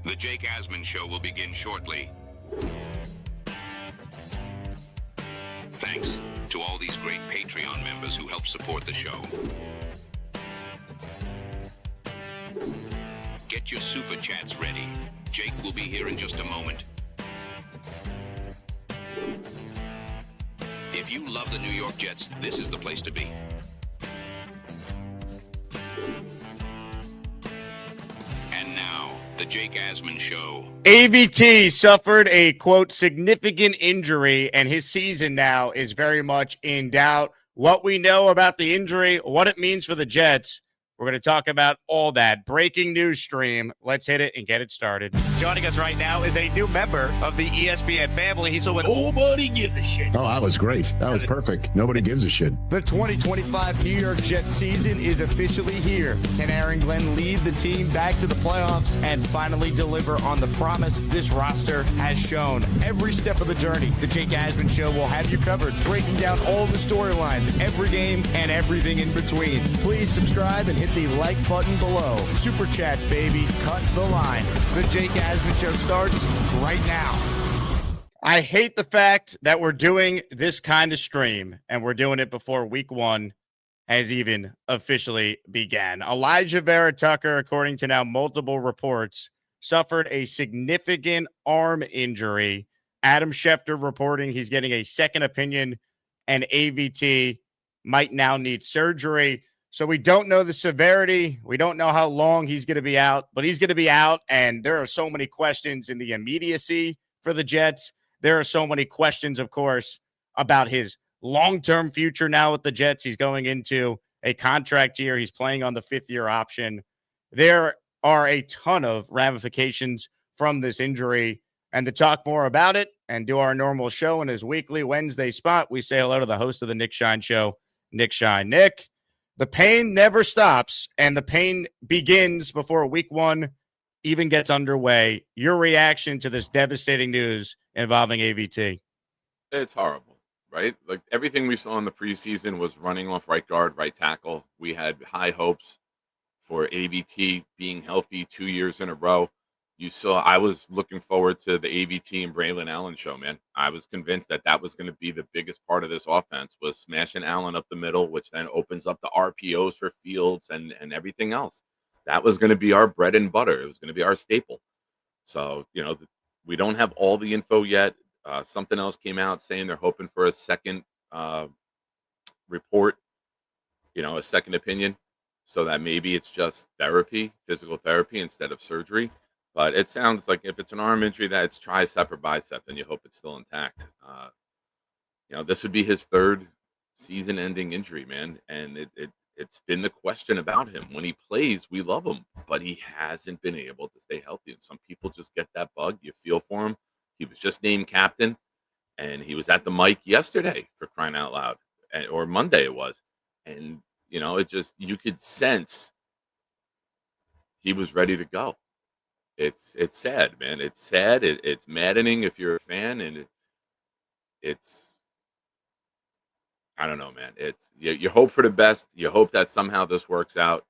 The Jake Asman Show will begin shortly. Thanks to all these great Patreon members who help support the show. Get your super chats ready. Jake will be here in just a moment. If you love the New York Jets, this is the place to be. And now, the Jake Asman Show. AVT suffered a, quote, significant injury, and his season now is very much in doubt. What we know about the injury, what it means for the Jets, we're going to talk about all that. Breaking news stream. Let's hit it and get it started. Joining us right now is a new member of the ESPN family. He's with Nobody gives a shit. Oh, that was great. That was perfect. Nobody gives a shit. The 2025 New York Jets season is officially here. Can Aaron Glenn lead the team back to the playoffs and finally deliver on the promise this roster has shown? Every step of the journey, the Jake Asman Show will have you covered, breaking down all the storylines, every game, and everything in between. Please subscribe and hit the like button below. Super chats, baby. Cut the line. The Jake Asman Show starts right now. I hate the fact that we're doing this kind of stream, and we're doing it before week one has even officially began. Alijah Vera-Tucker, according to now multiple reports, suffered a significant arm injury. Adam Schefter reporting he's getting a second opinion, and AVT might now need surgery. So we don't know the severity. We don't know how long he's going to be out, but he's going to be out. And there are so many questions in the immediacy for the Jets. There are so many questions, of course, about his long-term future now with the Jets. He's going into a contract year. He's playing on the fifth-year option. There are a ton of ramifications from this injury. And to talk more about it and do our normal show in his weekly Wednesday spot, we say hello to the host of the Nick Shine Show, Nick Shine. Nick, the pain never stops, and the pain begins before week one even gets underway. Your reaction to this devastating news involving AVT? It's horrible, right? Like everything we saw in the preseason was running off right guard, right tackle. We had high hopes for AVT being healthy 2 years in a row. I was looking forward to the AVT and Braylon Allen show, man. I was convinced that that was going to be the biggest part of this offense, was smashing Allen up the middle, which then opens up the RPOs for Fields and everything else. That was going to be our bread and butter. It was going to be our staple. So, we don't have all the info yet. Something else came out saying they're hoping for a second report, a second opinion, so that maybe it's just therapy, physical therapy instead of surgery. But it sounds like if it's an arm injury, that it's tricep or bicep, and you hope it's still intact. This would be his third season-ending injury, man. And it's been the question about him. When he plays, we love him, but he hasn't been able to stay healthy. And some people just get that bug. You feel for him. He was just named captain, and he was at the mic yesterday, for crying out loud, or Monday it was. And, you could sense he was ready to go. It's sad, man. It's sad. It's maddening if you're a fan, and it's I don't know, man. It's you hope for the best. You hope that somehow this works out.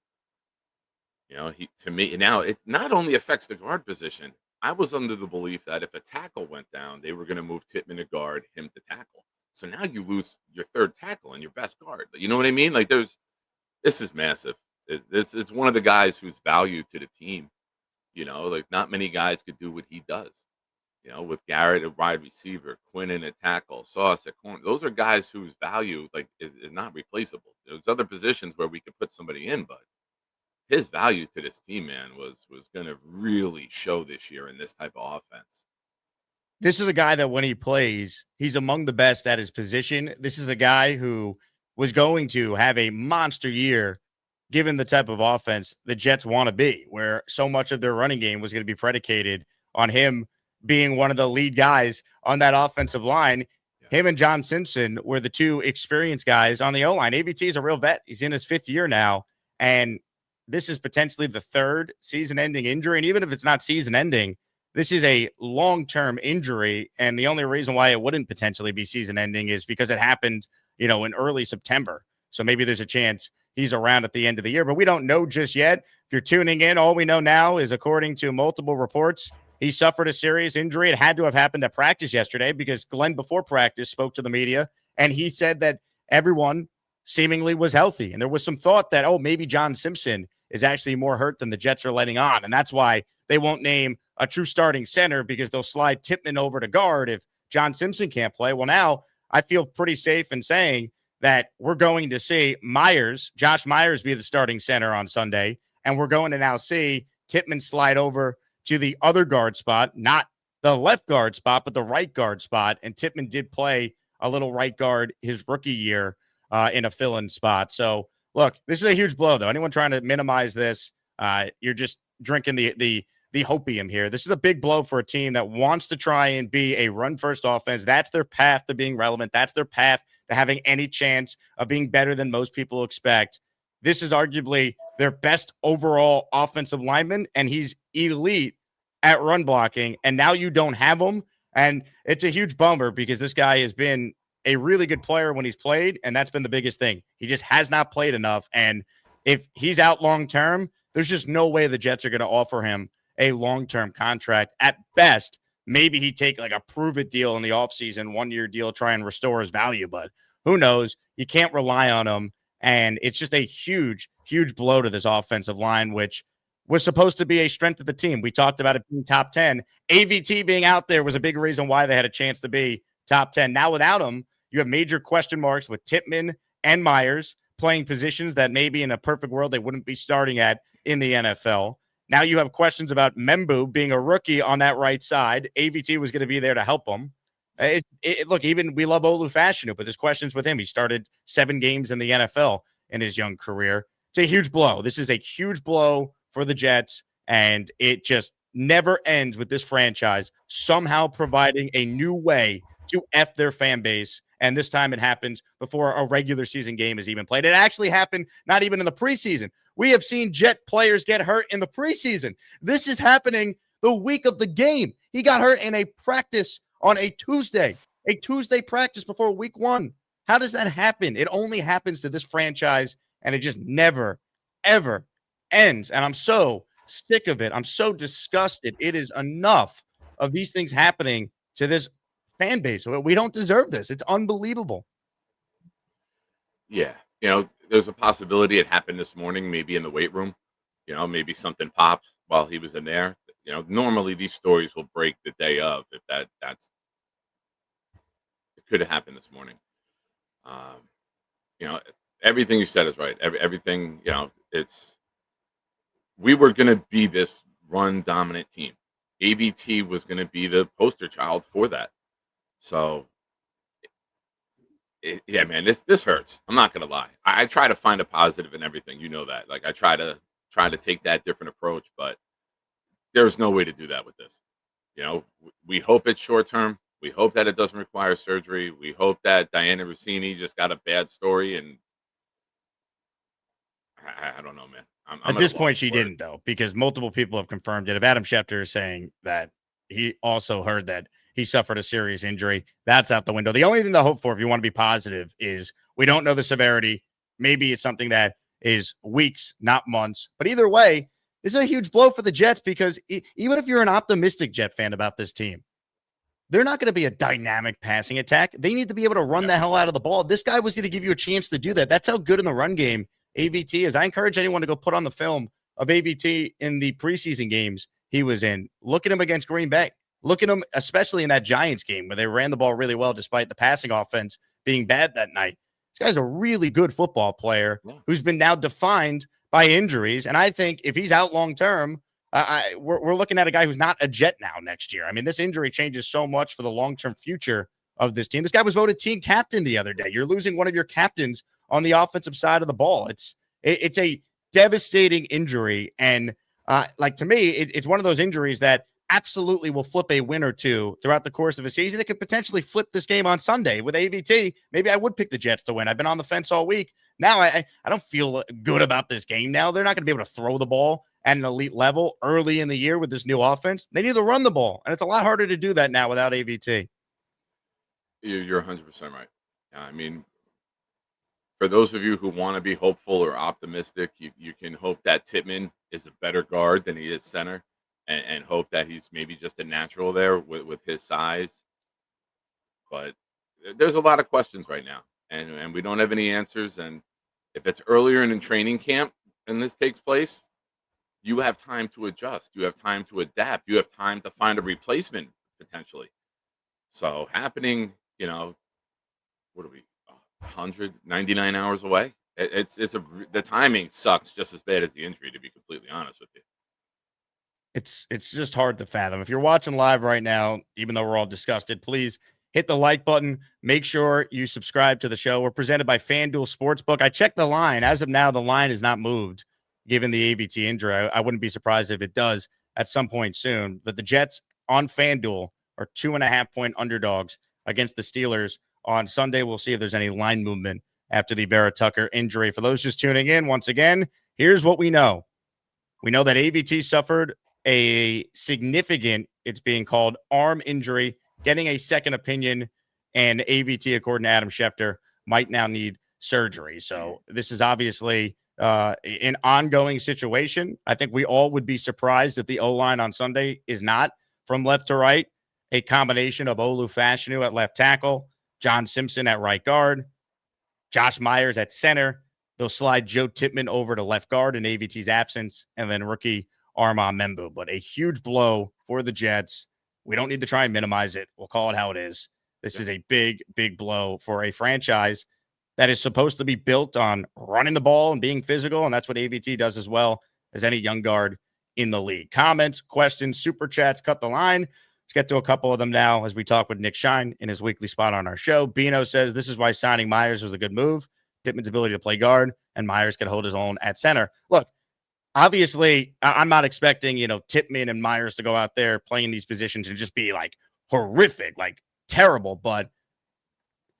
To me now, it not only affects the guard position. I was under the belief that if a tackle went down, they were going to move Tippmann to guard, him to tackle. So now you lose your third tackle and your best guard. You know what I mean? Like this is massive. It's one of the guys who's value to the team. Not many guys could do what he does. With Garrett at wide receiver, Quinnen at tackle, Sauce at corner. Those are guys whose value is not replaceable. There's other positions where we could put somebody in, but his value to this team, man, was going to really show this year in this type of offense. This is a guy that when he plays, he's among the best at his position. This is a guy who was going to have a monster year given the type of offense the Jets want to be, where so much of their running game was going to be predicated on him being one of the lead guys on that offensive line. Yeah. Him and John Simpson were the two experienced guys on the O-line. AVT is a real vet. He's in his fifth year now, and this is potentially the third season-ending injury. And even if it's not season-ending, this is a long-term injury, and the only reason why it wouldn't potentially be season-ending is because it happened, in early September. So maybe there's a chance he's around at the end of the year, but we don't know just yet. If you're tuning in, all we know now is, according to multiple reports, he suffered a serious injury. It had to have happened at practice yesterday because Glenn, before practice, spoke to the media, and he said that everyone seemingly was healthy. And there was some thought that, oh, maybe John Simpson is actually more hurt than the Jets are letting on. And that's why they won't name a true starting center, because they'll slide Tippmann over to guard if John Simpson can't play. Well, now I feel pretty safe in saying that we're going to see Josh Myers, be the starting center on Sunday. And we're going to now see Tippmann slide over to the other guard spot, not the left guard spot, but the right guard spot. And Tippmann did play a little right guard his rookie year in a fill-in spot. So, look, this is a huge blow, though. Anyone trying to minimize this, you're just drinking the hopium here. This is a big blow for a team that wants to try and be a run-first offense. That's their path to being relevant. That's their path to having any chance of being better than most people expect. This is arguably their best overall offensive lineman, and he's elite at run blocking, and now you don't have him. And it's a huge bummer because this guy has been a really good player when he's played, and that's been the biggest thing. He just has not played enough, and if he's out long-term, there's just no way the Jets are going to offer him a long-term contract. At best, maybe he'd take like a prove-it deal in the offseason, one-year deal, try and restore his value, but who knows? You can't rely on him. And it's just a huge, huge blow to this offensive line, which was supposed to be a strength of the team. We talked about it being top 10. AVT being out there was a big reason why they had a chance to be top 10. Now, without him, you have major question marks with Tippmann and Myers playing positions that maybe in a perfect world they wouldn't be starting at in the NFL. Now you have questions about Membu being a rookie on that right side. AVT was going to be there to help him. Look, even we love Olu Fashanu, but there's questions with him. He started 7 games in the NFL in his young career. It's a huge blow. This is a huge blow for the Jets, and it just never ends with this franchise somehow providing a new way to F their fan base. And this time it happens before a regular season game is even played. It actually happened not even in the preseason. We have seen Jet players get hurt in the preseason. This is happening the week of the game. He got hurt in a practice on a Tuesday practice before week 1. How does that happen? It only happens to this franchise, and it just never, ever ends. And I'm so sick of it. I'm so disgusted. It is enough of these things happening to this fan base. We don't deserve this. It's unbelievable. Yeah. There's a possibility it happened this morning, maybe in the weight room. Maybe something popped while he was in there. Normally these stories will break the day of, if that's it could have happened this morning. Everything you said is right. Everything, we were going to be this run dominant team. AVT was going to be the poster child for that. So yeah, man, this hurts. I'm not going to lie. I try to find a positive in everything. You know that. Like I try to take that different approach, but there's no way to do that with this. We hope it's short term. We hope that it doesn't require surgery. We hope that Diana Rossini just got a bad story, and I don't know, man. I'm at this point, she didn't, though, because multiple people have confirmed it. If Adam Schefter is saying that he also heard that he suffered a serious injury, that's out the window. The only thing to hope for, if you want to be positive, is we don't know the severity. Maybe it's something that is weeks, not months. But either way, this is a huge blow for the Jets, because even if you're an optimistic Jet fan about this team, they're not going to be a dynamic passing attack. They need to be able to run the hell out of the ball. This guy was going to give you a chance to do that. That's how good in the run game AVT is. I encourage anyone to go put on the film of AVT in the preseason games he was in. Look at him against Green Bay. Look at him, especially in that Giants game where they ran the ball really well despite the passing offense being bad that night. This guy's a really good football player who's been now defined by injuries. And I think if he's out long-term, we're looking at a guy who's not a Jet now next year. I mean, this injury changes so much for the long-term future of this team. This guy was voted team captain the other day. You're losing one of your captains on the offensive side of the ball. It's a devastating injury. And to me, it's one of those injuries that absolutely will flip a win or two throughout the course of a season. It could potentially flip this game on Sunday with AVT. Maybe I would pick the Jets to win. I've been on the fence all week. Now I don't feel good about this game now. They're not going to be able to throw the ball at an elite level early in the year with this new offense. They need to run the ball, and it's a lot harder to do that now without AVT. You're 100% right. I mean, for those of you who want to be hopeful or optimistic, you can hope that Tippmann is a better guard than he is center, and hope that he's maybe just a natural there with his size. But there's a lot of questions right now, and we don't have any answers. And if it's earlier in training camp and this takes place, you have time to adjust. You have time to adapt. You have time to find a replacement potentially. So happening, what are we, 199 hours away? The timing sucks just as bad as the injury, to be completely honest with you. It's just hard to fathom. If you're watching live right now, even though we're all disgusted, please hit the like button. Make sure you subscribe to the show. We're presented by FanDuel Sportsbook. I checked the line. As of now, the line has not moved given the AVT injury. I wouldn't be surprised if it does at some point soon. But the Jets on FanDuel are 2.5-point underdogs against the Steelers on Sunday. We'll see if there's any line movement after the Vera-Tucker injury. For those just tuning in, once again, here's what we know. We know that AVT suffered a significant, it's being called, arm injury, getting a second opinion, and AVT, according to Adam Schefter, might now need surgery. So this is obviously an ongoing situation. I think we all would be surprised if the O-line on Sunday is not from left to right, a combination of Olu Fashanu at left tackle, John Simpson at right guard, Josh Myers at center. They'll slide Joe Tippmann over to left guard in AVT's absence, and then rookie Armand Membu. But a huge blow for the Jets. We don't need to try and minimize it. We'll call it how it is. This is a big, big blow for a franchise that is supposed to be built on running the ball and being physical, and that's what AVT does as well as any young guard in the league. Comments, questions, super chats, cut the line. Let's get to a couple of them now as we talk with Nick Shine in his weekly spot on our show. Bino says this is why signing Myers was a good move. Tippmann's ability to play guard, and Myers can hold his own at center. Look, obviously, I'm not expecting, Tippmann and Myers to go out there playing these positions and just be like horrific, like terrible. But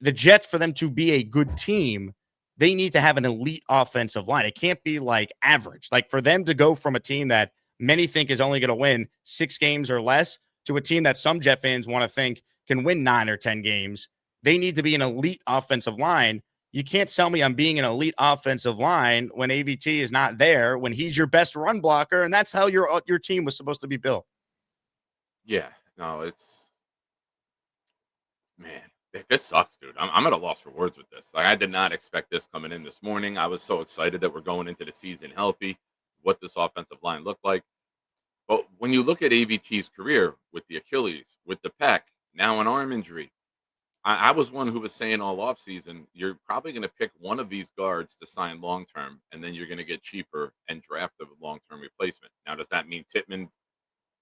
the Jets, for them to be a good team, they need to have an elite offensive line. It can't be like average. Like for them to go from a team that many think is only going to win 6 games or less to a team that some Jet fans want to think can win 9 or 10 games, they need to be an elite offensive line. You can't tell me I'm being an elite offensive line when AVT is not there, when he's your best run blocker, and that's how your team was supposed to be built. Yeah, no, man, this sucks, dude. I'm at a loss for words with this. Like, I did not expect this coming in this morning. I was so excited that we're going into the season healthy, what this offensive line looked like. But when you look at AVT's career with the Achilles, with the pec, now an arm injury, I was one who was saying all offseason, you're probably going to pick one of these guards to sign long-term, and then you're going to get cheaper and draft a long-term replacement. Now, does that mean Tippmann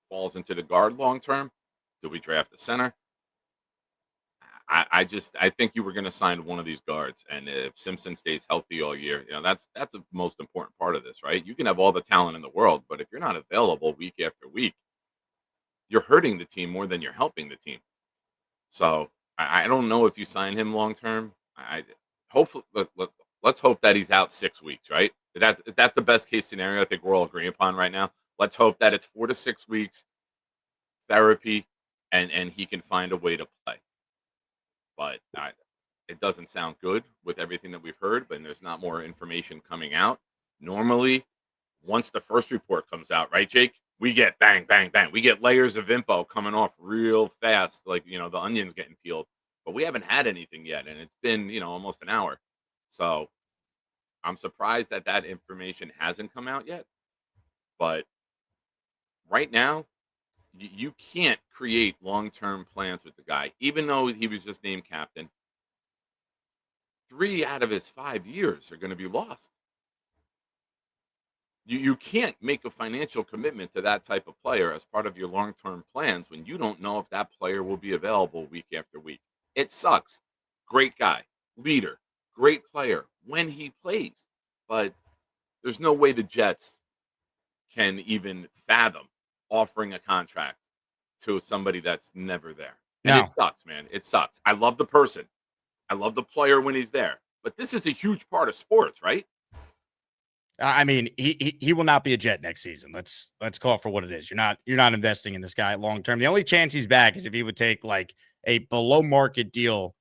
falls into the guard long-term? Do we draft the center? I think you were going to sign one of these guards, and if Simpson stays healthy all year, that's the most important part of this, right? You can have all the talent in the world, but if you're not available week after week, you're hurting the team more than you're helping the team. So I don't know if you sign him long term. Hopefully, let's hope that he's out 6 weeks, right? If that's the best case scenario, I think we're all agreeing upon right now. Let's hope that it's 4 to 6 weeks therapy, and he can find a way to play. But it doesn't sound good with everything that we've heard, but there's not more information coming out. Normally, once the first report comes out, right, Jake, we get bang, bang, bang. We get layers of info coming off real fast, like, the onion's getting peeled. But we haven't had anything yet, and it's been, almost an hour. So I'm surprised that information hasn't come out yet. But right now, you can't create long-term plans with the guy, even though he was just named captain. 3 out of his 5 years are going to be lost. You can't make a financial commitment to that type of player as part of your long-term plans when you don't know if that player will be available week after week. It sucks. Great guy, leader, great player when he plays. But there's no way the Jets can even fathom offering a contract to somebody that's never there. And It sucks, man. It sucks. I love the person. I love the player when he's there. But this is a huge part of sports, right? I mean, he will not be a Jet next season. Let's call it for what it is. You're not investing in this guy long term. The only chance he's back is if he would take like a below market deal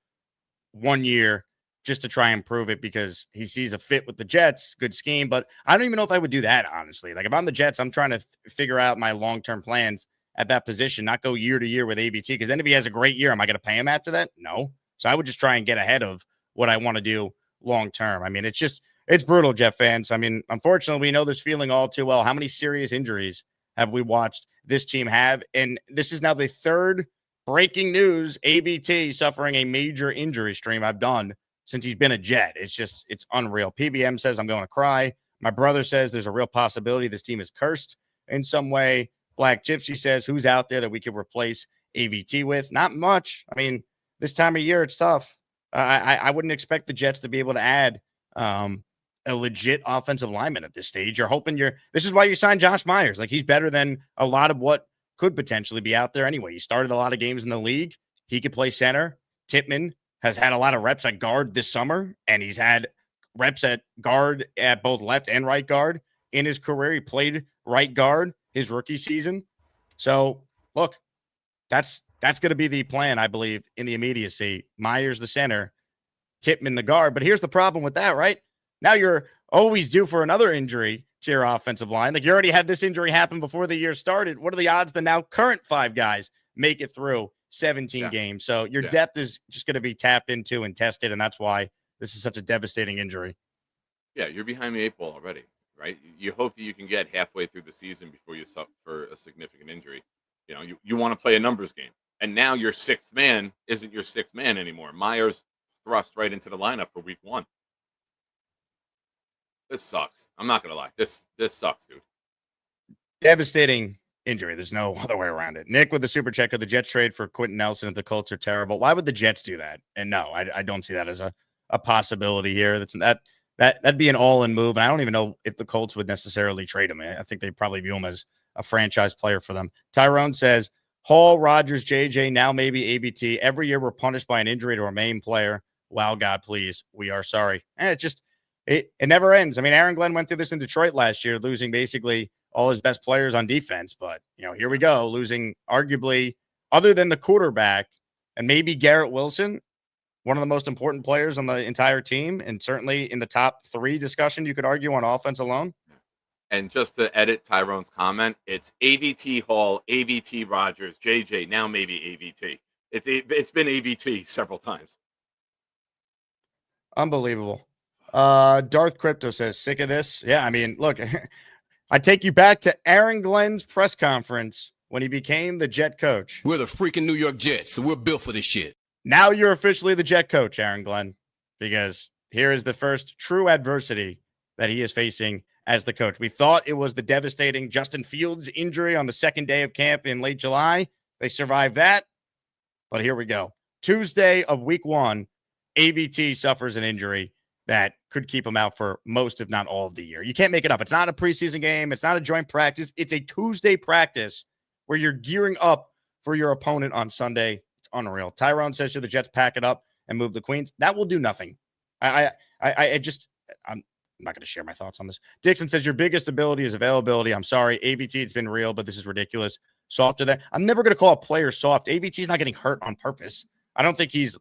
1 year just to try and prove it because he sees a fit with the Jets. Good scheme, but I don't even know if I would do that, honestly. Like if I'm the Jets, I'm trying to figure out my long-term plans at that position, not go year to year with AVT. Because then if he has a great year, am I going to pay him after that? No. So I would just try and get ahead of what I want to do long-term. I mean, it's brutal, Jet fans. I mean, unfortunately, we know this feeling all too well. How many serious injuries have we watched this team have? And this is now the third breaking news AVT suffering a major injury stream I've done since he's been a Jet. It's unreal. PBM says I'm going to cry. My brother says there's a real possibility this team is cursed in some way. Black Gypsy says who's out there that we could replace AVT with? Not much. I mean, this time of year, it's tough. I wouldn't expect the Jets to be able to add a legit offensive lineman at this stage. You're hoping this is why you signed Josh Myers. Like he's better than a lot of what could potentially be out there anyway. He started a lot of games in the league. He could play center. Tippmann has had a lot of reps at guard this summer, and he's had reps at guard at both left and right guard in his career. He played right guard his rookie season. So look, that's going to be the plan, I believe, in the immediacy. Myers the center, Tippmann the guard. But here's the problem with that, right? Now you're always due for another injury to your offensive line. Like you already had this injury happen before the year started. What are the odds the now current 5 guys make it through 17 games? So your depth is just going to be tapped into and tested, and that's why this is such a devastating injury. Yeah, you're behind the 8 ball already, right? You hope that you can get halfway through the season before you suffer a significant injury. You know, you want to play a numbers game. And now your 6th man isn't your 6th man anymore. Myers thrust right into the lineup for week 1. This sucks. I'm not gonna lie. This sucks, dude. Devastating injury. There's no other way around it. Nick with the super check of the Jets trade for Quentin Nelson if the Colts are terrible. Why would the Jets do that? And no, I don't see that as a possibility here. That'd be an all-in move. And I don't even know if the Colts would necessarily trade him. I think they probably view him as a franchise player for them. Tyrone says Hall, Rodgers, JJ, now maybe ABT. Every year we're punished by an injury to our main player. Wow, God, please. We are sorry. And it never ends. I mean, Aaron Glenn went through this in Detroit last year, losing basically all his best players on defense. But, here we go, losing arguably, other than the quarterback and maybe Garrett Wilson, one of the most important players on the entire team, and certainly in the top 3 discussion, you could argue, on offense alone. And just to edit Tyrone's comment, it's AVT Hall, AVT Rodgers, JJ, now maybe AVT. It's been AVT several times. Unbelievable. Darth Crypto says, sick of this. Yeah, I mean, look, I take you back to Aaron Glenn's press conference when he became the Jet coach. We're the freaking New York Jets, so we're built for this shit. Now you're officially the Jet coach, Aaron Glenn, because here is the first true adversity that he is facing as the coach. We thought it was the devastating Justin Fields injury on the second day of camp in late July. They survived that, but here we go. Tuesday of week 1, AVT suffers an injury that could keep him out for most, if not all, of the year. You can't make it up. It's not a preseason game. It's not a joint practice. It's a Tuesday practice where you're gearing up for your opponent on Sunday. It's unreal. Tyrone says, should the Jets pack it up and move the Queens? That will do nothing. I'm not going to share my thoughts on this. Dixon says, your biggest ability is availability. I'm sorry. AVT, it's been real, but this is ridiculous. Softer than I'm never going to call a player soft. AVT is not getting hurt on purpose. I don't think he's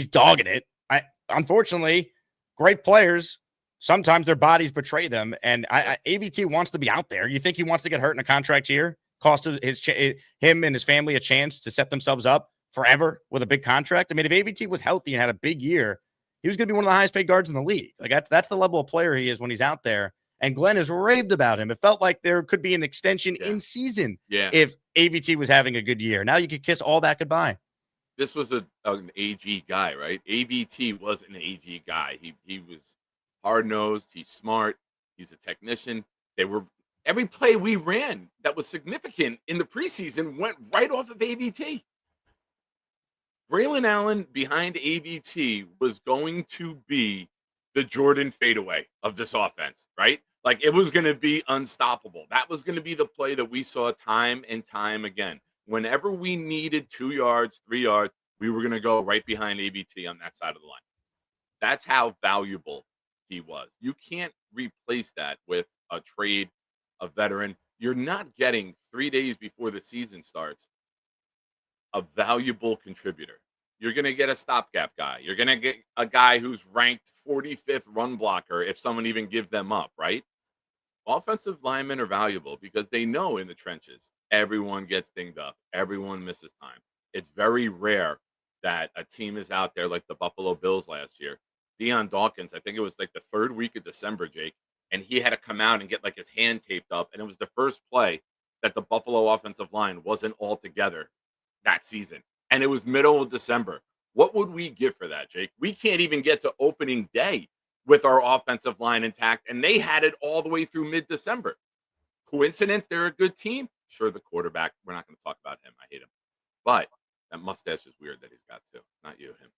dogging it. Unfortunately, great players, sometimes their bodies betray them, and AVT wants to be out there. You think he wants to get hurt in a contract year, cost him and his family a chance to set themselves up forever with a big contract? I mean, if AVT was healthy and had a big year, he was going to be one of the highest paid guards in the league. Like that's the level of player he is when he's out there. And Glenn has raved about him. It felt like there could be an extension in season if AVT was having a good year. Now you could kiss all that goodbye. This was an AG guy, right? AVT was an AG guy. He was hard-nosed. He's smart. He's a technician. Every play we ran that was significant in the preseason went right off of AVT. Braylon Allen behind AVT was going to be the Jordan fadeaway of this offense, right? Like it was going to be unstoppable. That was going to be the play that we saw time and time again. Whenever we needed 2 yards, 3 yards, we were going to go right behind AVT on that side of the line. That's how valuable he was. You can't replace that with a trade, a veteran. You're not getting 3 days before the season starts a valuable contributor. You're going to get a stopgap guy. You're going to get a guy who's ranked 45th run blocker if someone even gives them up, right? Offensive linemen are valuable because they know in the trenches, everyone gets dinged up. Everyone misses time. It's very rare that a team is out there like the Buffalo Bills last year. Deion Dawkins, I think it was like the third week of December, Jake, and he had to come out and get like his hand taped up. And it was the first play that the Buffalo offensive line wasn't all together that season. And it was middle of December. What would we give for that, Jake? We can't even get to opening day with our offensive line intact, and they had it all the way through mid-December. Coincidence? They're a good team? Sure, the quarterback, we're not going to talk about him. I hate him. But that mustache is weird that he's got too. Not you, him.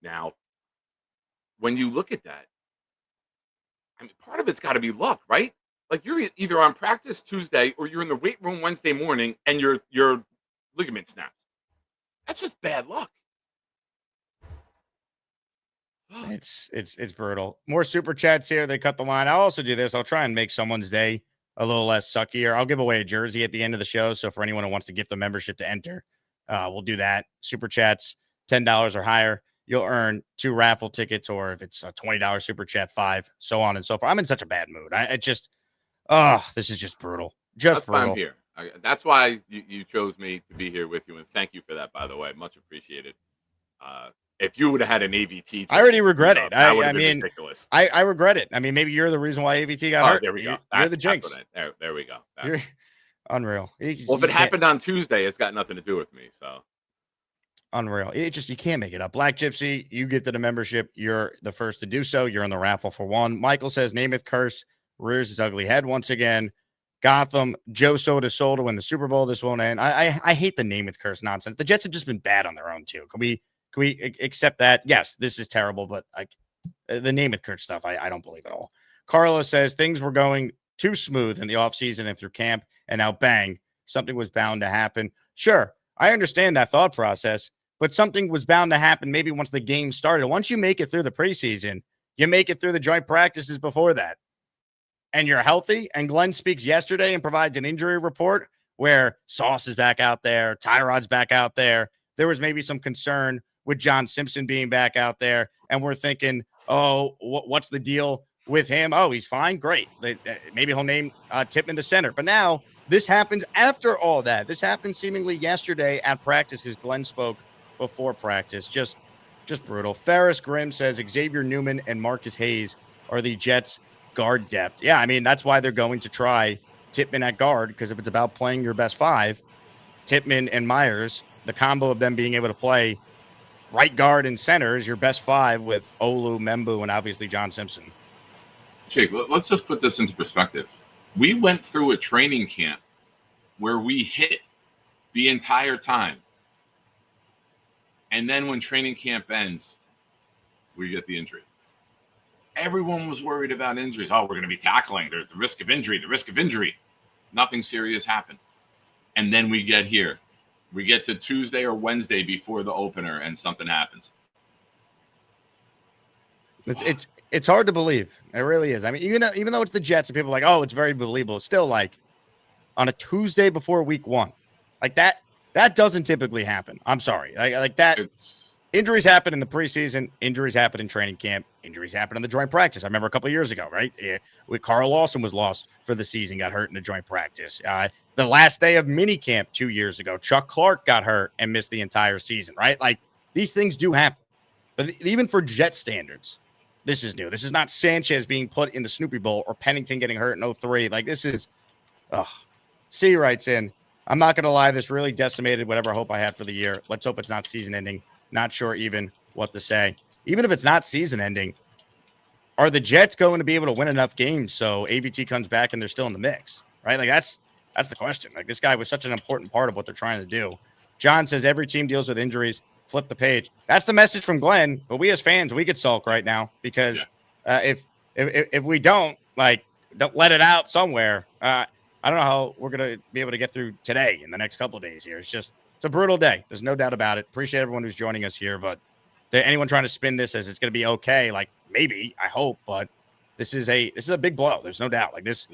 Now, when you look at that, I mean, part of it's got to be luck, right? Like you're either on practice Tuesday or you're in the weight room Wednesday morning and your ligament snaps. That's just bad luck. It's brutal. More super chats here. They cut the line. I'll also do this. I'll try and make someone's day a little less suckier. I'll give away a jersey at the end of the show. So for anyone who wants to gift the membership to enter, we'll do that. Super chats, $10 or higher. You'll earn 2 raffle tickets, or if it's a $20 super chat, 5, so on and so forth. I'm in such a bad mood. This is just brutal. Just brutal. I'm here. That's why you chose me to be here with you, and thank you for that, by the way. Much appreciated. If you would have had an AVT, I already regret it. I mean, ridiculous. I regret it. I mean, maybe you're the reason why AVT got hurt. There we go. You're the jinx. There we go. You're unreal. Well, if it happened on Tuesday, it's got nothing to do with me. So unreal. You can't make it up. Black Gypsy, you gifted a membership. You're the first to do so. You're in the raffle for 1. Michael says, Namath curse rears his ugly head once again. Gotham, Joe Soda sold to win the Super Bowl. This won't end. I hate the Namath curse nonsense. The Jets have just been bad on their own too. Can we accept that? Yes, this is terrible, but the Namath curse stuff, I don't believe at all. Carlos says things were going too smooth in the offseason and through camp, and now bang, something was bound to happen. Sure, I understand that thought process, but something was bound to happen maybe once the game started. Once you make it through the preseason, you make it through the joint practices before that, and you're healthy, and Glenn speaks yesterday and provides an injury report where Sauce is back out there, Tyrod's back out there. There was maybe some concern with John Simpson being back out there, and we're thinking, oh, what's the deal with him? Oh, he's fine. Great. Maybe he'll name Tippmann the center. But now this happens after all that. This happened seemingly yesterday at practice because Glenn spoke before practice. Just brutal. Ferris Grimm says Xavier Newman and Marcus Hayes are the Jets' guard depth. Yeah, I mean, that's why they're going to try Tippmann at guard, because if it's about playing your best 5, Tippmann and Myers, the combo of them being able to play right guard and center is your best 5 with Olu, Membu, and obviously John Simpson. Jake, let's just put this into perspective. We went through a training camp where we hit the entire time. And then when training camp ends, we get the injury. Everyone was worried about injuries. Oh, we're going to be tackling. There's the risk of injury. Nothing serious happened. And then we get here. We get to Tuesday or Wednesday before the opener, and something happens. It's hard to believe. It really is. I mean, even though it's the Jets and people are like, oh, it's very believable. It's still like on a Tuesday before week 1, like that doesn't typically happen. I'm sorry. Like that. Injuries happen in the preseason. Injuries happen in training camp. Injuries happen in the joint practice. I remember a couple of years ago, right? Carl Lawson was lost for the season, got hurt in the joint practice. The last day of minicamp 2 years ago, Chuck Clark got hurt and missed the entire season, right? Like these things do happen. But even for Jet standards, this is new. This is not Sanchez being put in the Snoopy Bowl or Pennington getting hurt in 03. Like this is, C writes in, I'm not going to lie, this really decimated whatever hope I had for the year. Let's hope it's not season ending. Not sure even what to say. Even if it's not season ending, are the Jets going to be able to win enough games so AVT comes back and they're still in the mix, right? Like that's the question. Like this guy was such an important part of what they're trying to do. John says every team deals with injuries. Flip the page. That's the message from Glenn. But we as fans, we could sulk right now because if we don't let it out somewhere, I don't know how we're going to be able to get through today in the next couple of days here. It's a brutal day. There's no doubt about it. Appreciate everyone who's joining us here, but anyone trying to spin this as it's going to be okay, like maybe, I hope, but this is a big blow. There's no doubt. Like this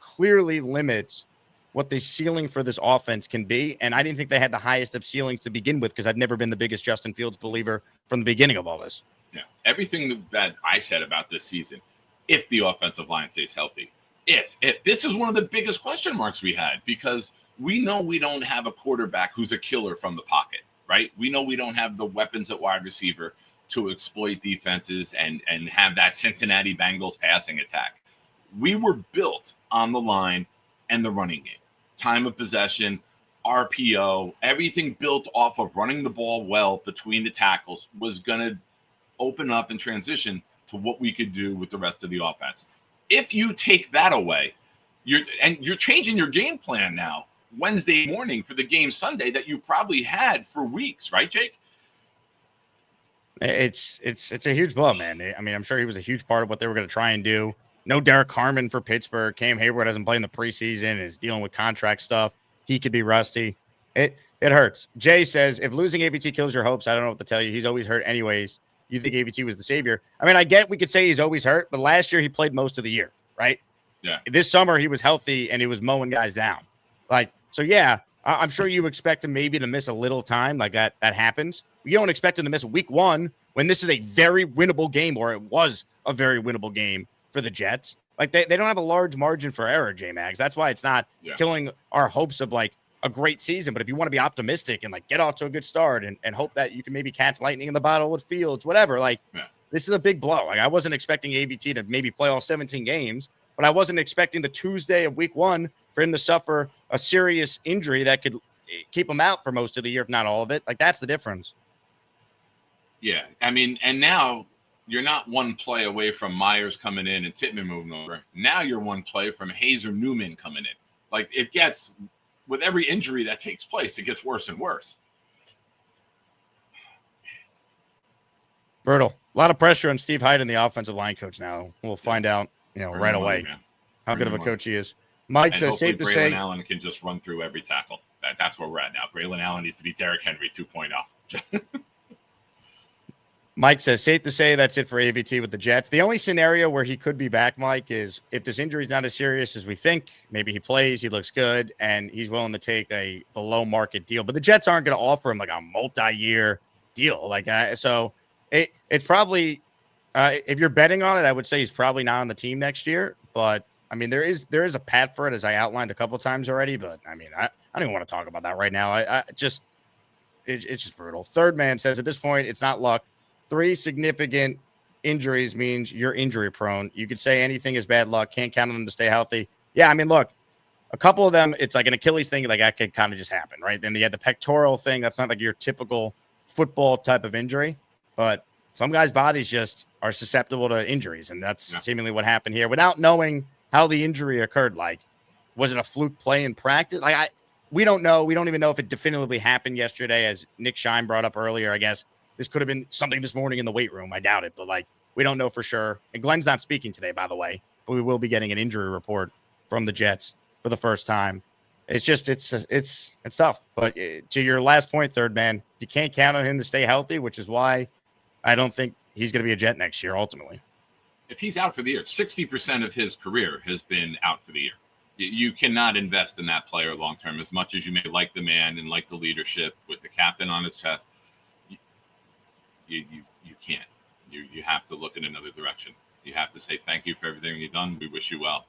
clearly limits what the ceiling for this offense can be. And I didn't think they had the highest of ceilings to begin with because I've never been the biggest Justin Fields believer from the beginning of all this. Yeah. Everything that I said about this season, if the offensive line stays healthy, if this is one of the biggest question marks we had, because we know we don't have a quarterback who's a killer from the pocket, right? We know we don't have the weapons at wide receiver to exploit defenses and have that Cincinnati Bengals passing attack. We were built on the line and the running game. Time of possession, RPO, everything built off of running the ball well between the tackles was going to open up and transition to what we could do with the rest of the offense. If you take that away, you're changing your game plan now Wednesday morning for the game Sunday that you probably had for weeks, right, Jake? It's a huge blow, man. I mean, I'm sure he was a huge part of what they were going to try and do. No Derek Harmon for Pittsburgh. Cam Hayward hasn't played in the preseason, is dealing with contract stuff. He could be rusty. It hurts. Jay says, if losing AVT kills your hopes, I don't know what to tell you. He's always hurt anyways. You think AVT was the savior? I mean, I get we could say he's always hurt, but last year he played most of the year, right? Yeah. This summer he was healthy and he was mowing guys down. So yeah, I'm sure you expect him maybe to miss a little time. Like that happens. You don't expect him to miss week 1 when this is a very winnable game, or it was a very winnable game for the Jets. Like they don't have a large margin for error, J-Mags. That's why it's not killing our hopes of like a great season. But if you want to be optimistic and like get off to a good start and hope that you can maybe catch lightning in the bottle with Fields, whatever, this is a big blow. Like I wasn't expecting AVT to maybe play all 17 games, but I wasn't expecting the Tuesday of week 1 for him to suffer a serious injury that could keep him out for most of the year, if not all of it. Like that's the difference. Yeah. I mean, and now you're not one play away from Myers coming in and Tittman moving over. Now you're one play from Hayes or Newman coming in. Like it gets, with every injury that takes place, it gets worse and worse. Brutal. A lot of pressure on Steve Hyde and the offensive line coach now. We'll find out, right away how good of a coach he is. Mike says, safe to say. Braylon Allen can just run through every tackle. That's where we're at now. Braylon Allen needs to be Derrick Henry 2.0. Mike says, safe to say that's it for AVT with the Jets. The only scenario where he could be back, Mike, is if this injury is not as serious as we think. Maybe he plays, he looks good, and he's willing to take a below market deal. But the Jets aren't going to offer him like a multi-year deal. So it's probably, if you're betting on it, I would say he's probably not on the team next year. But I mean, there is a path for it, as I outlined a couple times already. But I mean, I don't even want to talk about that right now. It's just brutal. Third man says at this point, it's not luck. 3 significant injuries means you're injury prone. You could say anything is bad luck. Can't count on them to stay healthy. Yeah, I mean, look, a couple of them, it's like an Achilles thing. Like that could kind of just happen, right? Then you had the pectoral thing. That's not like your typical football type of injury, but some guys' bodies just are susceptible to injuries, and that's seemingly what happened here. Without knowing how the injury occurred, like was it a fluke play in practice? We don't know. We don't even know if it definitively happened yesterday, as Nick Shine brought up earlier. I guess this could have been something this morning in the weight room. I doubt it, but we don't know for sure. And Glenn's not speaking today, by the way, but we will be getting an injury report from the Jets for the first time. It's just, it's tough. But to your last point, third man, you can't count on him to stay healthy, which is why I don't think he's going to be a Jet next year, ultimately. If he's out for the year, 60% of his career has been out for the year. You cannot invest in that player long-term, as much as you may like the man and like the leadership with the captain on his chest. You can't. You have to look in another direction. You have to say thank you for everything you've done. We wish you well.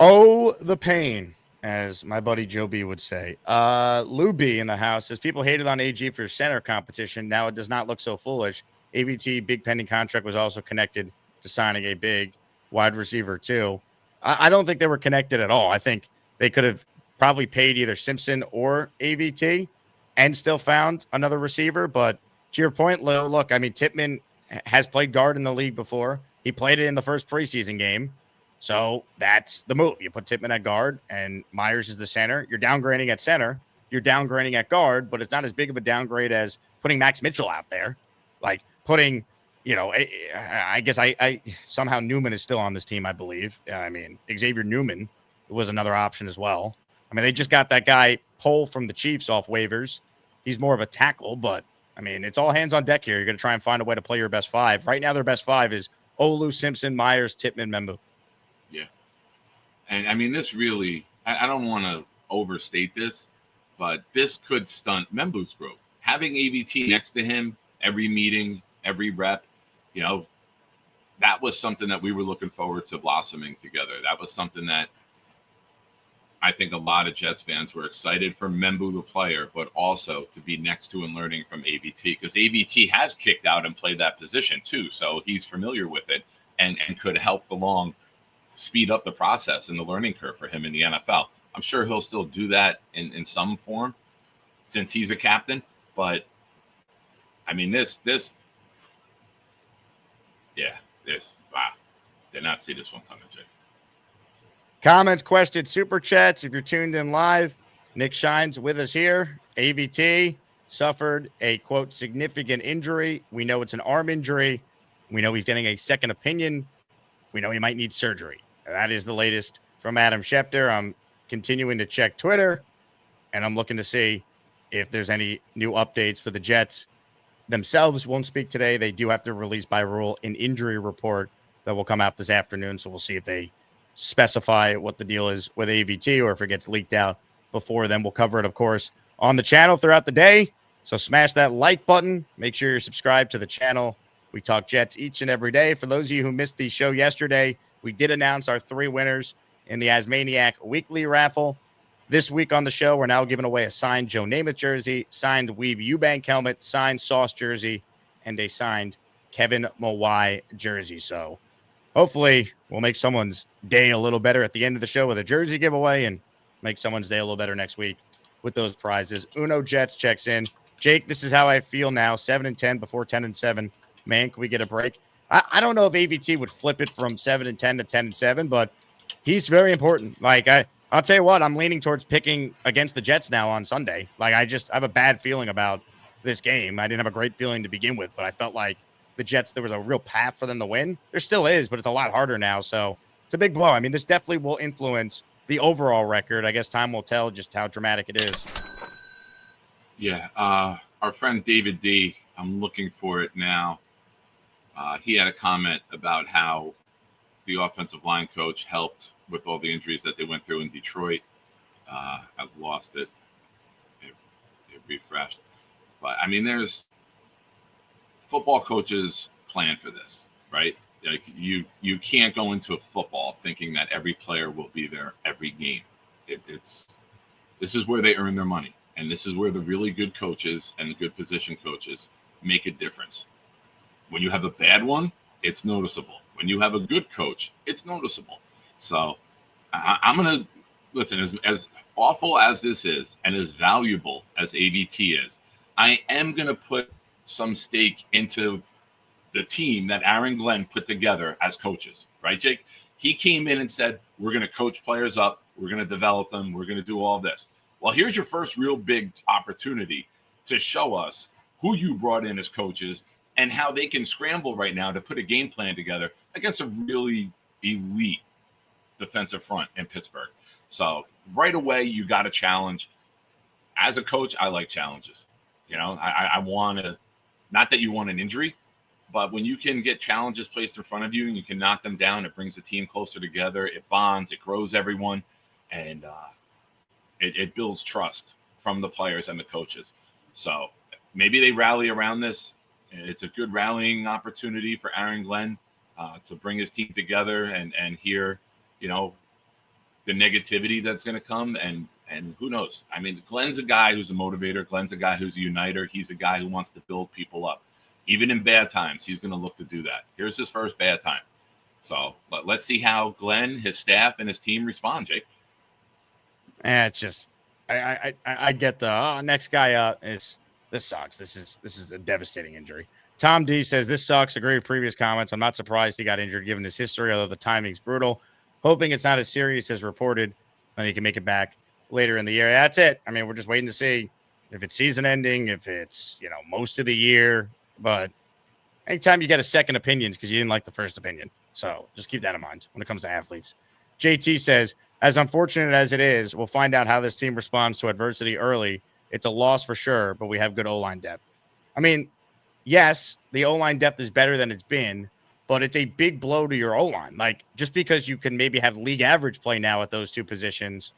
Oh, the pain, as my buddy Joe B would say. Lou B in the house says people hated on AG for center competition. Now it does not look so foolish. AVT big pending contract was also connected to signing a big wide receiver too. I don't think they were connected at all. I think they could have probably paid either Simpson or AVT and still found another receiver. But to your point, Lou, look, I mean, Tittman has played guard in the league before. He played it in the first preseason game. So that's the move. You put Tittman at guard and Myers is the center. You're downgrading at center. You're downgrading at guard, but it's not as big of a downgrade as putting Max Mitchell out there. Like putting, I guess I somehow Newman is still on this team, I believe. I mean, Xavier Newman was another option as well. I mean, they just got that guy Pohl from the Chiefs off waivers. He's more of a tackle, but I mean, it's all hands on deck here. You're going to try and find a way to play your best 5. Right now, their best 5 is Olu, Simpson, Myers, Tittman, Membu. Yeah. And I mean, this really, I don't want to overstate this, but this could stunt Membu's growth. Having AVT next to him, every meeting, every rep, you know, that was something that we were looking forward to blossoming together. That was something that I think a lot of Jets fans were excited for Membu, the player, but also to be next to and learning from AVT, because AVT has kicked out and played that position too. So he's familiar with it and could help along, speed up the process and the learning curve for him in the NFL. I'm sure he'll still do that in some form since he's a captain. But I mean, wow. Did not see this one coming, Jake. Comments, questions, super chats. If you're tuned in live, Nick Shine's with us here. AVT suffered a, quote, significant injury. We know it's an arm injury. We know he's getting a second opinion. We know he might need surgery. That is the latest from Adam Schefter. I'm continuing to check Twitter, and I'm looking to see if there's any new updates for the Jets. Themselves won't speak today. They do have to release by rule an injury report that will come out this afternoon. So we'll see if they specify what the deal is with AVT or if it gets leaked out before then. We'll cover it, of course, on the channel throughout the day. So smash that like button. Make sure you're subscribed to the channel. We talk Jets each and every day. For those of you who missed the show yesterday, we did announce our 3 winners in the Asmaniac weekly raffle. This week on the show, we're now giving away a signed Joe Namath jersey, signed Weeb Eubank helmet, signed Sauce jersey, and a signed Kevin Mawai jersey. So hopefully we'll make someone's day a little better at the end of the show with a jersey giveaway and make someone's day a little better next week with those prizes. Uno Jets checks in. Jake, this is how I feel now. 7-10 before 10-7. Man, can we get a break? I don't know if AVT would flip it from 7-10 to 10-7, but he's very important. Like, I'll tell you what, I'm leaning towards picking against the Jets now on Sunday. Like, I have a bad feeling about this game. I didn't have a great feeling to begin with, but I felt like the Jets, there was a real path for them to win. There still is, but it's a lot harder now. So it's a big blow. I mean, this definitely will influence the overall record. I guess time will tell just how dramatic it is. Yeah. Our friend David D, I'm looking for it now. He had a comment about how the offensive line coach helped with all the injuries that they went through in Detroit. I've lost it. It refreshed. But, I mean, there's football coaches plan for this, right? Like you can't go into a football thinking that every player will be there every game. This is where they earn their money. And this is where the really good coaches and the good position coaches make a difference. When you have a bad one, it's noticeable. When you have a good coach, it's noticeable. So I'm going to listen, as awful as this is and as valuable as AVT is, I am going to put some stake into the team that Aaron Glenn put together as coaches, right, Jake? He came in and said, we're going to coach players up. We're going to develop them. We're going to do all this. Well, here's your first real big opportunity to show us who you brought in as coaches and how they can scramble right now to put a game plan together against a really elite defensive front in Pittsburgh. So right away, you got a challenge. As a coach, I like challenges. You know, I want to, not that you want an injury, but when you can get challenges placed in front of you and you can knock them down, it brings the team closer together. It bonds, it grows everyone, and it builds trust from the players and the coaches. So maybe they rally around this. It's a good rallying opportunity for Aaron Glenn to bring his team together and hear, you know, the negativity that's going to come. And who knows? I mean, Glenn's a guy who's a motivator. Glenn's a guy who's a uniter. He's a guy who wants to build people up. Even in bad times, he's going to look to do that. Here's his first bad time. So let's see how Glenn, his staff, and his team respond, Jake. It's just, I get the next guy up is, this sucks. This is a devastating injury. Tom D says, this sucks. Agree with previous comments. I'm not surprised he got injured given his history, although the timing's brutal. Hoping it's not as serious as reported, and he can make it back later in the year. That's it. I mean, we're just waiting to see if it's season ending, if it's, you know, most of the year. But anytime you get a second opinion, because you didn't like the first opinion. So just keep that in mind when it comes to athletes. JT says, as unfortunate as it is, we'll find out how this team responds to adversity early. It's a loss for sure, but we have good O-line depth. I mean, yes, the O-line depth is better than it's been, but it's a big blow to your O-line. Like, just because you can maybe have league average play now at those two positions,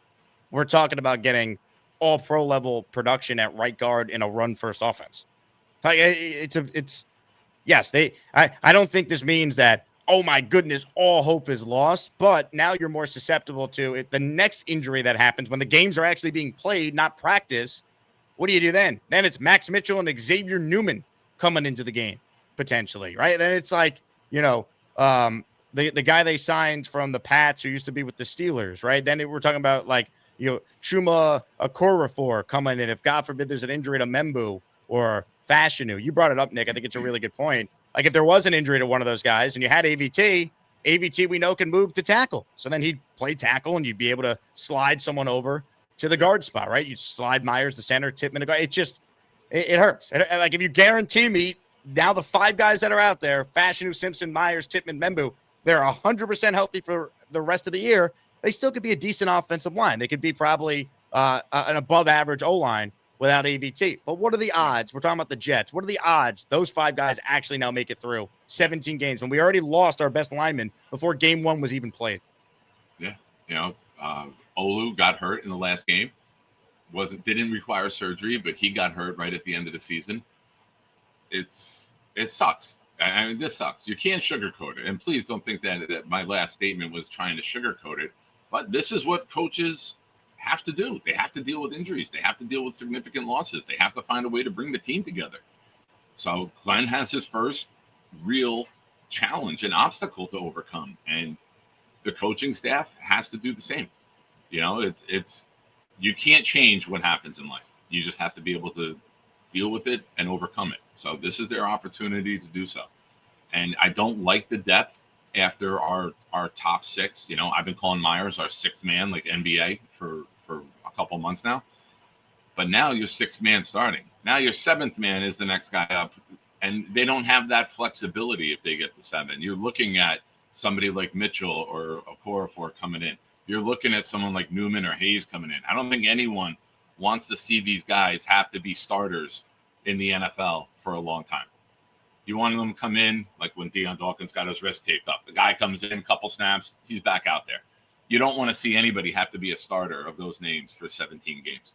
we're talking about getting all pro level production at right guard in a run first offense. Like, yes, I don't think this means that, oh my goodness, all hope is lost, but now you're more susceptible to it. The next injury that happens when the games are actually being played, not practice. What do you do then? Then it's Max Mitchell and Xavier Newman coming into the game potentially, right? Then it's like, the guy they signed from the Pats who used to be with the Steelers, right? Then we're talking about like, Chuma Okorafor coming in. If God forbid there's an injury to Membu or Fashanu. You brought it up, Nick. I think it's a really good point. Like, if there was an injury to one of those guys and you had AVT we know can move to tackle. So then he'd play tackle and you'd be able to slide someone over to the guard spot, right? You slide Myers, the center, Tippmann, the guard. It hurts. Like, if you guarantee me now the 5 guys that are out there, Fashanu, Simpson, Myers, Tippmann, Membu, they're 100% healthy for the rest of the year. They still could be a decent offensive line. They could be probably an above average O-line without AVT. But what are the odds? We're talking about the Jets. What are the odds those 5 guys actually now make it through 17 games when we already lost our best lineman before game 1 was even played? Yeah. Olu got hurt in the last game. Didn't require surgery, but he got hurt right at the end of the season. It sucks. I mean, this sucks. You can't sugarcoat it. And please don't think that my last statement was trying to sugarcoat it. But this is what coaches have to do. They have to deal with injuries. They have to deal with significant losses. They have to find a way to bring the team together. So Glenn has his first real challenge and obstacle to overcome. And the coaching staff has to do the same. You can't change what happens in life. You just have to be able to deal with it and overcome it. So this is their opportunity to do so. And I don't like the depth after our top 6. I've been calling Myers our 6th man, like NBA, for a couple months now. But now your 6th man starting. Now your 7th man is the next guy up. And they don't have that flexibility if they get to 7. You're looking at somebody like Mitchell or Okorafor coming in. You're looking at someone like Newman or Hayes coming in. I don't think anyone wants to see these guys have to be starters in the NFL for a long time. You want them to come in like when Deion Dawkins got his wrist taped up. The guy comes in, couple snaps, he's back out there. You don't want to see anybody have to be a starter of those names for 17 games.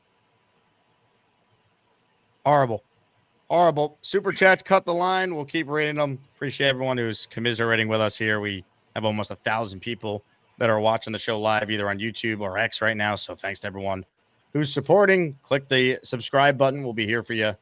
Horrible. Super chats cut the line. We'll keep reading them. Appreciate everyone who's commiserating with us here. We have almost 1,000 people that are watching the show live, either on YouTube or X right now. So thanks to everyone who's supporting. Click the subscribe button. We'll be here for you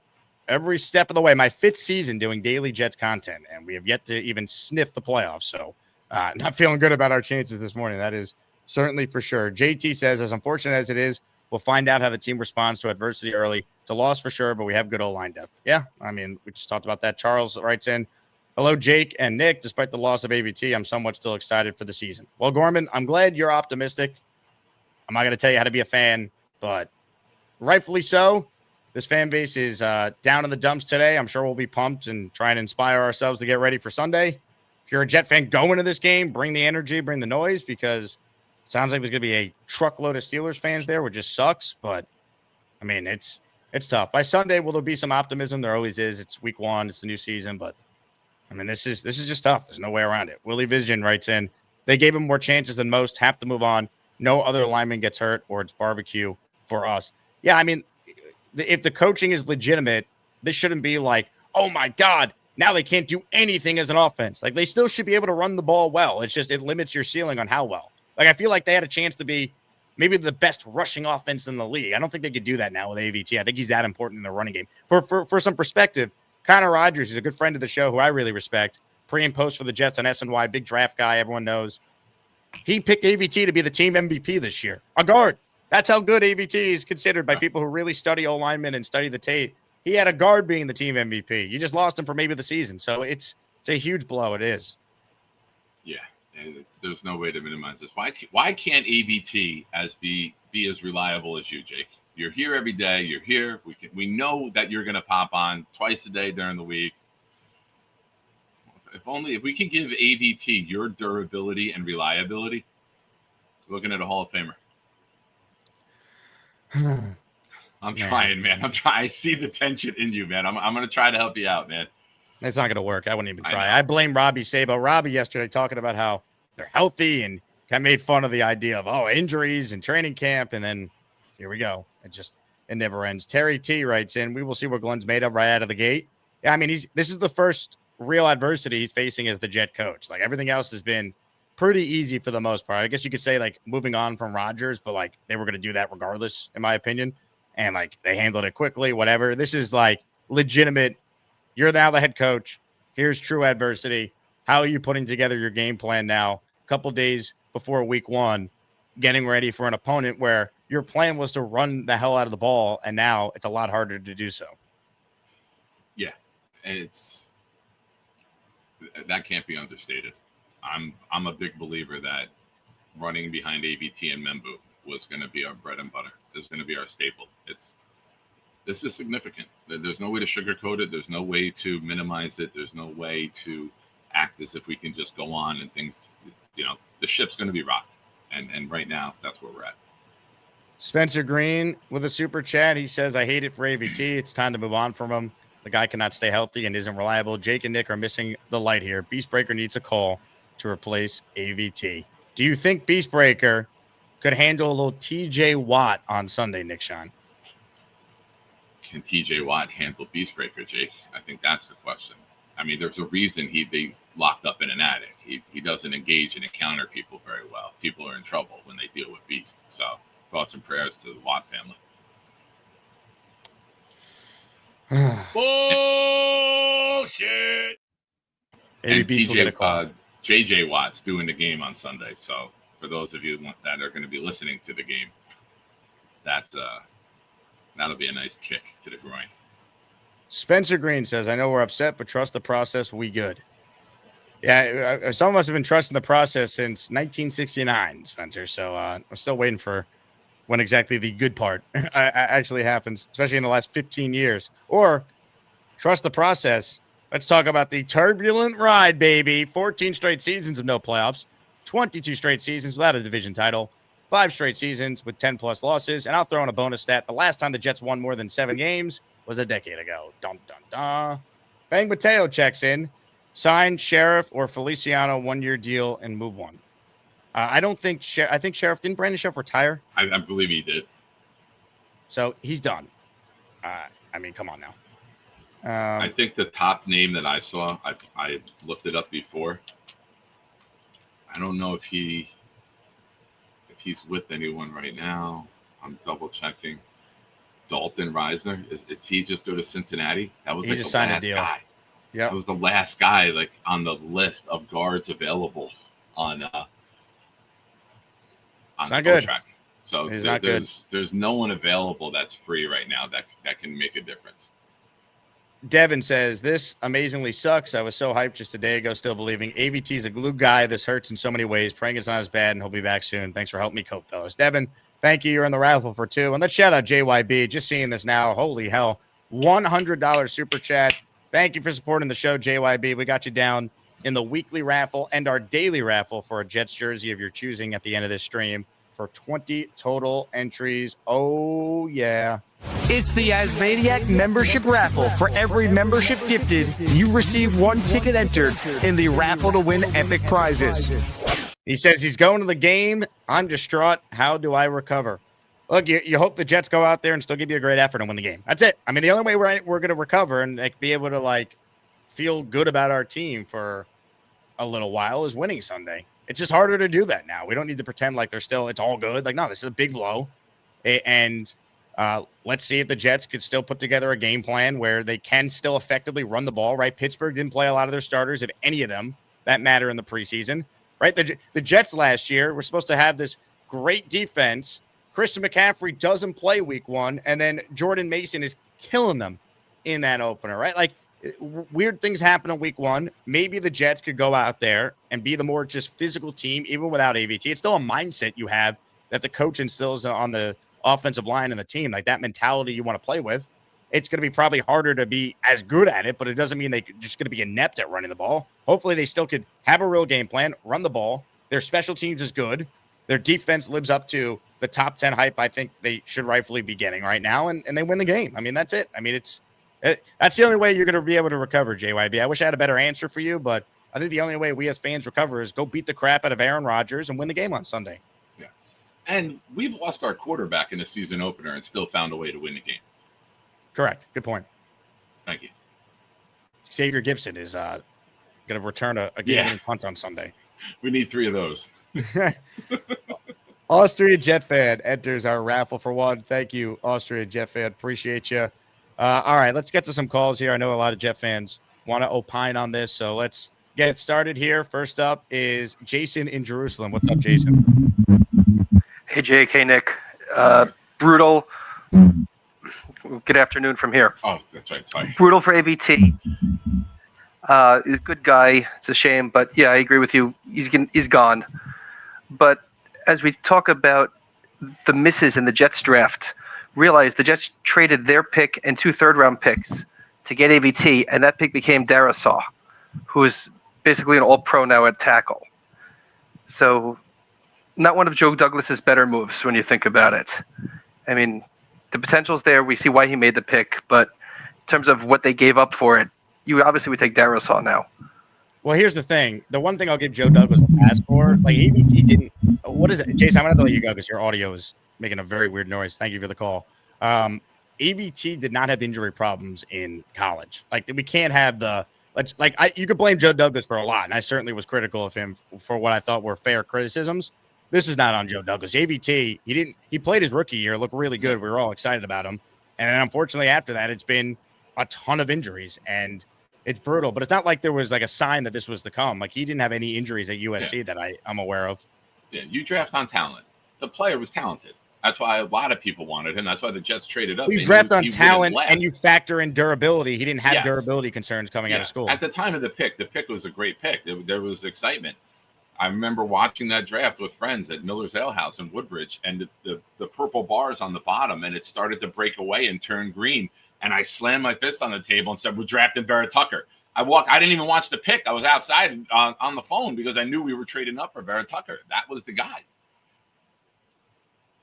every step of the way. My 5th season doing daily Jets content, and we have yet to even sniff the playoffs. So not feeling good about our chances this morning. That is certainly for sure. JT says, as unfortunate as it is, we'll find out how the team responds to adversity early. It's a loss for sure, but we have good O-line depth. Yeah, I mean, we just talked about that. Charles writes in, hello, Jake and Nick. Despite the loss of AVT, I'm somewhat still excited for the season. Well, Gorman, I'm glad you're optimistic. I'm not going to tell you how to be a fan, but rightfully so. This fan base is down in the dumps today. I'm sure we'll be pumped and try and inspire ourselves to get ready for Sunday. If you're a Jet fan going to this game, bring the energy, bring the noise, because it sounds like there's going to be a truckload of Steelers fans there, which just sucks. But, I mean, it's tough. By Sunday, will there be some optimism? There always is. It's week 1. It's the new season. But, I mean, this is just tough. There's no way around it. Willie Vision writes in, they gave him more chances than most, have to move on. No other lineman gets hurt, or it's barbecue for us. Yeah, I mean, if the coaching is legitimate, this shouldn't be like, oh my God, now they can't do anything as an offense. Like, they still should be able to run the ball well. It's just, it limits your ceiling on how well. Like, I feel like they had a chance to be maybe the best rushing offense in the league. I don't think they could do that now with AVT. I think he's that important in the running game. For some perspective, Connor Rogers is a good friend of the show who I really respect. Pre and post for the Jets on SNY, big draft guy, everyone knows. He picked AVT to be the team MVP this year. A guard. That's how good AVT is considered by people who really study O-linemen and study the tape. He had a guard being the team MVP. You just lost him for maybe the season. So it's a huge blow. It is. Yeah. There's no way to minimize this. Why can't AVT be as reliable as you, Jake? You're here every day. You're here. We know that you're going to pop on twice a day during the week. If we can give AVT your durability and reliability, looking at a Hall of Famer. I'm trying, man. I see the tension in you, man. I'm going to try to help you out, man. It's not going to work. I wouldn't even I try. know. I blame Robbie Sabo. Robbie yesterday talking about how they're healthy and kind of made fun of the idea of, injuries and training camp. And then here we go. It never ends. Terry T writes in, we will see what Glenn's made of right out of the gate. Yeah, I mean, this is the first real adversity he's facing as the Jet coach. Like, everything else has been pretty easy for the most part. I guess you could say, like, moving on from Rodgers, but, like, they were going to do that regardless, in my opinion. And, like, they handled it quickly, whatever. This is, like, legitimate. You're now the head coach. Here's true adversity. How are you putting together your game plan now, a couple days before week 1, getting ready for an opponent where your plan was to run the hell out of the ball, and now it's a lot harder to do so. Yeah, and that can't be understated. I'm a big believer that running behind AVT and Membu was going to be our bread and butter. It's going to be our staple. This is significant. There's no way to sugarcoat it. There's no way to minimize it. There's no way to act as if we can just go on and things, the ship's going to be rocked. And right now, that's where we're at. Spencer Green with a super chat. He says, I hate it for AVT. It's time to move on from him. The guy cannot stay healthy and isn't reliable. Jake and Nick are missing the light here. Beastbreaker needs a call to replace AVT. Do you think Beastbreaker could handle a little TJ Watt on Sunday, Nick Shine? Can TJ Watt handle Beastbreaker, Jake? I think that's the question. I mean, there's a reason he's locked up in an attic. He doesn't engage and encounter people very well. People are in trouble when they deal with Beast. So thoughts and prayers to the Watt family. Bullshit. And Beast will get a call. JJ Watt's doing the game on Sunday. So for those of you that are going to be listening to the game, that'll be a nice kick to the groin. Spencer Green says, I know we're upset, but trust the process. We good. Yeah, some of us have been trusting the process since 1969, Spencer. So I'm still waiting for when exactly the good part actually happens, especially in the last 15 years. Or trust the process. Let's talk about the turbulent ride, baby. 14 straight seasons of no playoffs, 22 straight seasons without a division title, 5 straight seasons with 10-plus losses. And I'll throw in a bonus stat. The last time the Jets won more than 7 games was a decade ago. Dun, dun, dun. Bang Mateo checks in. Sign Sheriff or Feliciano 1-year deal and move on. I don't think I think Sheriff, didn't Brandon Sheriff retire? I believe he did. So he's done. I mean, come on now. I think the top name that I saw, I looked it up before. I don't know if he's with anyone right now. I'm double checking. Dalton Reisner, is he just go to Cincinnati? That was He like just the signed a last deal. guy. Yeah, That was the last guy like on the list of guards available on not Star good. Trek. So He's not good. there's no one available that's free right now that can make a difference. Devin says, this amazingly sucks. I was so hyped just a day ago, still believing AVT's a glue guy. This hurts in so many ways. Praying it's not as bad, and he'll be back soon. Thanks for helping me cope, fellas. Devin, thank you. You're in the raffle for 2. And let's shout out JYB. Just seeing this now. Holy hell. $100 super chat. Thank you for supporting the show, JYB. We got you down in the weekly raffle and our daily raffle for a Jets jersey of your choosing at the end of this stream for 20 total entries. Oh, yeah. It's the Asmaniac membership raffle. For every membership gifted, you receive 1 ticket entered in the raffle to win epic prizes. He says he's going to the game. I'm distraught. How do I recover? Look, you hope the Jets go out there and still give you a great effort and win the game. That's it. I mean, the only way we're going to recover and like be able to like feel good about our team for a little while is winning Sunday. It's just harder to do that now. We don't need to pretend like it's all good. Like, no, this is a big blow. And let's see if the Jets could still put together a game plan where they can still effectively run the ball, right? Pittsburgh didn't play a lot of their starters, if any of them, that matter in the preseason, right? The Jets last year were supposed to have this great defense. Christian McCaffrey doesn't play week 1, and then Jordan Mason is killing them in that opener, right? Like, weird things happen in week 1. Maybe the Jets could go out there and be the more just physical team, even without AVT. It's still a mindset you have that the coach instills on the offensive line and the team, like that mentality you want to play with. It's going to be probably harder to be as good at it, but it doesn't mean they're just going to be inept at running the ball. Hopefully they still could have a real game plan, run the ball. Their special teams is good. Their defense lives up to the top 10 hype I think they should rightfully be getting right now, and they win the game. I mean, that's it. I mean, it's That's the only way you're going to be able to recover, JYB. I wish I had a better answer for you, but I think the only way we as fans recover is go beat the crap out of Aaron Rodgers and win the game on Sunday. Yeah. And we've lost our quarterback in a season opener and still found a way to win the game. Correct. Good point. Thank you. Xavier Gibson is going to return a game punt on Sunday. We need 3 of those. Austria Jet Fan enters our raffle for one. Thank you, Austria Jet Fan. Appreciate you. All right, let's get to some calls here. I know a lot of Jet fans want to opine on this, so let's get it started here. First up is Jason in Jerusalem. What's up, Jason? Hey, Jake. Hey, Nick. Brutal. Good afternoon from here. Oh, that's right. Sorry. Brutal for AVT. He's a good guy. It's a shame, but yeah, I agree with you. He's gone. But as we talk about the misses in the Jets draft, realize the Jets traded their pick and 2 third-round picks to get AVT, and that pick became Darasaw, who is basically an all-pro now at tackle. So not one of Joe Douglas's better moves when you think about it. I mean, the potential's there. We see why he made the pick, but in terms of what they gave up for it, you obviously would take Darasaw now. Well, here's the thing. The one thing I'll give Joe Douglas a pass for, like AVT didn't. What is it, Jason? I'm gonna have to let you go because your audio is making a very weird noise. Thank you for the call. AVT did not have injury problems in college. Like we can't have you could blame Joe Douglas for a lot, and I certainly was critical of him for what I thought were fair criticisms. This is not on Joe Douglas. AVT, he played his rookie year, looked really good. We were all excited about him, and then unfortunately after that, it's been a ton of injuries and. It's brutal, but it's not like there was like a sign that this was to come. Like he didn't have any injuries at USC that I'm aware of. Yeah, you draft on talent. The player was talented. That's why a lot of people wanted him. That's why the Jets traded up. You draft on talent and you factor in durability. He didn't have durability concerns coming out of school. At the time of the pick was a great pick. There was excitement. I remember watching that draft with friends at Miller's Ale House in Woodbridge, and the purple bars on the bottom, and it started to break away and turn green. And I slammed my fist on the table and said, "We're drafting Vera-Tucker." I didn't even watch the pick. I was outside on the phone because I knew we were trading up for Vera-Tucker. That was the guy.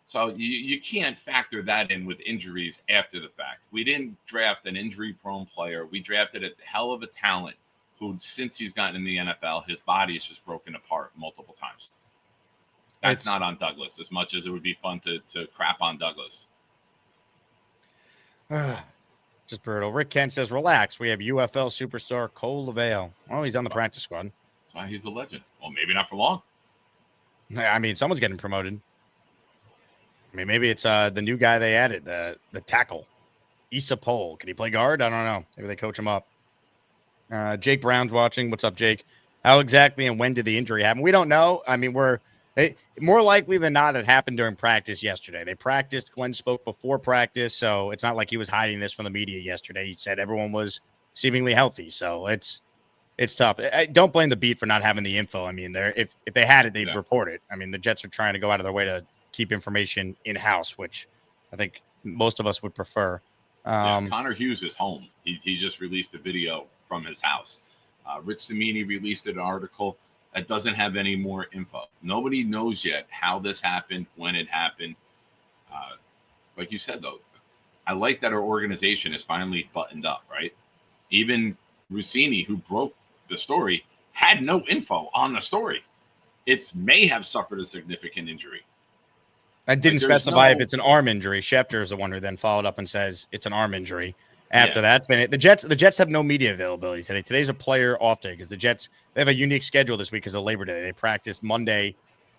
So you can't factor that in with injuries after the fact. We didn't draft an injury-prone player. We drafted a hell of a talent who, since he's gotten in the NFL, his body is just broken apart multiple times. That's not on Douglas, as much as it would be fun to crap on Douglas. Just brutal. Rick Kent says, relax. We have UFL superstar Cole LaVale. Oh, he's on the practice squad. That's why he's a legend. Well, maybe not for long. I mean, someone's getting promoted. I mean, maybe it's the new guy they added, the tackle, Issa Pole. Can he play guard? I don't know. Maybe they coach him up. Jake Brown's watching. What's up, Jake? How exactly and when did the injury happen? We don't know. I mean, more likely than not, it happened during practice yesterday. They practiced. Glenn spoke before practice, so it's not like he was hiding this from the media yesterday. He said everyone was seemingly healthy, so it's tough. I don't blame the beat for not having the info. I mean, if they had it, they'd report it. I mean, the Jets are trying to go out of their way to keep information in-house, which I think most of us would prefer. Connor Hughes is home. He just released a video from his house. Rich Cimini released an article that doesn't have any more info. Nobody knows yet how this happened, when it happened. Like you said, though, I like that our organization is finally buttoned up, right? Even Rossini, who broke the story, had no info on the story. It may have suffered a significant injury. I didn't specify if it's an arm injury. Schefter is the one who then followed up and says it's an arm injury. After that, the Jets have no media availability today. Today's a player off day because the Jets, they have a unique schedule this week because of Labor Day. They practiced Monday,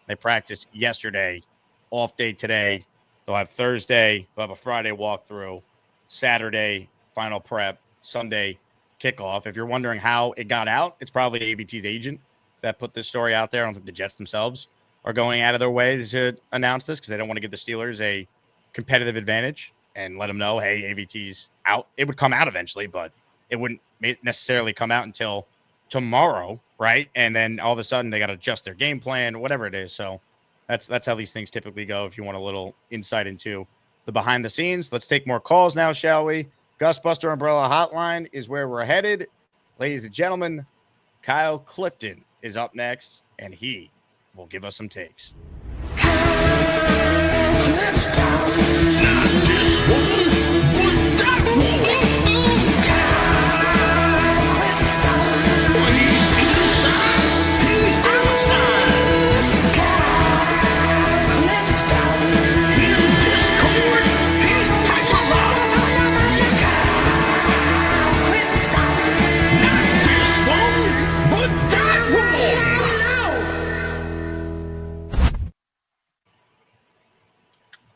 they practiced yesterday, off day today. They'll have Thursday, they'll have a Friday walkthrough, Saturday final prep, Sunday kickoff. If you're wondering how it got out, it's probably AVT's agent that put this story out there. I don't think the Jets themselves are going out of their way to announce this because they don't want to give the Steelers a competitive advantage and let them know, hey, AVT's out. It would come out eventually, but it wouldn't necessarily come out until tomorrow, right? And then all of a sudden they got to adjust their game plan, whatever it is. So that's how these things typically go. If you want a little insight into the behind the scenes, let's take more calls now, shall we? Gusbuster Umbrella Hotline is where we're headed. Ladies and gentlemen, Kyle Clifton is up next, and he will give us some takes.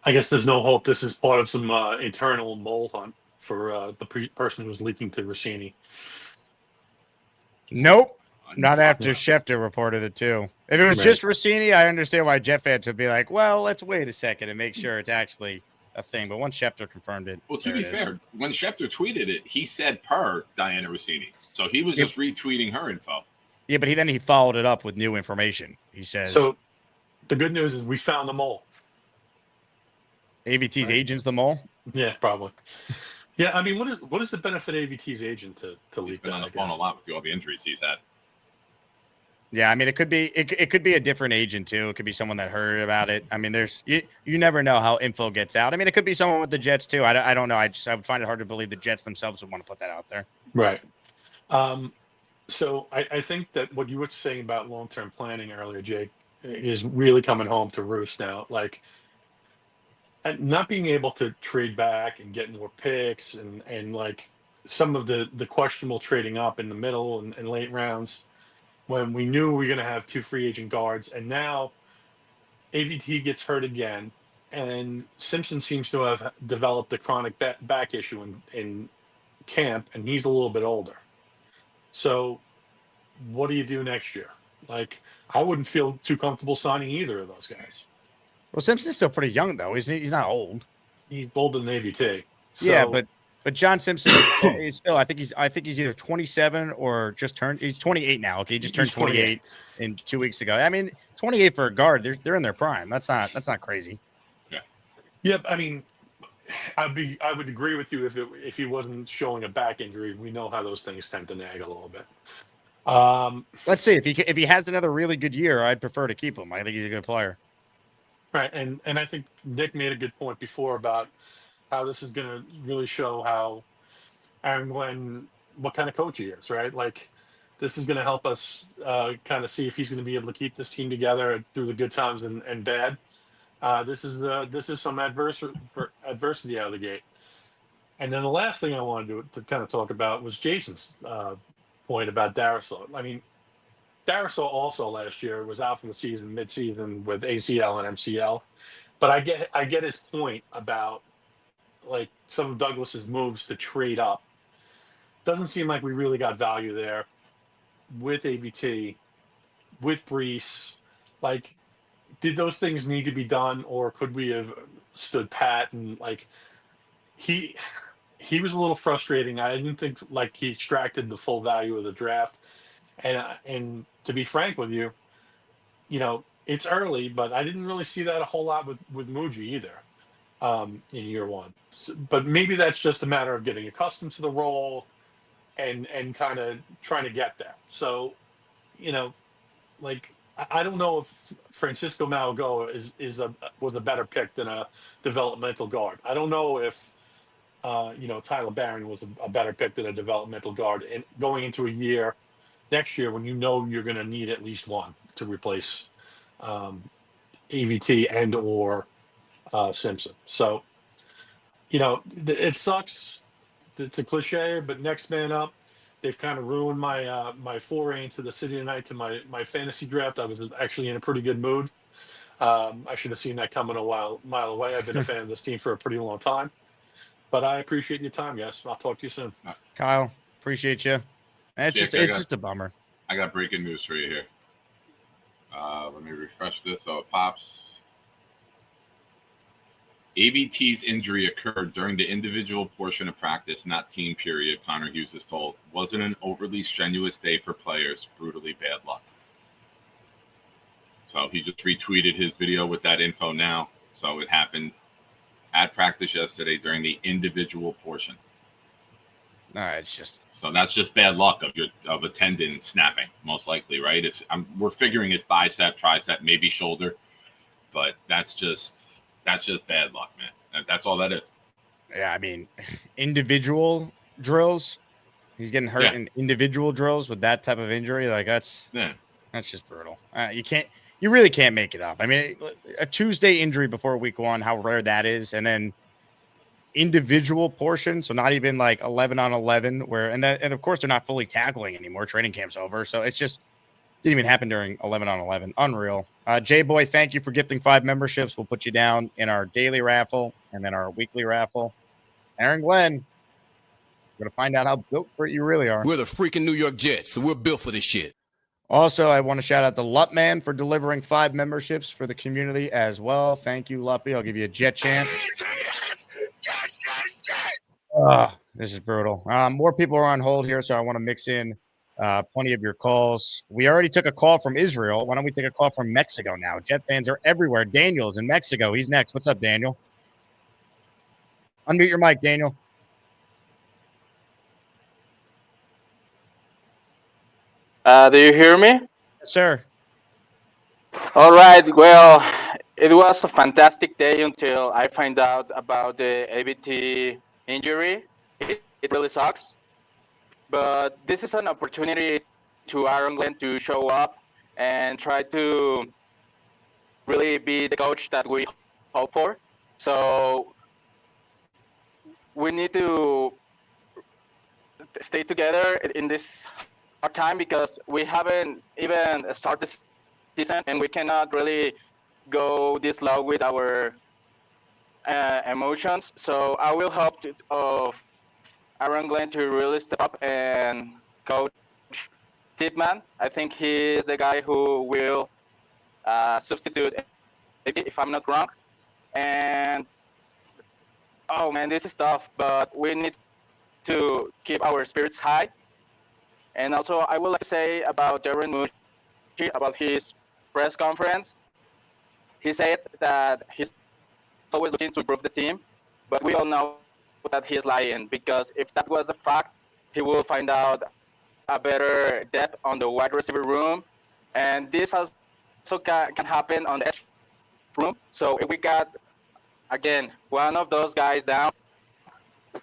I guess there's no hope. This is part of some internal mole hunt for the person who was leaking to Rossini. Nope. Not after Schefter reported it, too. If it was just Rossini, I understand why Jet fans would be like, well, let's wait a second and make sure it's actually a thing. But once Schefter confirmed it. Well, to be fair, when Schefter tweeted it, he said per Diana Rossini. So he was just retweeting her info. Yeah, but he followed it up with new information. He says. So the good news is we found the mole. AVT's agent's the mole? Yeah, probably. Yeah, I mean, what is the benefit AVT's agent to leak that? He's been on the phone a lot with all the injuries he's had. Yeah, I mean, it could be a different agent too. It could be someone that heard about it. I mean, you never know how info gets out. I mean, it could be someone with the Jets too. I don't know. I would find it hard to believe the Jets themselves would want to put that out there. Right. So I think that what you were saying about long-term planning earlier, Jake, is really coming home to roost now. Like, not being able to trade back and get more picks and like some of the questionable trading up in the middle and late rounds when we knew we were going to have 2 free agent guards. And now AVT gets hurt again. And Simpson seems to have developed a chronic back issue in camp, and he's a little bit older. So what do you do next year? Like, I wouldn't feel too comfortable signing either of those guys. Well, Simpson's still pretty young, though. He's not old. He's older than AVT. So, yeah, but John Simpson is still. I think he's either 27 or just turned. He's 28 now. Okay, he just turned 28 in 2 weeks ago. I mean, 28 for a guard. They're in their prime. That's not crazy. Yeah. Yeah. I mean, I would agree with you if he wasn't showing a back injury. We know how those things tend to nag a little bit. Let's see if he has another really good year. I'd prefer to keep him. I think he's a good player. Right, and I think Nick made a good point before about how this is going to really show how Aaron Glenn, what kind of coach he is, right? like this is going to help us kind of see if he's going to be able to keep this team together through the good times and bad. This is some adversity out of the gate. And then the last thing I wanted to kind of talk about was Jason's point about Darisaw. I mean, Darisaw also last year was out for the season, mid-season with ACL and MCL. But I get his point about like some of Douglas's moves to trade up. Doesn't seem like we really got value there with AVT, with Brees. Like, did those things need to be done, or could we have stood pat? And like he was a little frustrating. I didn't think like he extracted the full value of the draft. And to be frank with you, it's early, but I didn't really see that a whole lot with Muji either in year one. So, but maybe that's just a matter of getting accustomed to the role and kind of trying to get there. So, like I don't know if Francisco Malagoa was a better pick than a developmental guard. I don't know if Tyler Barron was a better pick than a developmental guard, and going into a year. Next year, when you're going to need at least one to replace AVT and or Simpson. So, it sucks. It's a cliche, but next man up. They've kind of ruined my foray into the city tonight to my fantasy draft. I was actually in a pretty good mood. I should have seen that coming a mile away. I've been a fan of this team for a pretty long time. But I appreciate your time, guys. I'll talk to you soon. Kyle, appreciate you. It's just a bummer. I got breaking news for you here. Let me refresh this so it pops. AVT's injury occurred during the individual portion of practice, not team period, Connor Hughes is told. Wasn't an overly strenuous day for players. Brutally bad luck. So he just retweeted his video with that info now. So it happened at practice yesterday during the individual portion. All right, it's just so that's just bad luck of a tendon snapping, most likely, right? We're figuring it's bicep, tricep, maybe shoulder, but that's just bad luck, man. That's all that is. Yeah, I mean, individual drills. He's getting hurt in individual drills with that type of injury. Like that's just brutal. You really can't make it up. I mean, a Tuesday injury before week one, how rare that is, and then individual portion, so not even like 11 on 11 and of course they're not fully tackling anymore. Training camp's over, so it's just didn't even happen during 11 on 11. Unreal. J-Boy, thank you for gifting 5 memberships. We'll put you down in our daily raffle and then our weekly raffle. Aaron Glenn, we're going to find out how built for it you really are. We're the freaking New York Jets, so we're built for this shit. Also, I want to shout out to Lutman for delivering 5 memberships for the community as well. Thank you, Luppy. I'll give you a jet chant. This is brutal. More people are on hold here, so I want to mix in plenty of your calls. We already took a call from Israel. Why don't we take a call from Mexico now? Jet fans are everywhere. Daniel's in Mexico. He's next. What's up, Daniel? Unmute your mic, Daniel. Do you hear me? Yes, sir. All right. Well, it was a fantastic day until I find out about the ABT injury. It really sucks. But this is an opportunity to Aaron Glenn to show up and try to really be the coach that we hope for. So we need to stay together in this hard time because we haven't even started the season and we cannot really go this low with our emotions. So I will hope of Aaron Glenn to really step up and coach Tipman. I think he is the guy who will substitute if I'm not wrong. And oh man, this is tough, but we need to keep our spirits high. And also, I would like to say about Darren Mucci, about his press conference. He said that he's always looking to improve the team, but we all know that he's lying, because if that was the fact, he will find out a better depth on the wide receiver room, and this also can happen on the edge room. So if we got, again, one of those guys down,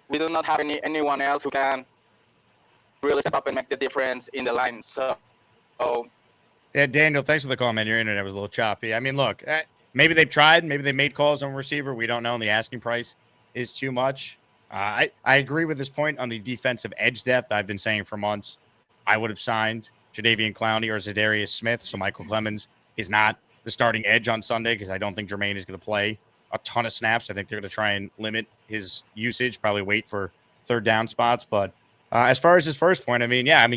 we do not have anyone else who can really step up and make the difference in the line. So yeah, Daniel, thanks for the call, man. Your internet was a little choppy. I mean, look, maybe they've tried, maybe they made calls on receiver. We don't know, and the asking price is too much. I agree with this point on the defensive edge depth. I've been saying for months, I would have signed Jadeveon Clowney or Zadarius Smith. So Michael Clemens is not the starting edge on Sunday because I don't think Jermaine is going to play a ton of snaps. I think they're going to try and limit his usage, probably wait for third down spots. But as far as his first point,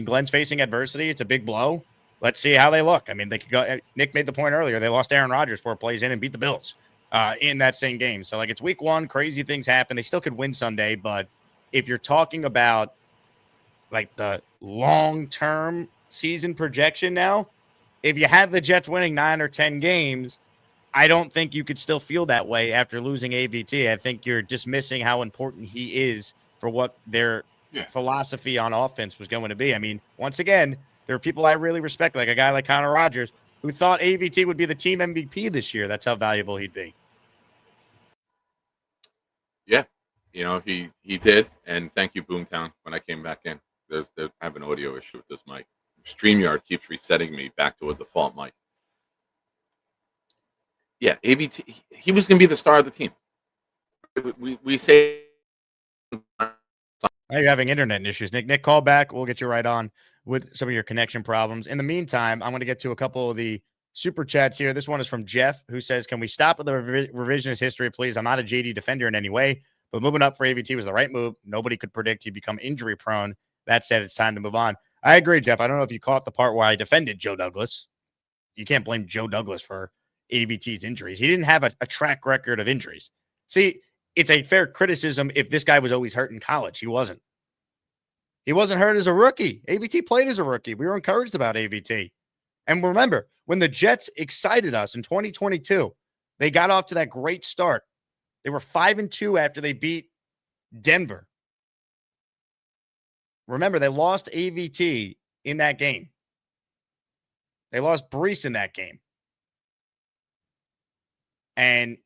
Glenn's facing adversity. It's a big blow. Let's see how they look. I mean, they could go. Nick made the point earlier. They lost Aaron Rodgers 4 plays in and beat the Bills in that same game. So, it's week 1. Crazy things happen. They still could win Sunday. But if you're talking about, the long-term season projection now, if you had the Jets winning 9 or 10 games, I don't think you could still feel that way after losing AVT. I think you're dismissing how important he is for what their philosophy on offense was going to be. I mean, once again, there are people I really respect, like a guy like Connor Rogers, who thought AVT would be the team MVP this year. That's how valuable he'd be. Yeah, he did. And thank you, Boomtown, when I came back in. I have an audio issue with this mic. StreamYard keeps resetting me back to a default mic. Yeah, AVT, he was going to be the star of the team. We say... Now you're having internet issues, Nick. Nick, call back. We'll get you right on with some of your connection problems. In the meantime, I'm going to get to a couple of the super chats here. This one is from Jeff, who says, can we stop with the revisionist history, please? I'm not a JD defender in any way, but moving up for AVT was the right move. Nobody could predict he'd become injury prone. That said, it's time to move on. I agree, Jeff. I don't know if you caught the part where I defended Joe Douglas. You can't blame Joe Douglas for AVT's injuries. He didn't have a track record of injuries. See, it's a fair criticism if this guy was always hurt in college. He wasn't. He wasn't hurt as a rookie. AVT played as a rookie. We were encouraged about AVT. And remember, when the Jets excited us in 2022, they got off to that great start. They were 5-2 after they beat Denver. Remember, they lost AVT in that game. They lost Brees in that game. And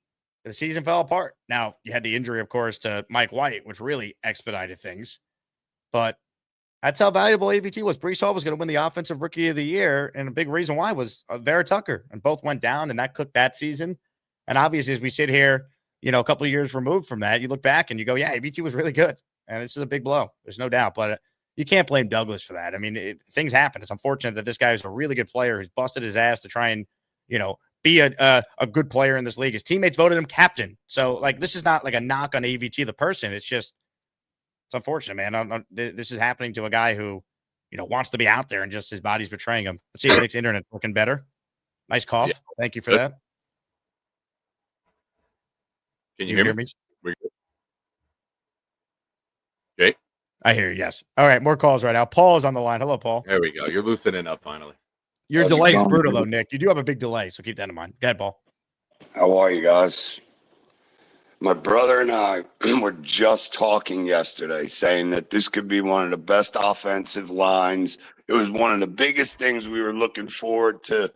the season fell apart. Now, you had the injury, of course, to Mike White, which really expedited things. But that's how valuable AVT was. Brees Hall was going to win the Offensive Rookie of the Year, and a big reason why was Vera-Tucker, and both went down, and that cooked that season. And obviously, as we sit here, a couple of years removed from that, you look back and you go, yeah, AVT was really good, and this is a big blow. There's no doubt, but you can't blame Douglas for that. I mean, things happen. It's unfortunate that this guy is a really good player who's busted his ass to try and, be a good player in this league. His teammates voted him captain. So, like, this is not like a knock on AVT, the person. It's just, it's unfortunate, man. This is happening to a guy who, wants to be out there and just his body's betraying him. Let's see if Nick's internet's working better. Nice cough. Yeah. Thank you for Good. that. Can you hear me? We're good. Jake? I hear you, yes. All right, more calls right now. Paul is on the line. Hello, Paul. There we go. You're loosening up finally. Your delay is brutal, though, Nick. You do have a big delay, so keep that in mind. Go ahead, Paul. How are you guys? My brother and I were just talking yesterday, saying that this could be one of the best offensive lines. It was one of the biggest things we were looking forward to,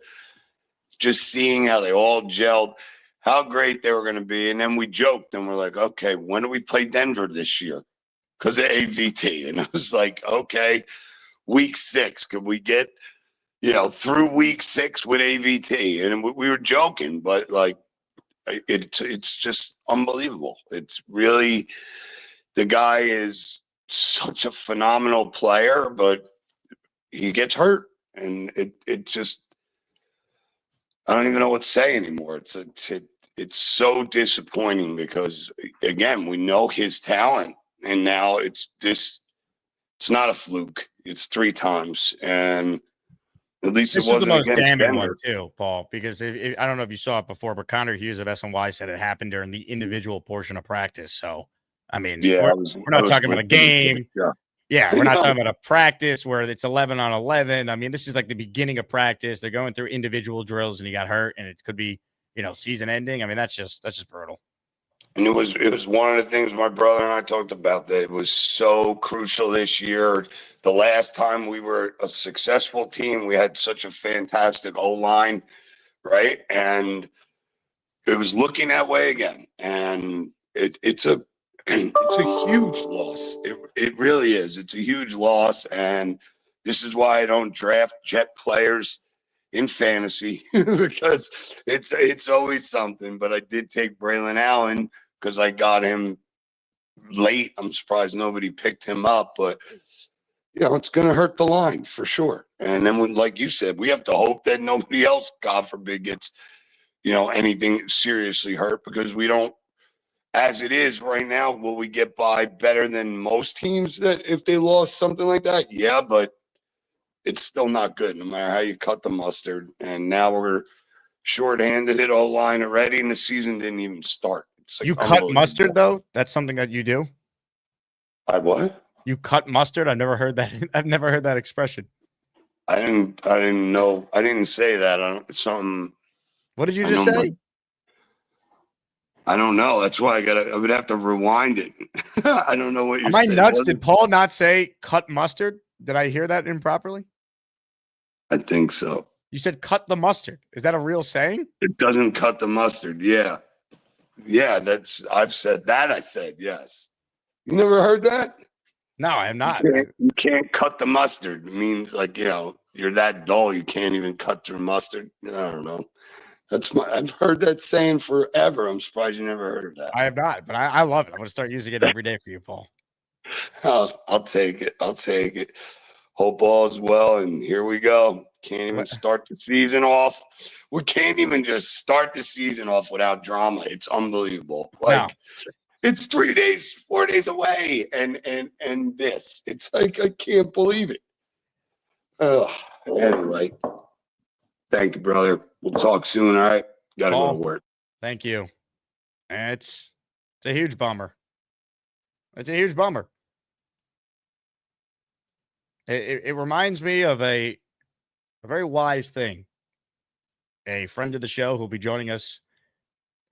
just seeing how they all gelled, how great they were going to be. And then we joked and we're like, okay, when do we play Denver this year? Because of AVT. And I was like, okay, week 6. Could we get, through week 6 with AVT? And we were joking, but like, it's just unbelievable. It's really, the guy is such a phenomenal player, but he gets hurt, and it just, I don't even know what to say anymore. It's so disappointing because, again, we know his talent, and now it's not a fluke. It's 3 times, and at least This it wasn't is the most against damning Denver. one too, Paul, because I don't know if you saw it before, but Connor Hughes of SNY said it happened during the individual portion of practice. So, I mean, Yeah, we're not talking about a game. Yeah, we're not talking about a practice where it's 11 on 11. I mean, this is like the beginning of practice. They're going through individual drills, and he got hurt, and it could be, season ending. I mean, that's just brutal. And it was one of the things my brother and I talked about, that it was so crucial this year. The last time we were a successful team, we had such a fantastic O-line, right? And it was looking that way again. And it's a huge loss. It really is. It's a huge loss. And this is why I don't draft Jet players in fantasy, because it's always something. But I did take Braylon Allen because I got him late. I'm surprised nobody picked him up, but it's going to hurt the line for sure. And then when, like you said, we have to hope that nobody else, God forbid, gets, anything seriously hurt, because we don't, as it is right now, will we get by better than most teams that if they lost something like that? Yeah, but it's still not good no matter how you cut the mustard. And now we're shorthanded at O-line already, and the season didn't even start. Like, you cut mustard, though? That's something that you do? I what? You cut mustard? I've never heard that. I've never heard that expression. I didn't know. I didn't say that. It's something. What did you just say? I don't know. That's why I would have to rewind it. I don't know what you're saying. Am I nuts? Did Paul not say cut mustard? Did I hear that improperly? I think so. You said cut the mustard. Is that a real saying? It doesn't cut the mustard. Yeah. Yeah, I've said that. I said, yes. You never heard that? No, I have not. You can't cut the mustard. It means like, you're that dull. You can't even cut through mustard. I don't know. I've heard that saying forever. I'm surprised you never heard of that. I have not, but I love it. I'm going to start using it every day for you, Paul. I'll take it. I'll take it. Hope all is well, and here we go. Can't even start the season off. We can't even just start the season off without drama. It's unbelievable. It's 4 days away, and this. It's like I can't believe it. Anyway, thank you, brother. We'll talk soon. All right, gotta go to work. Thank you. It's a huge bummer. It's a huge bummer. It reminds me of a very wise thing. A friend of the show who'll be joining us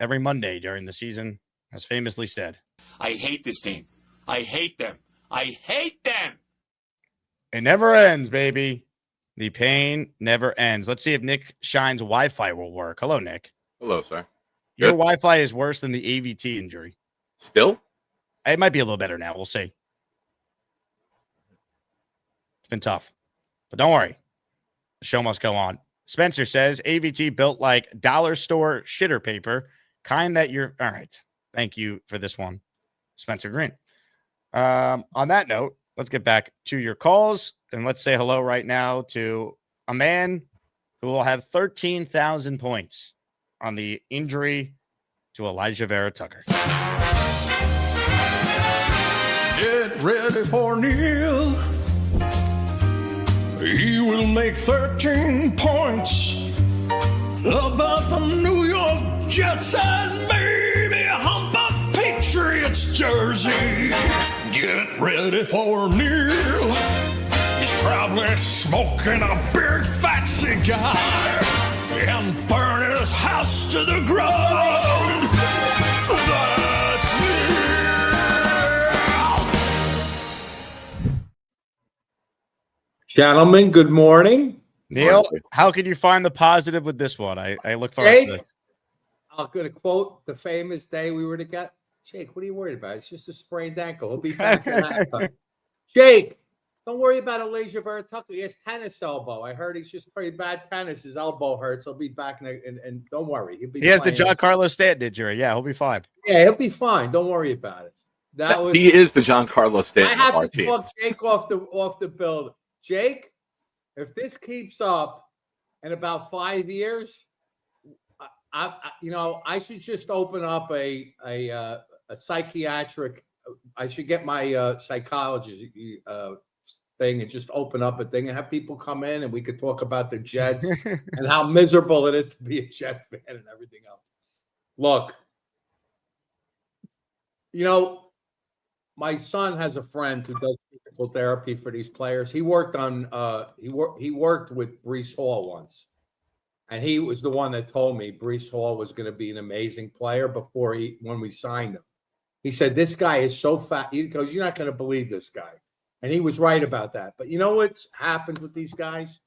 every Monday during the season has famously said, I hate this team. I hate them. I hate them. It never ends, baby. The pain never ends. Let's see if Nick Shine's Wi-Fi will work. Hello, Nick. Hello, sir. Your Good. Wi-Fi is worse than the AVT injury. Still? It might be a little better now. We'll see. It's been tough. But don't worry. The show must go on. Spencer says AVT built like dollar store shitter paper, kind that you're all right. Thank you for this one, Spencer Green. On that note, let's get back to your calls and let's say hello right now to a man who will have 13,000 points on the injury to Alijah Vera-Tucker. Get ready for Neil. He will make 13 points about the New York Jets and maybe hump a Patriots jersey. Get ready for Neil. He's probably smoking a big fat cigar and burning his house to the ground. That's Neil. Gentlemen, good morning. Neil, how can you find the positive with this one? I look forward Jake, to it. I'm going to quote the famous day we were together. Jake, what are you worried about? It's just a sprained ankle. He'll be back at halftime. Jake, don't worry about Alijah Vera-Tucker. He has tennis elbow. I heard he's just pretty bad tennis. His elbow hurts. He'll be back, and don't worry. He has the John Carlos Stanton injury. Yeah, he'll be fine. Yeah, he'll be fine. Don't worry about it. He is the John Carlos Stanton I of our have to team. talk Jake off the build. Jake, if this keeps up in about 5 years, I should just open up a psychiatric. I should get my psychologist thing and just open up a thing and have people come in and we could talk about the Jets and how miserable it is to be a Jet fan and everything else. Look, my son has a friend who does physical therapy for these players. He worked on he worked with Breece Hall once. And he was the one that told me Breece Hall was going to be an amazing player when we signed him. He said, this guy is so fat. He goes, you're not going to believe this guy. And he was right about that. But you know what happens with these guys?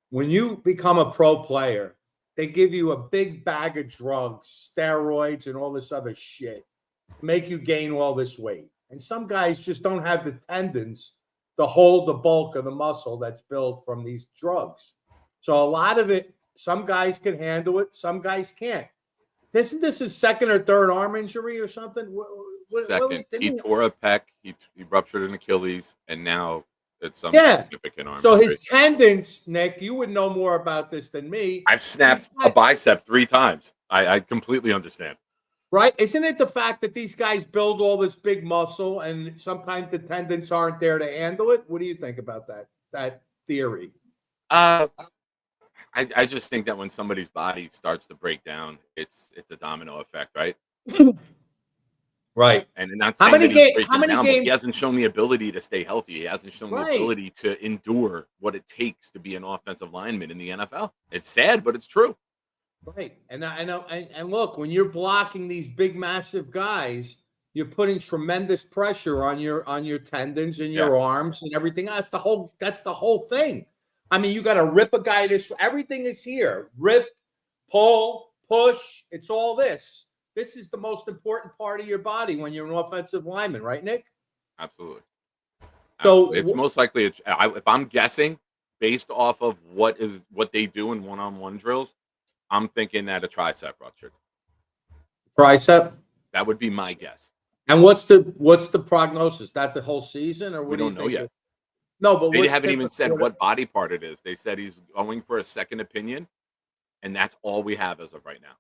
When you become a pro player, they give you a big bag of drugs, steroids, and all this other shit to make you gain all this weight. And some guys just don't have the tendons to hold the bulk of the muscle that's built from these drugs. So a lot of it, some guys can handle it, some guys can't. This is second or third arm injury or something? Second, he tore a pec, he ruptured an Achilles, and now it's some significant arm So injury. his tendons, Nick, you would know more about this than me. I've snapped a bicep 3 times. I completely understand. Right? Isn't it the fact that these guys build all this big muscle and sometimes the tendons aren't there to handle it? What do you think about that theory? I just think that when somebody's body starts to break down, it's a domino effect, right? Right. And not how saying many, that he's how many down, games? but he hasn't shown the ability to stay healthy. He hasn't shown the ability to endure what it takes to be an offensive lineman in the NFL. It's sad, but it's true. Right. And I know. And look, when you're blocking these big, massive guys, you're putting tremendous pressure on your tendons and your arms and everything. That's the whole thing. I mean, you got to rip a guy everything is here. Rip, pull, push. It's all this. This is the most important part of your body when you're an offensive lineman, right, Nick? Absolutely. So it's most likely, if I'm guessing, based off of what they do in one-on-one drills, I'm thinking that a tricep ruptured. Tricep? That would be my guess. And what's the prognosis? That the whole season, or what We don't know yet. No, but they haven't even said what body part it is. They said he's going for a second opinion, and that's all we have as of right now.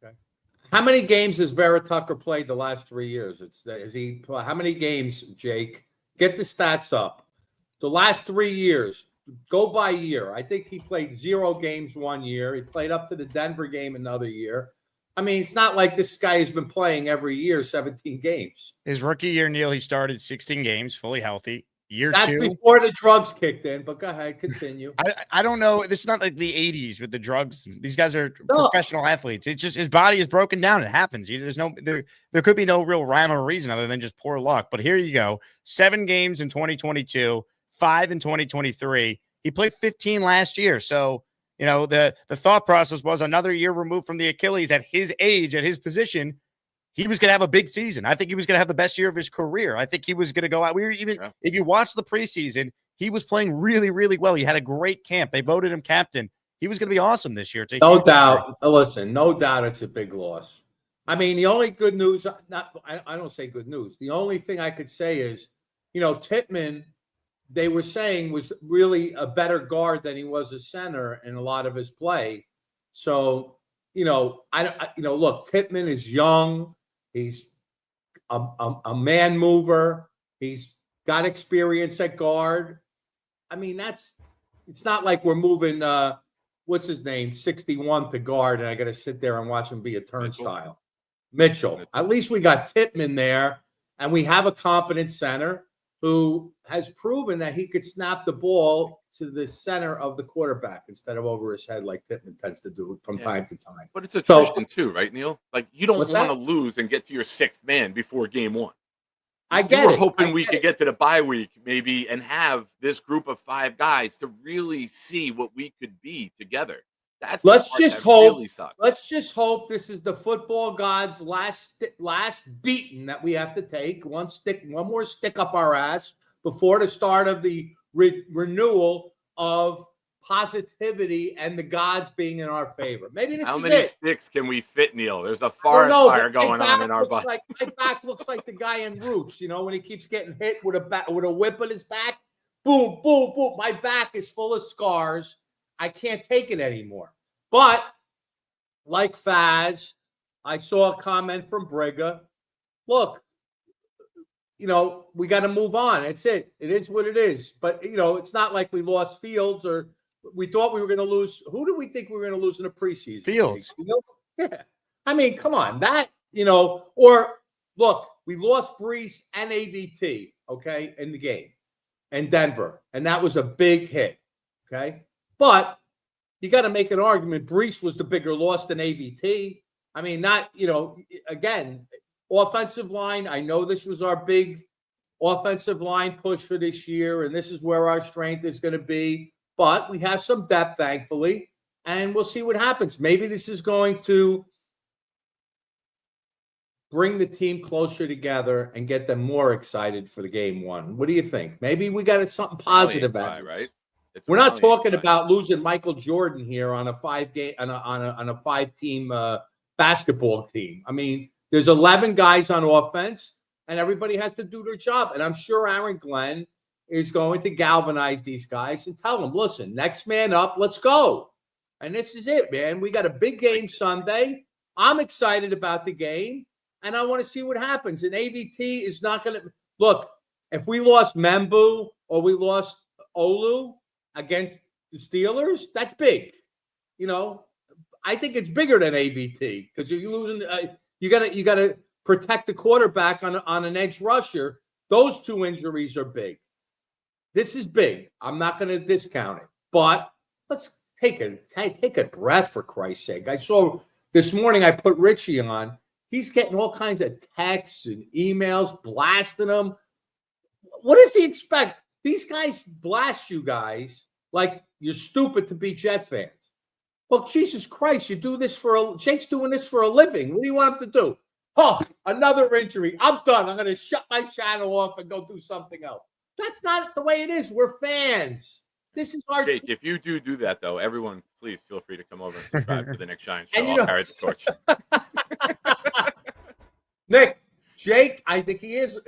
Okay. How many games has Vera-Tucker played the last 3 years? How many games, Jake? Get the stats up. The last 3 years, go by year. I think he played 0 games 1 year. He played up to the Denver game another year. I mean, it's not like this guy has been playing every year 17 games. His rookie year, Neil, he started 16 games, fully healthy. That's before the drugs kicked in, but go ahead, continue. I don't know. This is not like the 80s with the drugs. These guys are professional athletes. It's just his body is broken down. It happens. There could be no real rhyme or reason other than just poor luck. But here you go. 7 games in 2022, 5 in 2023. He played 15 last year. So, the thought process was another year removed from the Achilles at his age, at his position. He was going to have a big season. I think he was going to have the best year of his career. I think he was going to go out. If you watch the preseason, he was playing really, really well. He had a great camp. They voted him captain. He was going to be awesome this year. No doubt. Listen, no doubt it's a big loss. I mean, the only good news, I don't say good news. The only thing I could say is, Tittman, they were saying was really a better guard than he was a center in a lot of his play. So, look, Pittman is young. He's a man mover. He's got experience at guard. I mean, it's not like we're moving, what's his name, 61 to guard, and I got to sit there and watch him be a turnstile. Mitchell. At least we got Pittman there, and we have a competent center who has proven that he could snap the ball to the center of the quarterback instead of over his head like Pittman tends to do from time to time. But it's attrition too, right, Neil? Like, you don't want What's to that? lose and get to your sixth man before game one. I You get were it. hoping we could get to the bye week maybe and have this group of 5 guys to really see what we could be together. That's the Let's part just that hope. really sucks. Let's just hope this is the football god's last beating that we have to take. One more stick up our ass before the start of the renewal of positivity and the gods being in our favor. Maybe this How is many it. sticks can we fit, Neil? There's a I don't forest know, fire but my going on back in our looks butts. like- my back looks like the guy in Roots, when he keeps getting hit with a whip on his back. Boom, boom, boom. My back is full of scars. I can't take it anymore. But like Faz, I saw a comment from Briga. Look, we got to move on. That's it. It is what it is. But, it's not like we lost Fields or we thought we were going to lose. Who do we think we were going to lose in the preseason? Fields. Yeah. I mean, come on. Or look, we lost Brees and AVT, okay, in the game in Denver. And that was a big hit, okay? But you got to make an argument. Brees was the bigger loss than AVT. I mean, again, offensive line. I know this was our big offensive line push for this year, and this is where our strength is going to be. But we have some depth, thankfully, and we'll see what happens. Maybe this is going to bring the team closer together and get them more excited for the game one. What do you think? Maybe we got something positive out of this. Right? We're not talking about losing Michael Jordan here on a 5-game on a 5-team basketball team. I mean, there's 11 guys on offense, and everybody has to do their job. And I'm sure Aaron Glenn is going to galvanize these guys and tell them, listen, next man up, let's go. And this is it, man. We got a big game Sunday. I'm excited about the game, and I want to see what happens. And AVT is not going to – look, if we lost Membu or we lost Olu against the Steelers, that's big. I think it's bigger than AVT because you're losing you got to protect the quarterback on an edge rusher. Those 2 injuries are big. This is big. I'm not going to discount it, but let's take a breath for Christ's sake. I saw this morning. I put Richie on. He's getting all kinds of texts and emails blasting him. What does he expect? These guys blast you guys like you're stupid to be Jet fans. Well, Jesus Christ, Jake's doing this for a living. What do you want him to do? Oh, another injury. I'm done. I'm going to shut my channel off and go do something else. That's not the way it is. We're fans. This is our Jake, if you do that, though, everyone, please feel free to come over and subscribe to the Nick Shine Show. And I'll carry the torch. Nick, Jake, I think he is.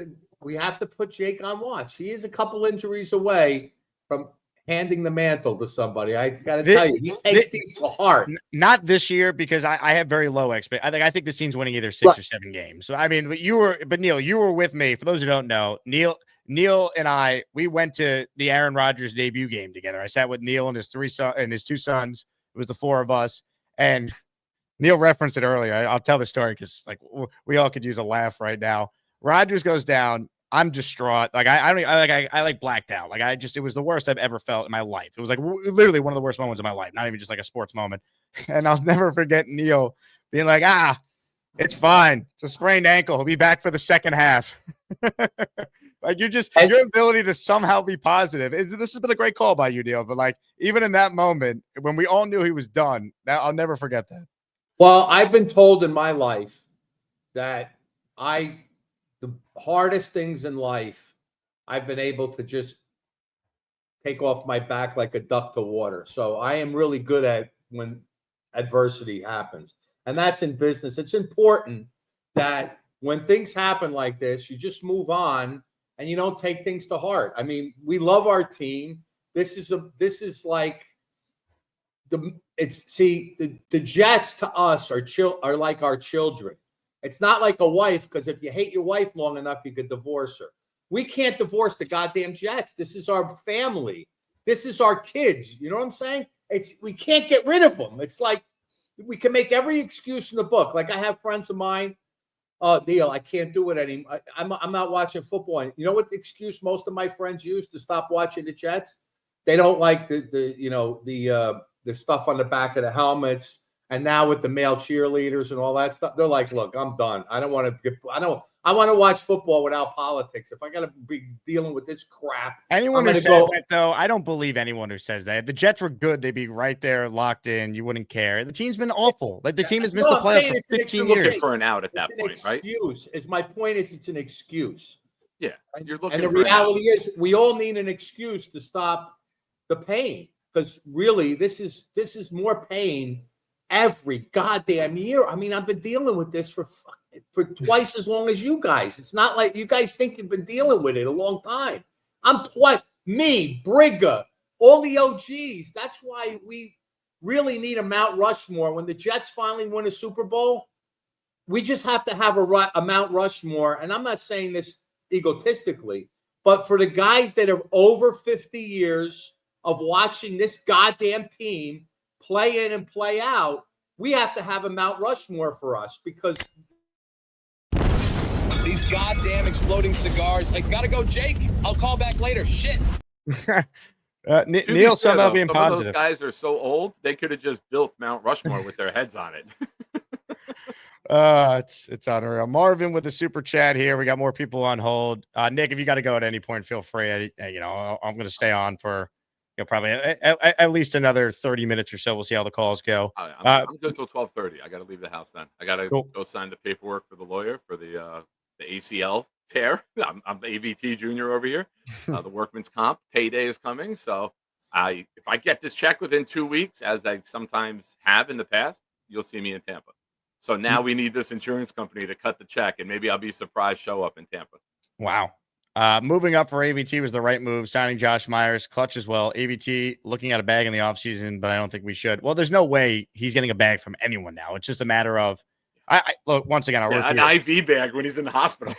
We have to put Jake on watch. He is a couple injuries away from handing the mantle to somebody. I got to tell you, he takes these to heart. Not this year because I have very low expectations. I think this team's winning either 6 or 7 games. So I mean, but Neil, you were with me. For those who don't know, Neil and we went to the Aaron Rodgers debut game together. I sat with Neil and his 2 sons. It was the 4 of us, and Neil referenced it earlier. I'll tell the story because we all could use a laugh right now. Rodgers goes down. I'm distraught. Like I blacked out. It was the worst I've ever felt in my life. It was like literally one of the worst moments of my life. Not even just like a sports moment. And I'll never forget Neil being like, it's fine. It's a sprained ankle. He'll be back for the second half. Like your ability to somehow be positive. This has been a great call by you, Neil. But even in that moment when we all knew he was done, I'll never forget that. Well, I've been told in my life that the hardest things in life, I've been able to just take off my back like a duck to water. So I am really good at when adversity happens. And that's in business. It's important that when things happen like this, you just move on and you don't take things to heart. I mean, we love our team. This is like the Jets to us are like our children. It's not like a wife, because if you hate your wife long enough, you could divorce her. We can't divorce the goddamn Jets. This is our family. This is our kids. You know what I'm saying? We can't get rid of them. It's like we can make every excuse in the book. Like I have friends of mine. Oh, Neil, I can't do it anymore. I'm not watching football. You know what the excuse most of my friends use to stop watching the Jets? They don't like the stuff on the back of the helmets. And now with the male cheerleaders and all that stuff, they're like, look, I'm done. I want to watch football without politics. If I got to be dealing with this crap. Anyone who says that, though, I don't believe anyone who says that. If the Jets were good, they'd be right there locked in. You wouldn't care. The team's been awful. Like the team has missed the playoffs for 15 years. Looking for an out at that point, right? My point is it's an excuse. Yeah. You're looking and the reality is we all need an excuse to stop the pain, because really this is more pain every goddamn year. I mean, I've been dealing with this for twice as long as you guys. It's not like you guys think you've been dealing with it a long time. Me, Briga, all the OGs. That's why we really need a Mount Rushmore. When the Jets finally win a Super Bowl, we just have to have a Mount Rushmore. And I'm not saying this egotistically, but for the guys that are over 50 years of watching this goddamn team play in and play out, we have to have a Mount Rushmore for us, because these goddamn exploding cigars. Like, gotta go, Jake. I'll call back later. Shit. Neil somehow being some positive. Of those guys are so old, they could have just built Mount Rushmore with their heads on it. It's unreal. Marvin with the super chat here. We got more people on hold. Nick, if you got to go at any point, feel free. I'm going to stay on for probably at least another 30 minutes or so. We'll see how the calls go. I'm good till 12:30. I got to leave the house then. I got to go sign the paperwork for the lawyer for the ACL tear. I'm AVT junior over here. The workman's comp payday is coming. So if I get this check within 2 weeks, as I sometimes have in the past, you'll see me in Tampa. So now we need this insurance company to cut the check, and maybe I'll be surprised show up in Tampa. Wow. Moving up for AVT was the right move. Signing Josh Myers, clutch as well. AVT looking at a bag in the offseason, but I don't think we should. Well, there's no way he's getting a bag from anyone now. It's just a matter of look, once again, an IV bag when he's in the hospital.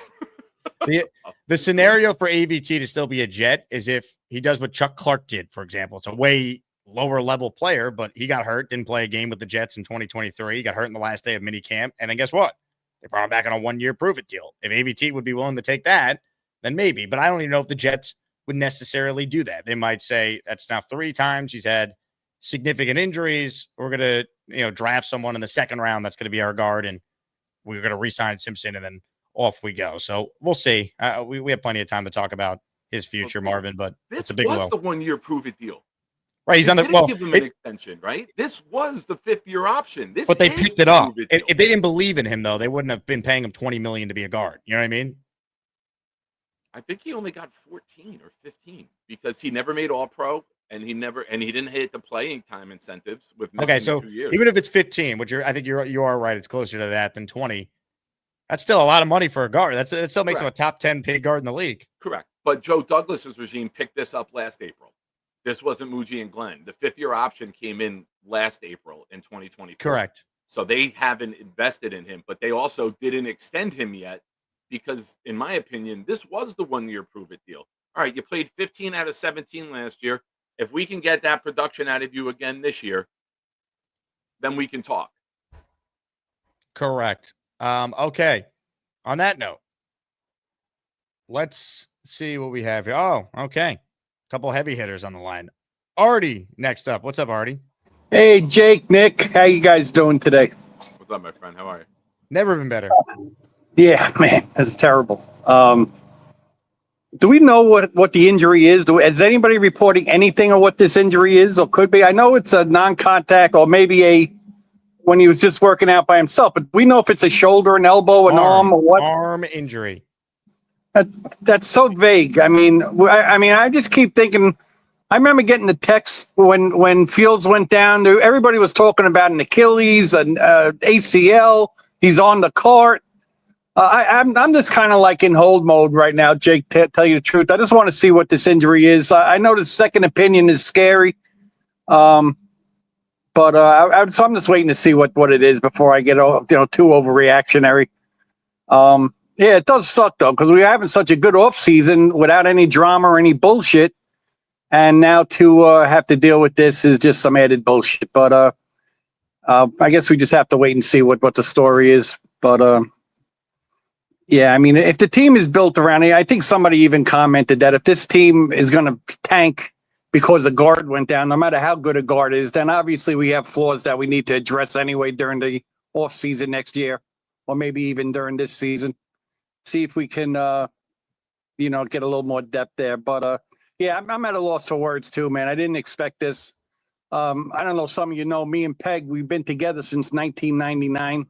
The scenario for AVT to still be a Jet is if he does what Chuck Clark did, for example. It's a way lower level player, but he got hurt, didn't play a game with the Jets in 2023. He got hurt in the last day of mini camp. And then guess what? They brought him back on a 1-year prove it deal. If AVT would be willing to take that, then maybe. But I don't even know if the Jets would necessarily do that. They might say that's now 3 times he's had significant injuries. We're going to, draft someone in the second round that's going to be our guard, and we're going to re-sign Simpson, and then off we go. So we'll see. We have plenty of time to talk about his future, Marvin, but it's a big blow. This was the 1-year prove it deal. Right, he's on the give him an extension, right? This was the 5th-year option. But they picked it up. If they didn't believe in him, though, they wouldn't have been paying him $20 million to be a guard. You know what I mean? I think he only got 14 or 15 because he never made All-Pro, and he didn't hit the playing time incentives with missing 2 years. Even if it's 15, which I think you are right, it's closer to that than 20. That's still a lot of money for a guard. That still makes him a top 10 paid guard in the league. Correct. But Joe Douglas's regime picked this up last April. This wasn't Muji and Glenn. The 5th-year option came in last April in 2024. Correct. So they haven't invested in him, but they also didn't extend him yet because, in my opinion, this was the 1-year prove-it deal. All right, you played 15 out of 17 last year. If we can get that production out of you again this year, then we can talk. Correct. Okay. On that note, let's see what we have here. Oh, okay. Couple heavy hitters on the line. Artie, next up. What's up, Artie? Hey, Jake, Nick. How you guys doing today? What's up, my friend? How are you? Never been better. Yeah, man, that's terrible. Do we know what the injury is? Is anybody reporting anything on what this injury is or could be? I know it's a non-contact or maybe when he was just working out by himself, but we know if it's a shoulder, an elbow, an arm or what? Arm injury. That's so vague. I mean, I just keep thinking. I remember getting the text when Fields went down. Everybody was talking about an Achilles, an ACL. He's on the cart. I'm just kind of like in hold mode right now, Jake. To tell you the truth, I just want to see what this injury is. I know the second opinion is scary. But so I'm just waiting to see what it is before I get too overreactionary. Yeah, it does suck though, because we're having such a good off season without any drama or any bullshit, and now to have to deal with this is just some added bullshit. But I guess we just have to wait and see what the story is. But yeah, I mean, if the team is built around it, I think somebody even commented that if this team is going to tank because a guard went down, no matter how good a guard is, then obviously we have flaws that we need to address anyway during the off season next year, or maybe even during this season. See if we can, get a little more depth there. But yeah, I'm at a loss for words too, man. I didn't expect this. I don't know. Some of you know me and Peg. We've been together since 1999,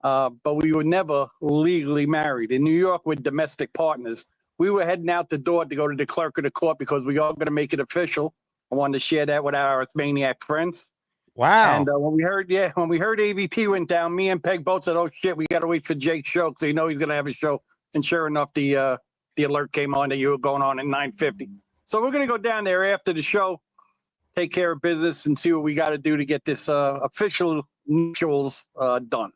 but we were never legally married. In New York, we're domestic partners. We were heading out the door to go to the clerk of the court because we are going to make it official. I wanted to share that with our maniac friends. Wow. And when we heard AVT went down, me and Peg both said, "Oh shit, we got to wait for Jake's show because he's going to have a show." And sure enough, the alert came on that you were going on at 9:50. So we're going to go down there after the show, take care of business, and see what we got to do to get this official nuptials done.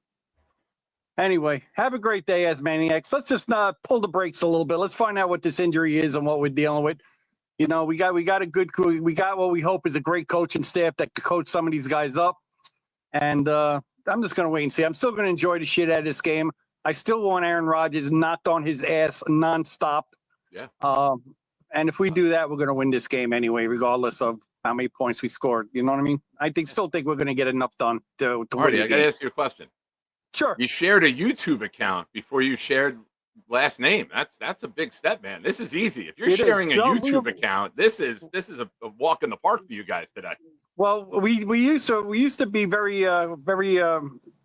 Anyway, have a great day, as maniacs. Let's just pull the brakes a little bit. Let's find out what this injury is and what we're dealing with. We got what we hope is a great coaching staff that can coach some of these guys up. And I'm just going to wait and see. I'm still going to enjoy the shit out of this game. I still want Aaron Rodgers knocked on his ass nonstop. Yeah. And if we do that, we're going to win this game anyway, regardless of how many points we scored. You know what I mean? Still think we're going to get enough done to Marty, win. I got to ask you a question. Sure. You shared a YouTube account before you shared last name. That's a big step, man. This is easy. If you're sharing a YouTube account, this is a walk in the park for you guys today. Well, we used to be very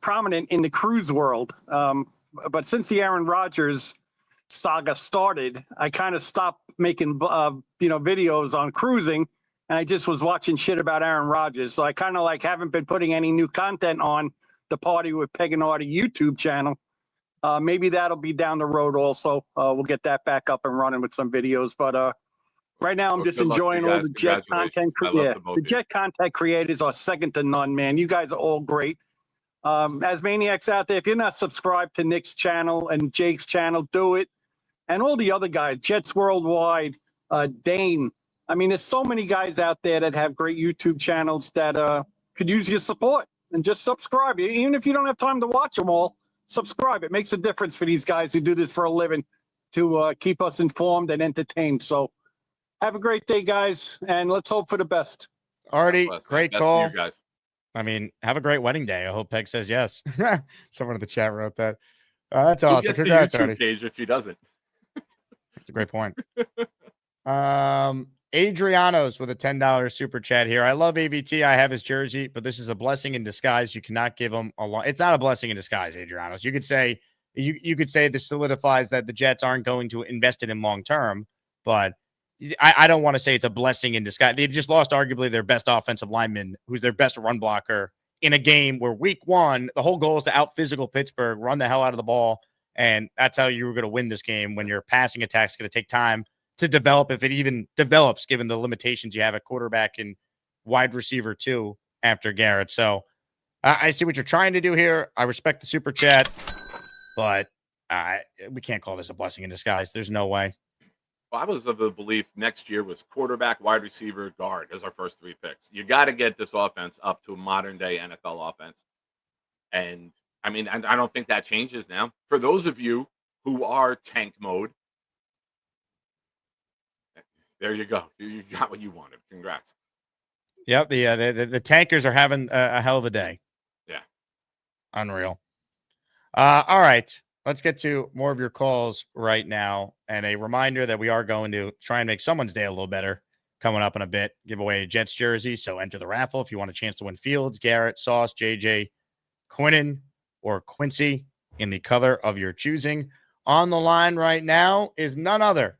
prominent in the cruise world, but since the Aaron Rodgers saga started, I kind of stopped making videos on cruising, and I just was watching shit about Aaron Rodgers. So I kind of haven't been putting any new content on the Party with Peg and Artie YouTube channel. Maybe that'll be down the road also. We'll get that back up and running with some videos. But right now I'm just enjoying all the Jet content. The Jet content creators are second to none, man. You guys are all great. As maniacs out there, if you're not subscribed to Nick's channel and Jake's channel, do it. And all the other guys, Jets Worldwide, Dane. I mean, there's so many guys out there that have great YouTube channels that could use your support. And just subscribe. Even if you don't have time to watch them all, subscribe. It makes a difference for these guys who do this for a living to keep us informed and entertained. So have a great day, guys, and let's hope for the best. Artie, great call. You guys. I mean, have a great wedding day. I hope Peg says yes. Someone in the chat wrote that. That's awesome. Congrats, the YouTube Artie. page if he doesn't. That's a great point. Adriano's with a $10 super chat here. I love AVT. I have his jersey, but this is a blessing in disguise. You cannot give him a long. It's not a blessing in disguise, Adriano's. You could say this solidifies that the Jets aren't going to invest in him long term, but I don't want to say it's a blessing in disguise. They just lost arguably their best offensive lineman, who's their best run blocker in a game where week one, the whole goal is to out physical Pittsburgh, run the hell out of the ball. And that's how you were going to win this game when your passing attack is going to take time to develop, if it even develops, given the limitations you have at quarterback and wide receiver too after Garrett. So I see what you're trying to do here. I respect the super chat, but we can't call this a blessing in disguise. There's no way. Well, I was of the belief next year was quarterback, wide receiver, guard as our first three picks. You got to get this offense up to a modern day NFL offense. And I mean, I don't think that changes now. For those of you who are tank mode, there you go. You got what you wanted. Congrats. Yep. The tankers are having a hell of a day. Yeah. Unreal. All right. Let's get to more of your calls right now. And a reminder that we are going to try and make someone's day a little better coming up in a bit. Give away a Jets jersey. So enter the raffle if you want a chance to win Fields, Garrett, Sauce, JJ, Quinnen, or Quincy in the color of your choosing. On the line right now is none other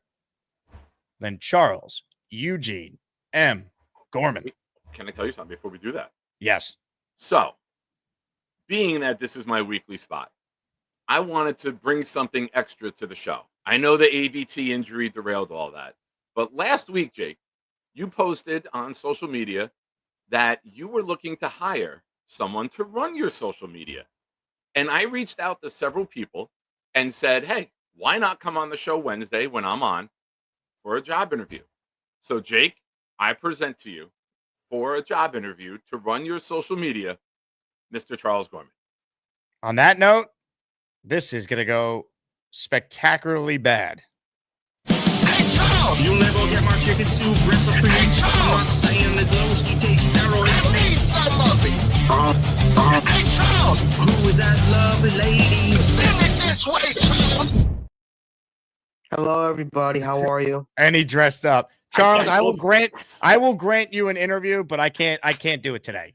than Charles Eugene M. Gorman. Can I tell you something before we do that? Yes. So, being that this is my weekly spot, I wanted to bring something extra to the show. I know the AVT injury derailed all that. But last week, Jake, you posted on social media that you were looking to hire someone to run your social media. And I reached out to several people and said, hey, why not come on the show Wednesday when I'm on for a job interview? So, Jake, I present to you for a job interview to run your social media, Mr. Charles Gorman. On that note, this is going to go spectacularly bad. You'll never get my chicken soup recipe. I'm not saying that Lowski takes steroids. Please, some of it. Hey, Charles. Who is that lovely lady? Send it this way, Charles. Hello, everybody. How are you? And he dressed up. Charles, I will grant you an interview, but I can't do it today.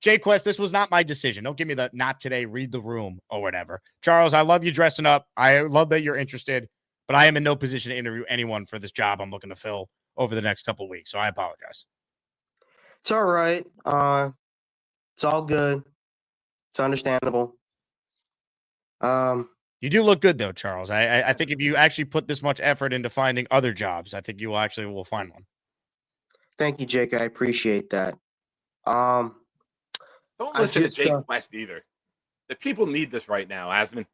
Jay Quest, this was not my decision. Don't give me the not today, read the room or whatever. Charles, I love you dressing up. I love that you're interested, but I am in no position to interview anyone for this job I'm looking to fill over the next couple of weeks. So I apologize. It's all right. It's all good. It's understandable. You do look good though, Charles. I think if you actually put this much effort into finding other jobs, I think you will find one. Thank you, Jake. I appreciate that. Don't listen to Jake Quest either. The people need this right now, Asman.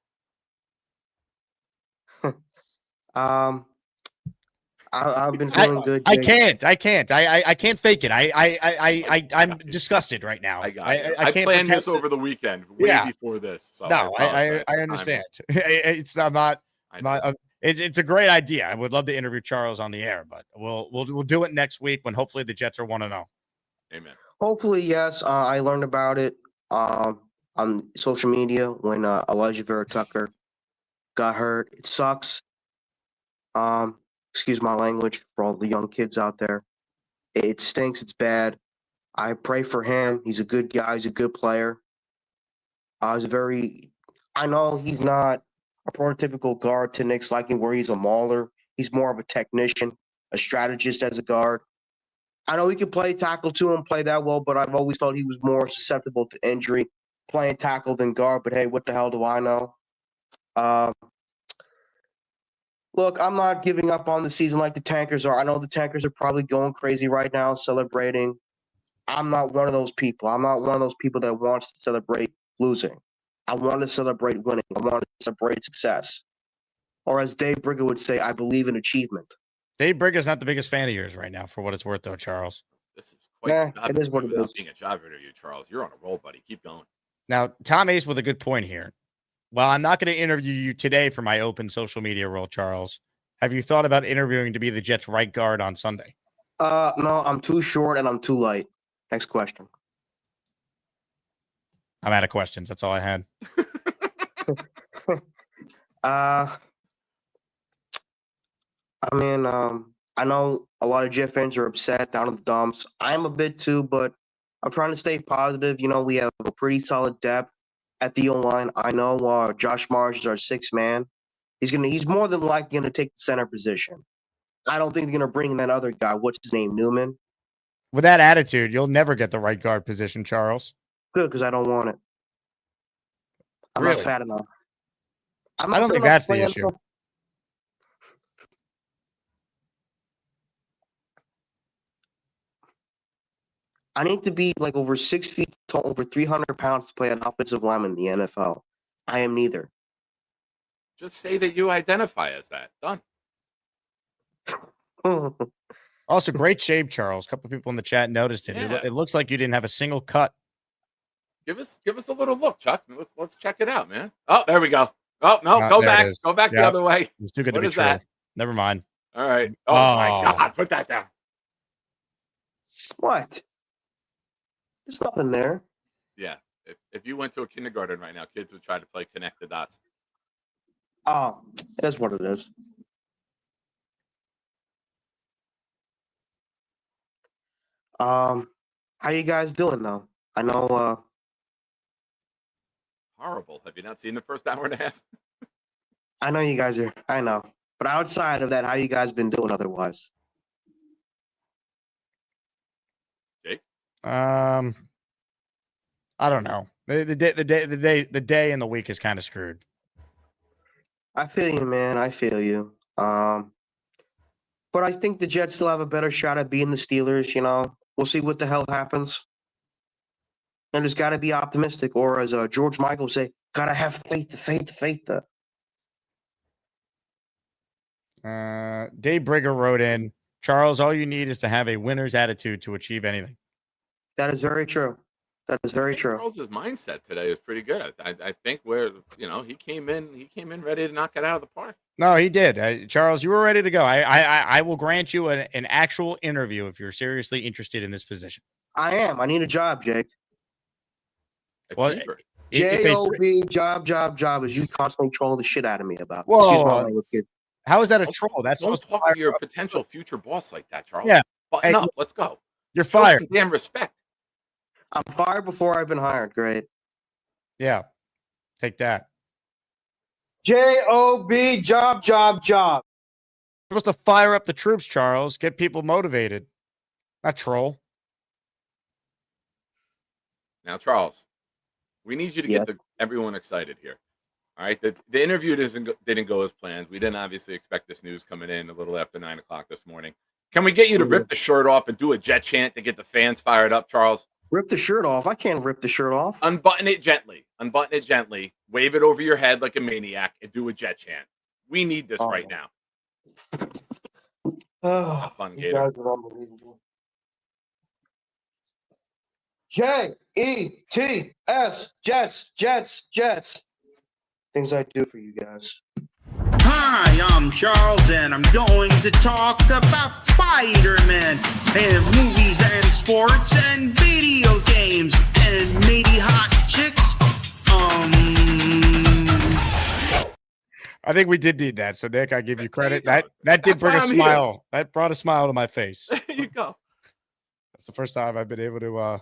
I've been feeling good. Jake. I can't fake it. I'm disgusted right now. I can't planned this over the weekend, way before this. So no, I understand. It's not. It's a great idea. I would love to interview Charles on the air, but we'll do it next week when hopefully the Jets are 1-0. Amen. Hopefully, yes. I learned about it on social media when Alijah Vera-Tucker got hurt. It sucks. Excuse my language for all the young kids out there. It stinks. It's bad. I pray for him. He's a good guy. He's a good player. I know he's not a prototypical guard to Nick's liking where he's a mauler. He's more of a technician, a strategist as a guard. I know he can play tackle too and play that well, but I've always thought he was more susceptible to injury playing tackle than guard. But hey, what the hell do I know? Look, I'm not giving up on the season like the Tankers are. I know the Tankers are probably going crazy right now, celebrating. I'm not one of those people. I'm not one of those people that wants to celebrate losing. I want to celebrate winning. I want to celebrate success. Or as Dave Brigger would say, I believe in achievement. Dave Brigger's not the biggest fan of yours right now, for what it's worth, though, Charles. This is quite it is what it is. Being a job interview, Charles. You're on a roll, buddy. Keep going. Now, Tom Ace with a good point here. Well, I'm not going to interview you today for my open social media role, Charles. Have you thought about interviewing to be the Jets' right guard on Sunday? No, I'm too short and I'm too light. Next question. I'm out of questions. That's all I had. I know a lot of Jet fans are upset down in the dumps. I'm a bit too, but I'm trying to stay positive. You know, we have a pretty solid depth at the O-line. I know Josh Marsh is our sixth man. He's more than likely going to take the center position. I don't think they're going to bring in that other guy. What's his name? Newman? With that attitude, you'll never get the right guard position, Charles. Good, because I don't want it. I'm Really? not fat enough. I don't think that's the issue. I need to be like over 6 feet tall, over 300 pounds to play an offensive lineman in the NFL. I am neither. Just say that you identify as that. Done. Also, great shave, Charles. A couple of people in the chat noticed it. Yeah. It looks like you didn't have a single cut. Give us a little look, Chuck. Let's check it out, man. Oh, there we go. Oh no, go back. Go back the other way. It's too good to What be is true. that? Never mind. All right. Oh my God, put that down. What? There's nothing there. Yeah. If you went to a kindergarten right now, kids would try to play connect the dots. Oh, it is what it is. How you guys doing though? I know Horrible. Have you not seen the first hour and a half? I know you guys are. I know. But outside of that, how you guys been doing otherwise? Jake? I don't know. The day and the week is kind of screwed. I feel you, man. I feel you. But I think the Jets still have a better shot at beating the Steelers, you know. We'll see what the hell happens. And just got to be optimistic, or as George Michael say, gotta have faith. Dave Brigger wrote in, Charles, all you need is to have a winner's attitude to achieve anything. That is very true. That is very true. Charles's mindset today is pretty good. I think he came in ready to knock it out of the park. No, he did. Charles, you were ready to go. I will grant you an actual interview if you're seriously interested in this position. I am. I need a job, Jake. Well, J-O-B, job, as you constantly troll the shit out of me about. Whoa. How is that a troll? That's don't supposed talk to your potential future boss like that, Charles. Yeah. Button up. Let's go. You're fired. Show some damn respect. I'm fired before I've been hired. Great. Yeah. Take that. J-O-B, job. You're supposed to fire up the troops, Charles. Get people motivated. Not troll. Now, Charles, we need you to get everyone excited here. All right. The interview didn't go as planned. We didn't obviously expect this news coming in a little after 9 o'clock this morning. Can we get you to rip the shirt off and do a jet chant to get the fans fired up, Charles? Rip the shirt off? I can't rip the shirt off. Unbutton it gently. Wave it over your head like a maniac and do a jet chant. We need this right now. Oh, fun, you Gator. guys are unbelievable. J-E-T-S, Jets. Things I do for you guys. Hi, I'm Charles, and I'm going to talk about Spider-Man and movies and sports and video games and maybe hot chicks. I think we did need that. So, Nick, I give you credit. That did bring a smile. That brought a smile to my face. There you go. That's the first time I've been able to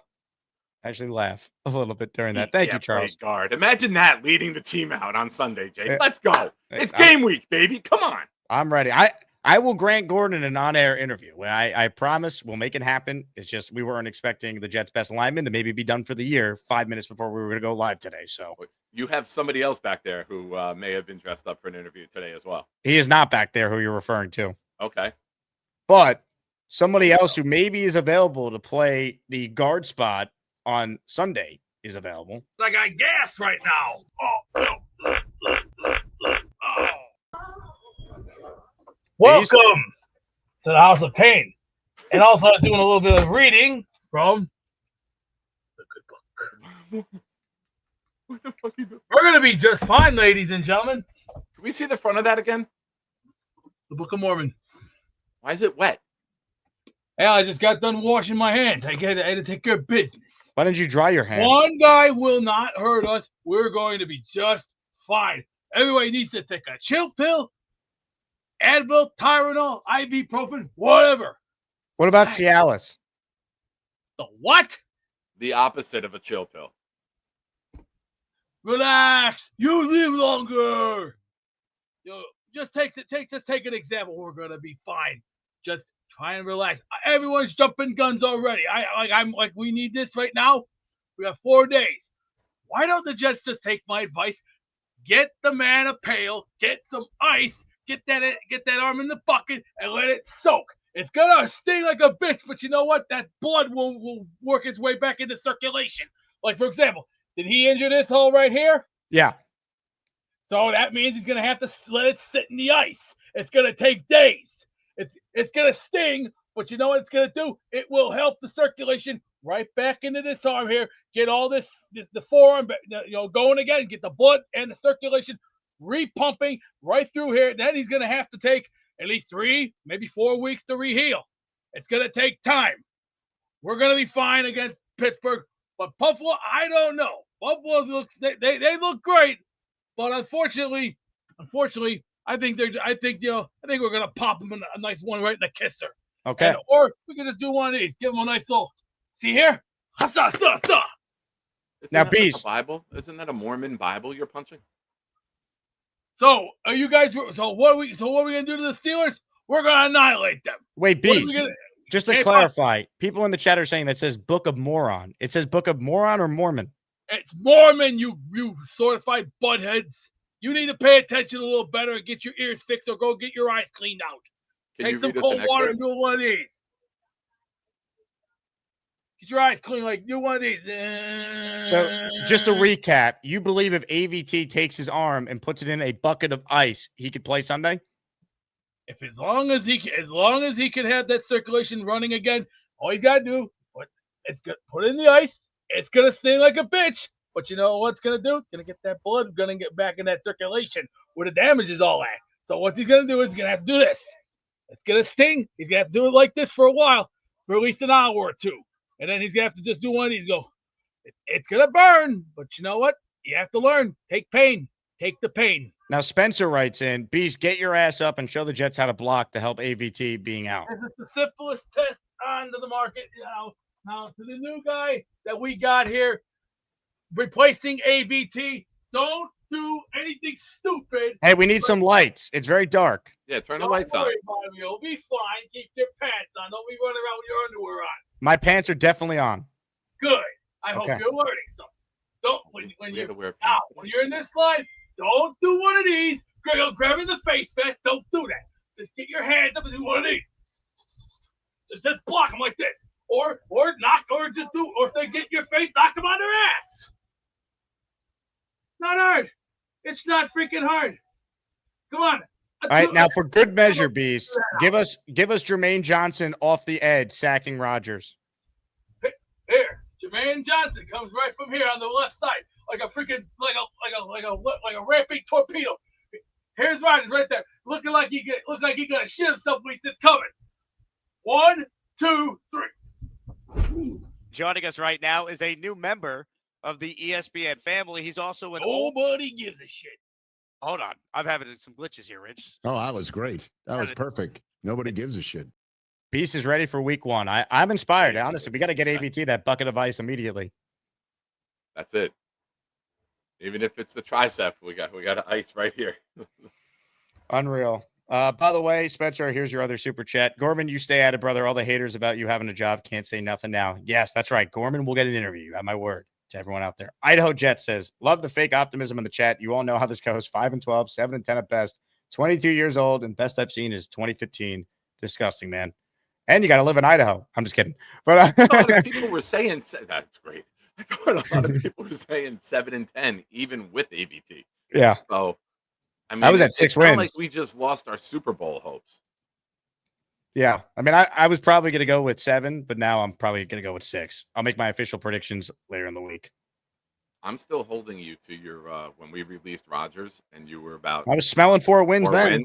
actually laugh a little bit during that. Thank you, Charles. Guard. Imagine that leading the team out on Sunday, Jake. Let's go. It's game week, baby. Come on. I'm ready. I will grant Gordon an on-air interview. I promise we'll make it happen. It's just we weren't expecting the Jets' best lineman to maybe be done for the year 5 minutes before we were going to go live today. So you have somebody else back there who may have been dressed up for an interview today as well. He is not back there who you're referring to. Okay. But somebody else who maybe is available to play the guard spot on Sunday is available. I got gas right now. Welcome to the House of Pain. And also doing a little bit of reading from the good book. What the fuck you doing? We're going to be just fine, ladies and gentlemen. Can we see the front of that again? The Book of Mormon. Why is it wet? Hey, I just got done washing my hands. I had to take care of business. Why didn't you dry your hands? One guy will not hurt us. We're going to be just fine. Everybody needs to take a chill pill, Advil, Tylenol, ibuprofen, whatever. What about Cialis? The what? The opposite of a chill pill. Relax. You live longer. Just take an example. We're gonna be fine. Just try and relax. Everyone's jumping guns already. I'm like, we need this right now. We have 4 days. Why don't the Jets just take my advice? Get the man a pail, get some ice, get that arm in the bucket, and let it soak. It's gonna sting like a bitch, but you know what? That blood will work its way back into circulation. Like, for example, did he injure this hole right here? Yeah. So that means he's gonna have to let it sit in the ice. It's gonna take days. It's gonna sting, but you know what it's gonna do? It will help the circulation right back into this arm here. Get all the forearm, going again. Get the blood and the circulation repumping right through here. Then he's gonna have to take at least 3, maybe 4 weeks to reheal. It's gonna take time. We're gonna be fine against Pittsburgh, but Buffalo, I don't know. Buffalo they look great, but unfortunately, I think we're gonna pop them a nice one right in the kisser. Okay. Or we can just do one of these. Give them a nice little. See here? Hassa. Now, Isn't that Beast. like a Bible? Isn't that a Mormon Bible you're punching? So are you guys? So what are we gonna do to the Steelers? We're gonna annihilate them. Wait, What are we Beast. gonna- Just to Hey, clarify, people in the chat are saying that says Book of Moron. It says Book of Moron or Mormon? It's Mormon, you certified buttheads. You need to pay attention a little better and get your ears fixed or go get your eyes cleaned out. Can Take you some read us cold an water excerpt? and do one of these. Get your eyes clean like do one of these. So just to recap, you believe if AVT takes his arm and puts it in a bucket of ice, he could play Sunday? If as long as he can have that circulation running again, all he's got to do is put it in the ice. It's gonna sting like a bitch, but you know what's gonna do? It's gonna get that blood, gonna get back in that circulation where the damage is all at. So what he's gonna do is he's gonna have to do this. It's gonna sting. He's gonna have to do it like this for a while, for at least an hour or two, and then he's gonna have to just do one of these. It's gonna burn, but you know what? You have to learn. Take pain. Take the pain. Now Spencer writes in, Beast, get your ass up and show the Jets how to block to help AVT being out. This is the simplest test onto the market. Now to the new guy that we got here, replacing AVT, don't do anything stupid. Hey, we need some lights. It's very dark. Yeah, turn the lights on. Don't worry about it. You'll be fine. Keep your pants on. Don't be running around with your underwear on. My pants are definitely on. Good. I hope Okay. you're learning something. Don't when you're in this line, don't do one of these. Grabbing the face mask. Don't do that. Just get your hands up and do one of these. Just block them like this, or knock, or just do, or if they get your face, knock them on their ass. Not hard. It's not freaking hard. Come on. All right, now for good measure, Beast, give us Jermaine Johnson off the edge sacking Rodgers. Here, Jermaine Johnson comes right from here on the left side, like a freaking like a ramping torpedo. Here's Rodgers right there, looking like he gonna shit himself when he's coming. 1, 2, 3. Joining us right now is a new member of the ESPN family. He's also an Nobody gives a shit. Hold on, I'm having some glitches here, Rich. Oh, that was great. That was perfect. Nobody gives a shit. Beast is ready for week 1. I'm inspired. Honestly, we got to get AVT that bucket of ice immediately. That's it. Even if it's the tricep, we got ice right here. Unreal. By the way, Spencer, here's your other super chat. Gorman, you stay at it, brother. All the haters about you having a job can't say nothing now. Yes, that's right. Gorman will get an interview. You have my word to everyone out there. Idaho Jet says, love the fake optimism in the chat. You all know how this goes. 5-12, 7-10 at best. 22 years old, and best I've seen is 2015. Disgusting, man. And you got to live in Idaho. I'm just kidding. But a lot of people were saying that's great. I thought a lot of people were saying 7-10, even with AVT. Yeah. So, I mean, I was at 6 wins. Like we just lost our Super Bowl hopes. Yeah. I mean, I was probably going to go with 7, but now I'm probably going to go with 6. I'll make my official predictions later in the week. I'm still holding you to your when we released Rodgers and you were about. I was smelling 4 wins then.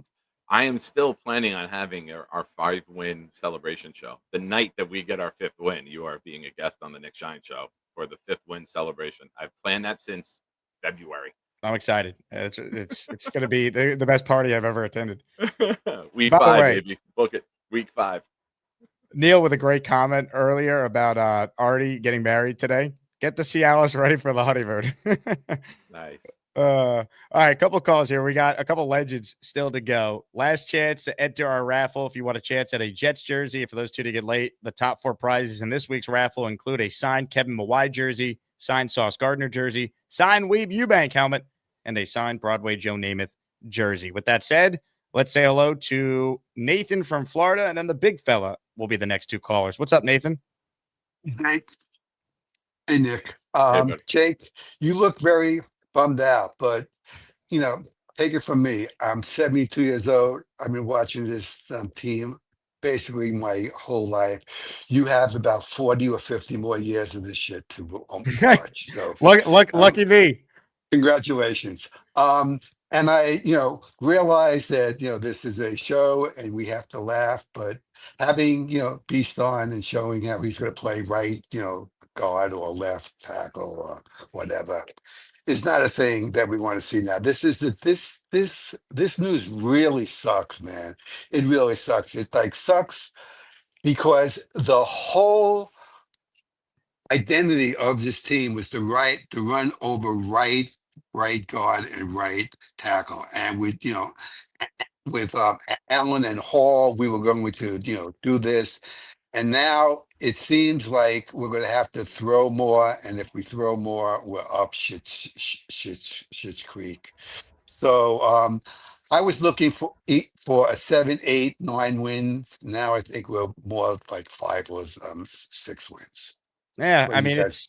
I am still planning on having our 5-win celebration show. The night that we get our 5th win, you are being a guest on the Nick Shine show for the 5th win celebration. I've planned that since February. I'm excited. It's going to be the best party I've ever attended. Week By the 5, way, baby. Book it. Week 5. Neil with a great comment earlier about Artie getting married today. Get the Cialis ready for the honeymoon. Nice. All right, a couple calls here. We got a couple legends still to go. Last chance to enter our raffle if you want a chance at a Jets jersey. For those two to get late, the top 4 prizes in this week's raffle include a signed Kevin Mawai jersey, signed Sauce Gardner jersey, signed Weeb Eubank helmet, and a signed Broadway Joe Namath jersey. With that said, let's say hello to Nathan from Florida, and then the big fella will be the next 2 callers. What's up, Nathan? Jake. Hey, Nick. Jake, you look very bummed out, but, take it from me. I'm 72 years old. I've been watching this team basically my whole life. You have about 40 or 50 more years of this shit to watch. So, lucky me. Congratulations. And I, realize that, this is a show and we have to laugh, but having, Beast on and showing how he's going to play right, guard or left tackle or whatever is not a thing that we want to see now. This news really sucks, man. It really sucks. It's like sucks because the whole identity of this team was to run over right guard and right tackle. And with Allen and Hall, we were going to, do this. And now it seems like we're going to have to throw more. And if we throw more, we're up Shit's Creek. So I was looking for a 7, 8, 9 wins. Now I think we're more like 5 or 6 wins. Yeah, What I do you mean, guys-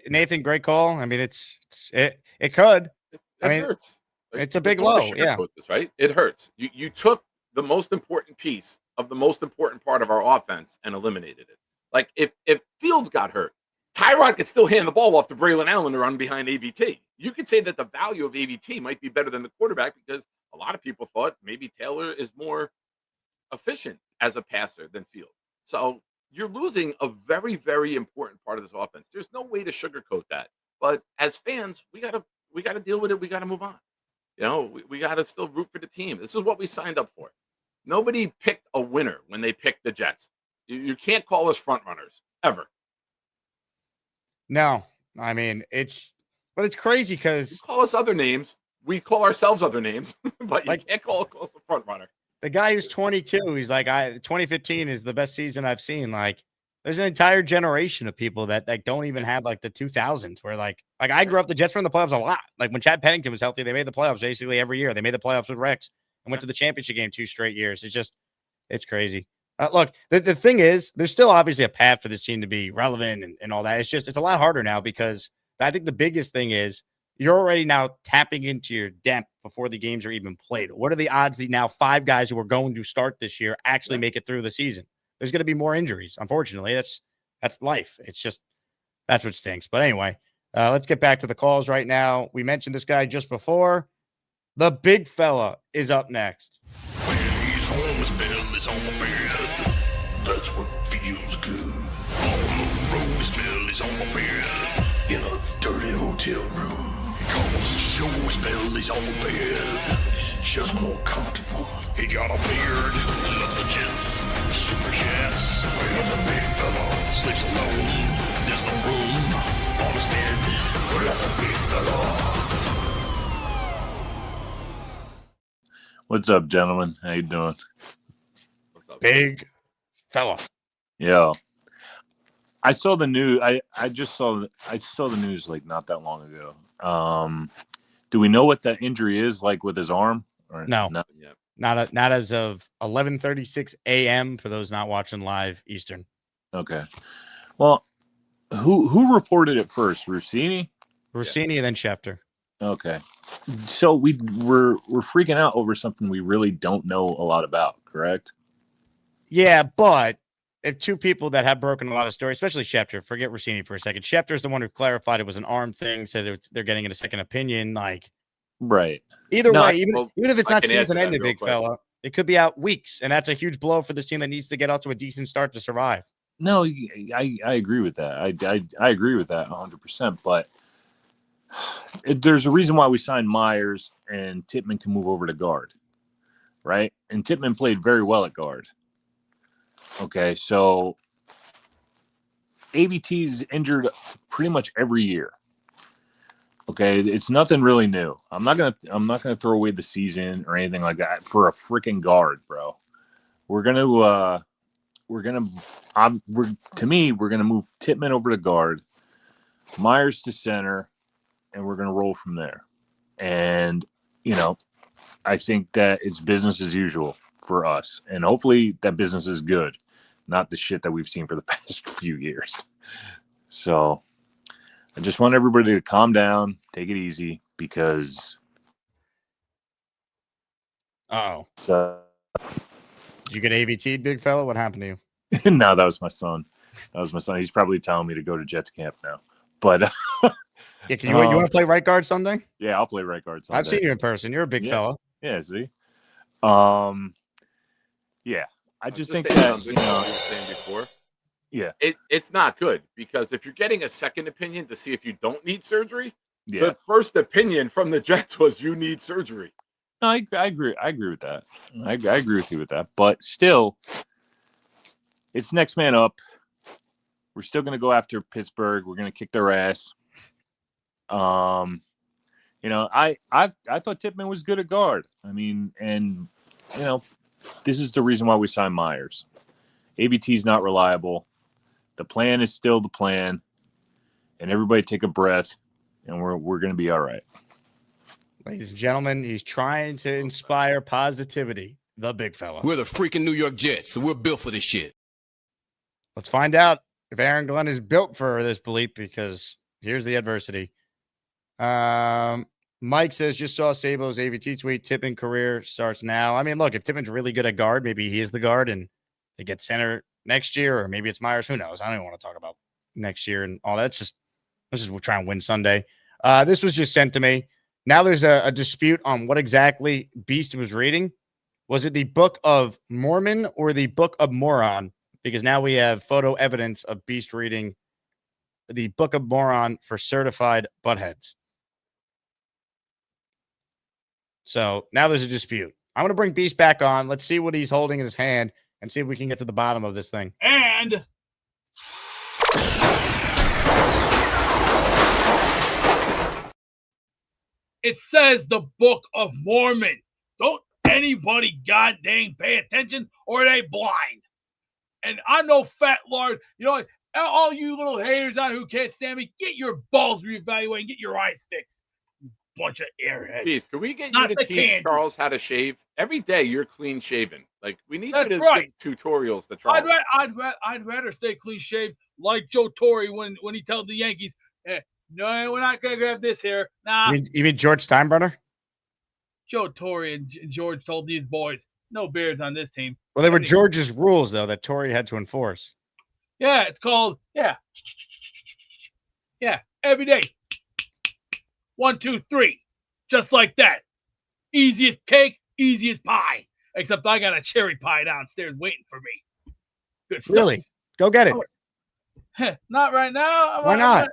Nathan, great call. I mean, it could. It I mean, hurts. it's a Don't big low. Yeah. sugarcoat this, right? It hurts. You took the most important piece of the most important part of our offense and eliminated it. Like if Fields got hurt, Tyrod could still hand the ball off to Braylon Allen to run behind ABT. You could say that the value of ABT might be better than the quarterback because a lot of people thought maybe Taylor is more efficient as a passer than Fields. So you're losing a very, very important part of this offense. There's no way to sugarcoat that. But as fans, we gotta deal with it. We gotta move on. You know, we gotta still root for the team. This is what we signed up for. Nobody picked a winner when they picked the Jets. You can't call us front runners ever. No, I mean, it's crazy because Call us other names. We call ourselves other names, but you can't call us the front runner. the guy who's 22, he's like, 2015 is the best season I've seen. Like, there's an entire generation of people that don't even have like the 2000s where like I grew up, the Jets were in the playoffs a lot. Like when Chad Pennington was healthy, they made the playoffs basically every year. They made the playoffs with Rex and went to the championship game 2 straight years. It's crazy. Look, the thing is, there's still obviously a path for this team to be relevant and all that. It's a lot harder now because I think the biggest thing is you're already now tapping into your depth before the games are even played. What are the odds that now 5 guys who are going to start this year actually make it through the season? There's going to be more injuries. Unfortunately, that's life. That's what stinks. But anyway, let's get back to the calls right now. We mentioned this guy just before. The big fella is up next. He's home, his bell is on the bed. That's what feels good. On the road, his bell is on the bed. In a dirty hotel room. He calls the show, his bell is on the bed. He's just more comfortable. He got a beard, loves the Jets, super jets. Where's the big fella? Sleeps alone. There's no room on his bed. Where's the big fella? What's up, gentlemen? How you doing? Big fella. Yeah. I saw the news. I saw the news like not that long ago. Do we know what that injury is like with his arm? Or No. not? Not as of 11:36 a.m. for those not watching live Eastern. Okay. Well, who reported it first? Rossini and then Schefter. Okay. So we're freaking out over something we really don't know a lot about, correct? Yeah, but if 2 people that have broken a lot of stories, especially Schefter, forget Rossini for a second. Schefter's the one who clarified it was an arm thing, said they're getting a second opinion. Like, right. Either No, way, even if it's I not can add to season that ended, real big quick. fella, it could be out weeks, and that's a huge blow for the team that needs to get off to a decent start to survive. No, I agree with that. I agree with that 100%. But there's a reason why we signed Myers and Tippmann can move over to guard, right? And Tippmann played very well at guard. Okay, so ABT's injured pretty much every year. Okay, it's nothing really new. I'm not gonna throw away the season or anything like that for a freaking guard, bro. We're gonna move Tippmann over to guard, Myers to center, and we're gonna roll from there. And I think that it's business as usual for us, and hopefully that business is good, not the shit that we've seen for the past few years. So I just want everybody to calm down, take it easy, because Did you get ABT, big fella? What happened to you? no, that was my son. He's probably telling me to go to Jets camp now. But Yeah, you want to play right guard Sunday? Yeah, I'll play right guard Sunday. I've seen you in person. You're a big fella. Yeah, see? Yeah. I just think based that, on what you were saying before. Yeah. It's not good because if you're getting a second opinion to see if you don't need surgery, Yeah. the first opinion from the Jets was you need surgery. No, I agree. I agree with that. I agree with you with that. But still, it's next man up. We're still going to go after Pittsburgh. We're going to kick their ass. I thought Tippmann was good at guard. I mean, and this is the reason why we signed Myers. ABT's not reliable. The plan is still the plan, and everybody take a breath, and we're going to be all right. Ladies and gentlemen, he's trying to inspire positivity. The big fella. We're the freaking New York Jets, so we're built for this shit. Let's find out if Aaron Glenn is built for this bleep, because here's the adversity. Mike says, just saw Sabo's AVT tweet. Tippin career starts now. I mean, look, if Tippin's really good at guard, maybe he is the guard and they get center next year, or maybe it's Myers. Who knows? I don't even want to talk about next year and all that. Let's just we'll try and win Sunday. This was just sent to me. Now there's a dispute on what exactly Beast was reading. Was it the Book of Mormon or the Book of Moron? Because now we have photo evidence of Beast reading the Book of Moron for certified buttheads. So now there's a dispute. I'm going to bring Beast back on. Let's see what he's holding in his hand and see if we can get to the bottom of this thing. And it says the Book of Mormon. Don't anybody goddamn pay attention or they blind. And I'm no fat lord. You know what? All you little haters out who can't stand me, get your balls reevaluated and get your eyes fixed. Bunch of airheads. Beast, can we get you to teach Charles how to shave? Every day you're clean shaven. Like, we need you to give tutorials to Charles. I'd rather stay clean shaved like Joe Torre when he told the Yankees, no, we're not gonna grab this here. Nah. You mean George Steinbrenner? Joe Torre and George told these boys, no beards on this team. Well, they were George's rules, though, that Torre had to enforce. Yeah, it's called, every day. 1, 2, 3. Just like that. Easiest cake, easiest pie. Except I got a cherry pie downstairs waiting for me. Good stuff. Really? Go get it. Not right now. Why not?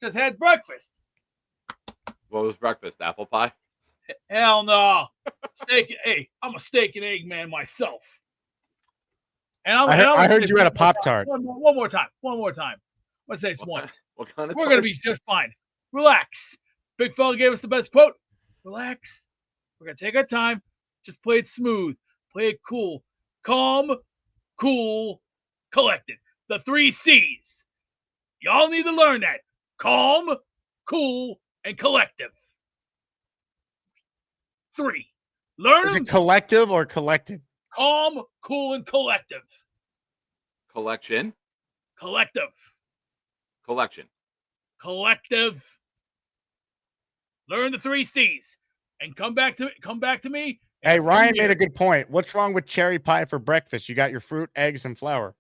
Just had breakfast. What was breakfast? Apple pie? Hell no. Steak. Hey, I'm a steak and egg man myself. And I heard you had a Pop-Tart. One more time. Let's say it's once. What kind of We're going to be just fine. Relax. Big fella gave us the best quote. Relax. We're going to take our time. Just play it smooth. Play it cool. Calm, cool, collected. The 3 C's. Y'all need to learn that. Calm, cool, and collective. 3. Learn Is them. it collective or collected? Calm, cool, and collective. Collection? Collective. Collection. Collective. Learn the 3 C's and come back to me. Hey, Ryan made a good point. What's wrong with cherry pie for breakfast? You got your fruit, eggs, and flour.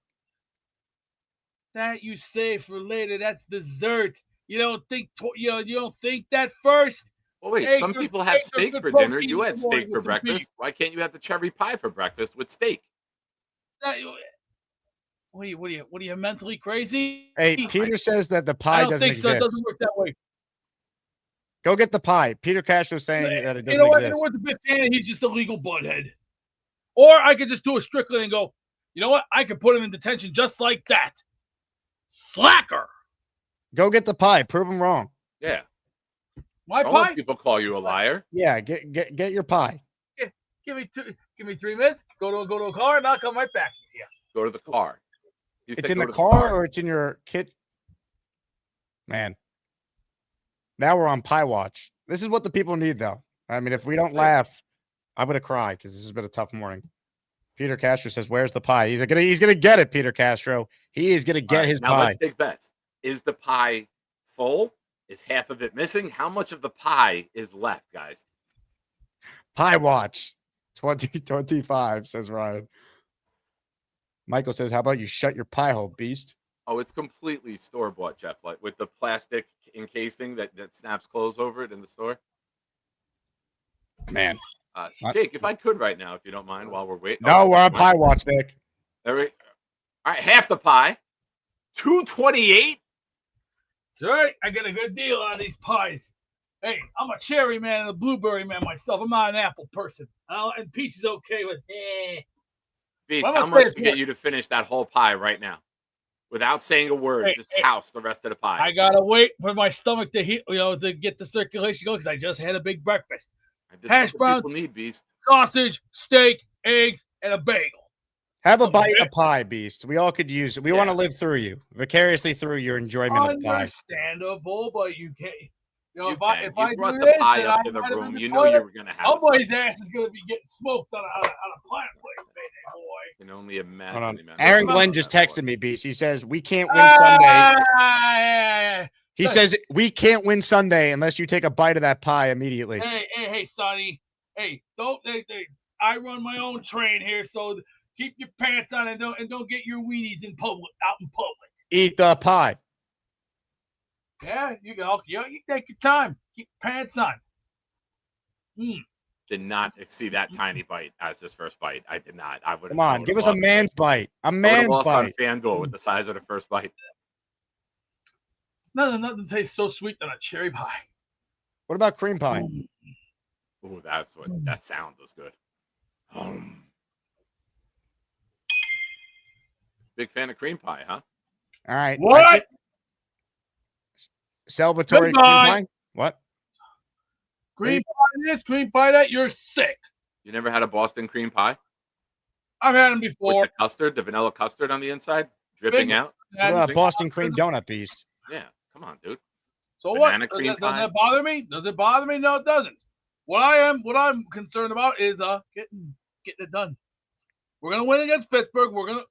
That you save for later. That's dessert. You don't think that first. Well, wait. Some people have steak for dinner. You had steak for breakfast. Why can't you have the cherry pie for breakfast with steak? What are you mentally crazy? Hey, Peter says that the pie doesn't exist. So. It doesn't work that way. Go get the pie. Peter Castro's saying that it doesn't exist. You know what? The big fan, he's just a legal butthead. Or I could just do a Strickland and go, you know what? I could put him in detention just like that. Slacker. Go get the pie. Prove him wrong. Yeah. My Don't pie? let people call you a liar. Yeah, get your pie. Give me 3 minutes. Go to a car, and I'll come right back to you. Go to the car. It's in the car or it's in your kit? Man. Now we're on Pie Watch. This is what the people need, though. I mean, if we don't laugh, I'm going to cry because this has been a tough morning. Peter Castro says, where's the pie? He's gonna get it, Peter Castro. He is going to get his now pie. Now let's take bets. Is the pie full? Is half of it missing? How much of the pie is left, guys? Pie Watch 2025, says Ryan. Michael says, how about you shut your pie hole, Beast? Oh, it's completely store-bought, Jeff, like with the plastic encasing that snaps clothes over it in the store. Man. Jake, if I could right now, if you don't mind, while we're waiting. No, we're on Pie Watch, Nick. All right, half the pie. $2.28. That's right. I get a good deal on these pies. Hey, I'm a cherry man and a blueberry man myself. I'm not an apple person. And peach is okay with Beast, how much to get you to finish that whole pie right now? Without saying a word, just house the rest of the pie. I gotta wait for my stomach to heat, to get the circulation going because I just had a big breakfast. Hash browns, need, Beast. Sausage, steak, eggs, and a bagel. Have a bite of pie, Beast. We all could use it. We want to live through you, vicariously through your enjoyment of pie. Understandable, but you can't. If I brought the pie up to the room, you know you were gonna have. Somebody's ass is gonna be getting smoked on a pie plate, baby. I can only imagine. Hold on. the amount Aaron of- Glenn just texted me, Beast. He says, we can't win Sunday. He says, we can't win Sunday unless you take a bite of that pie immediately. Hey, Sonny. Hey, don't. I run my own train here, so keep your pants on and don't get your weenies out in public. Eat the pie. Yeah, you go. You take your time. Keep your pants on. Did not see that tiny bite as his first bite. I did not. I would. Come on, give us a man's bite. A man's lost bite. on FanDuel with the size of the first bite. Nothing tastes so sweet than a cherry pie. What about cream pie? Ooh, that's what that sound was good. Big fan of cream pie, huh? All right. What? Celebratory cream Goodbye. pie? What? Cream pie this, cream pie that. You're sick. You never had a Boston cream pie? I've had them before. With the custard, the vanilla custard on the inside, dripping Big- out. What about Boston cream donut, Beast? Yeah, come on, dude. So Banana what? cream Does pie? that bother me? Does it bother me? No, it doesn't. What I'm concerned about is getting it done. We're gonna win against Pittsburgh. We're gonna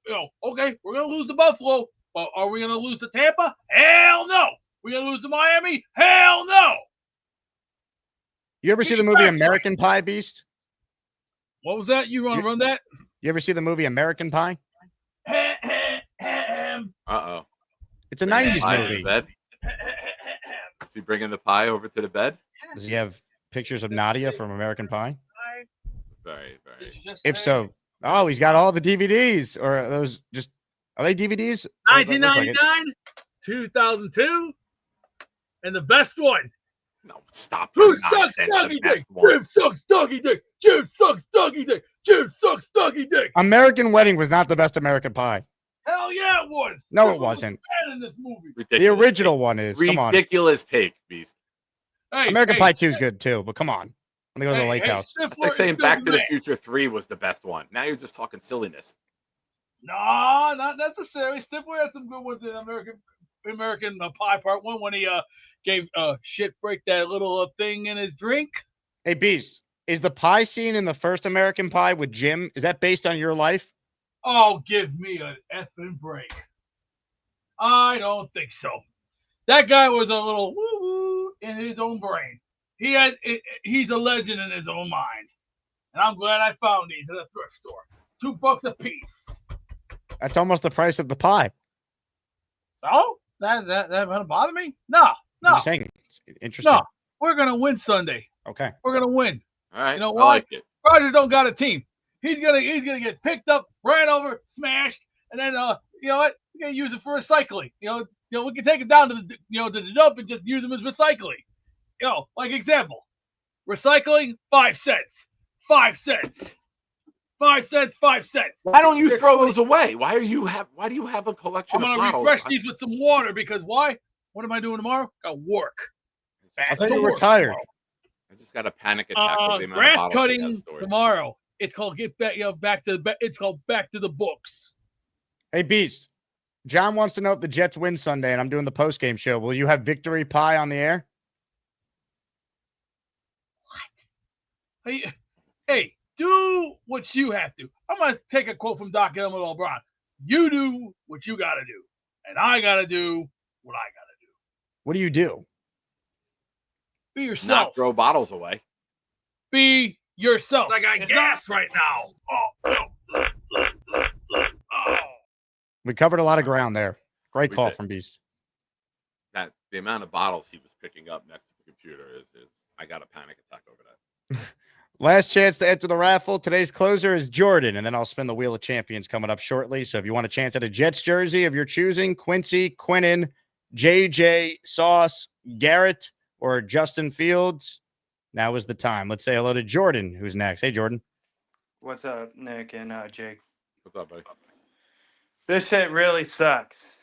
we're gonna lose to Buffalo, but are we gonna lose to Tampa? Hell no. We're gonna lose to Miami? Hell no. You ever see the movie American Pie, Beast? What was that? You want to run that? You ever see the movie American Pie? Uh-oh. It's a Bringing 90s pie to movie. the bed? Is he bringing the pie over to the bed? Does he have pictures of Nadia from American Pie? Very, very. If so, he's got all the DVDs. Or are those just, are they DVDs? That looks like it. 1999, 2002, and the best one. No, stop. Who your sucks nonsense, the doggy dick? best one. Jim sucks doggy dick. Jim sucks doggy dick. Jim sucks doggy dick. American Wedding was not the best American Pie. Hell yeah, it was. No, There it was a wasn't. man in this movie. The original one is. Come on. Ridiculous take, Beast. Hey, American hey, Pie 2 is good too, but come on. Let me go to the lake house. It's like saying Back to the Future 3 was the best one. Now you're just talking silliness. No, not necessarily. Stifler had some good ones in American Pie Part 1 when he gave shit break that little thing in his drink. Hey, Beast, is the pie scene in the first American Pie with Jim, is that based on your life? Oh, give me an effing break. I don't think so. That guy was a little woo-woo in his own brain. He's a legend in his own mind. And I'm glad I found these at a thrift store. $2 a piece. That's almost the price of the pie. So? That gonna bother me? No. I'm just saying, it's interesting. No. We're gonna win Sunday. Okay. We're gonna win. All right. You know I why? like it. Rodgers don't got a team. He's gonna get picked up, ran over, smashed, and then you know what? We're gonna use it for recycling. You know, we can take it down to the to the dump and just use them as recycling. Like example, recycling 5 cents. 5 cents. 5 cents, 5 cents. Why don't you throw those away? Why do you have a collection I'm of gonna bottles? refresh these with some water because why? What am I doing tomorrow? Got work. I thought you were tired. I just got a panic attack with the amount of Grass bottles we have cutting stored. tomorrow. It's called it's called back to the books. Hey, Beast, John wants to know if the Jets win Sunday, and I'm doing the post-game show. Will you have victory pie on the air? Hey, do what you have to. I'm gonna take a quote from Doc Elmore Brown. You do what you gotta do, and I gotta do what I gotta do. What do you do? Be yourself. Not throw bottles away. Be yourself. I got gas right now. We covered a lot of ground there. Great We call did. from Beast. That the amount of bottles he was picking up next to the computer is I got a panic attack over that. Last chance to enter the raffle. Today's closer is Jordan, and then I'll spin the Wheel of Champions coming up shortly. So if you want a chance at a Jets jersey of your choosing, Quincy, Quinnen, JJ, Sauce, Garrett, or Justin Fields, now is the time. Let's say hello to Jordan, who's next. Hey, Jordan. What's up, Nick and Jake? What's up, buddy? This shit really sucks.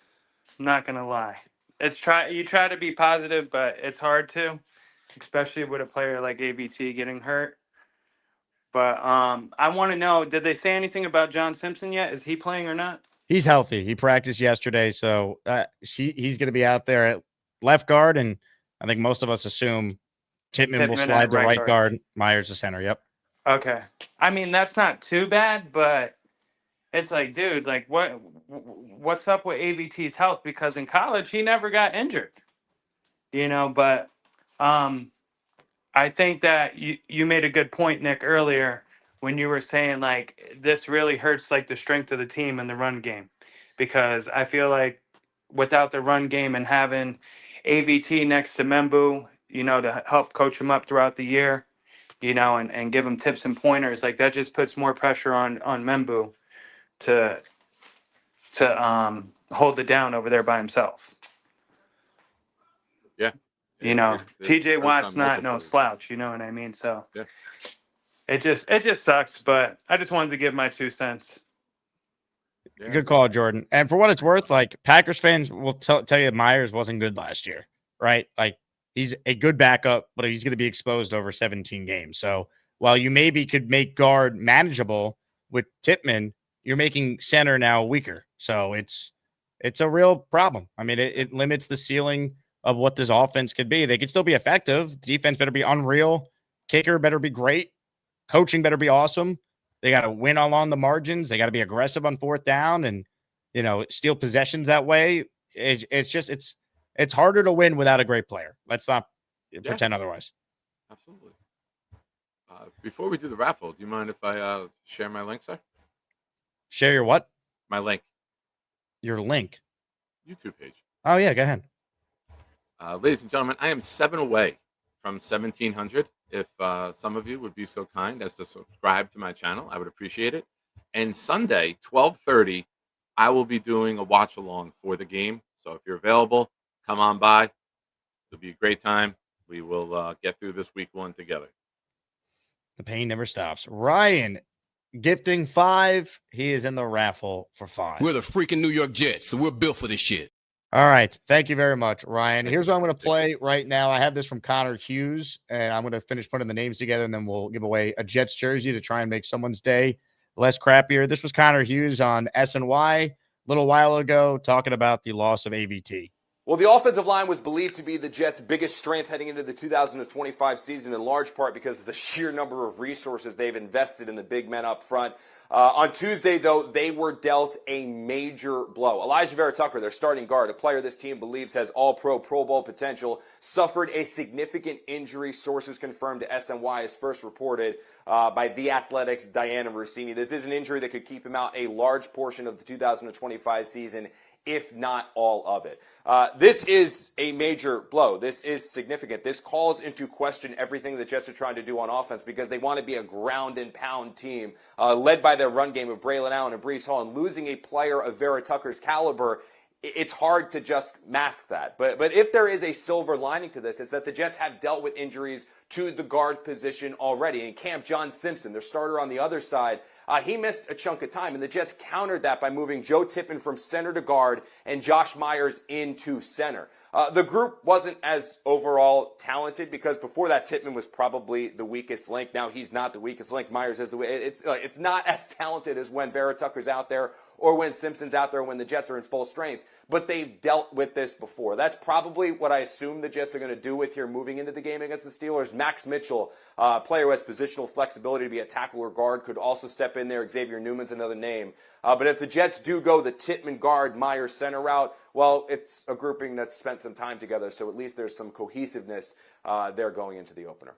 I'm not gonna lie. You try to be positive, but it's hard to, especially with a player like AVT getting hurt. But I want to know, did they say anything about John Simpson yet? Is he playing or not? He's healthy. He practiced yesterday, so he's going to be out there at left guard, and I think most of us assume Tittman will Tittman slide at to right guard. Myers the center. Yep. Okay. I mean, that's not too bad, but it's like, dude, like what's up with AVT's health? Because in college he never got injured, But I think that you made a good point, Nick, earlier when you were saying like this really hurts like the strength of the team in the run game, because I feel like without the run game and having AVT next to Membu, to help coach him up throughout the year, and give him tips and pointers, like that just puts more pressure on Membu to hold it down over there by himself. Yeah. TJ Watt's not no slouch, you know what I mean? So it just sucks, but I just wanted to give my 2 cents. Good call, Jordan. And for what it's worth, like Packers fans will tell you Myers wasn't good last year, right? Like he's a good backup, but he's going to be exposed over 17 games. So while you maybe could make guard manageable with Tippmann, you're making center now weaker. So it's a real problem. I mean, it limits the ceiling of what this offense could be. They could still be effective. Defense better be unreal. Kicker better be great. Coaching better be awesome. They got to win along the margins. They got to be aggressive on fourth down and, steal possessions that way. It's harder to win without a great player. Let's not pretend otherwise. Absolutely. Before we do the raffle, do you mind if I share my link, sir? Share your what? My link. Your link? YouTube page. Oh, yeah. Go ahead. Ladies and gentlemen, I am 7 away from 1,700. If some of you would be so kind as to subscribe to my channel, I would appreciate it. And Sunday, 12:30, I will be doing a watch along for the game. So if you're available, come on by. It'll be a great time. We will get through this week 1 together. The pain never stops. Ryan gifting 5. He is in the raffle for 5. We're the freaking New York Jets, so we're built for this shit. All right. Thank you very much, Ryan. Here's what I'm going to play right now. I have this from Connor Hughes, and I'm going to finish putting the names together, and then we'll give away a Jets jersey to try and make someone's day less crappier. This was Connor Hughes on SNY a little while ago talking about the loss of AVT. Well, the offensive line was believed to be the Jets' biggest strength heading into the 2025 season, in large part because of the sheer number of resources they've invested in the big men up front. On Tuesday, though, they were dealt a major blow. Alijah Vera-Tucker, their starting guard, a player this team believes has all-pro, Pro Bowl potential, suffered a significant injury. Sources confirmed to SNY as first reported by The Athletic's Diana Rossini. This is an injury that could keep him out a large portion of the 2025 season, if not all of it. This is a major blow. This is significant. This calls into question everything the Jets are trying to do on offense because they want to be a ground and pound team led by their run game of Braylon Allen and Breece Hall. And losing a player of Vera-Tucker's caliber, it's hard to just mask that. But if there is a silver lining to this, it's that the Jets have dealt with injuries to the guard position already. In camp, John Simpson, their starter on the other side, he missed a chunk of time, and the Jets countered that by moving Joe Tippmann from center to guard and Josh Myers into center. The group wasn't as overall talented because before that, Tippmann was probably the weakest link. Now he's not the weakest link. Myers is it's not as talented as when Vera-Tucker's out there or when Simpson's out there when the Jets are in full strength. But they've dealt with this before. That's probably what I assume the Jets are going to do with here moving into the game against the Steelers. Max Mitchell, player who has positional flexibility to be a tackle or guard, could also step in there. Xavier Newman's another name. But if the Jets do go the Tippmann guard, Myers center route, well, it's a grouping that's spent some time together, so at least there's some cohesiveness there going into the opener.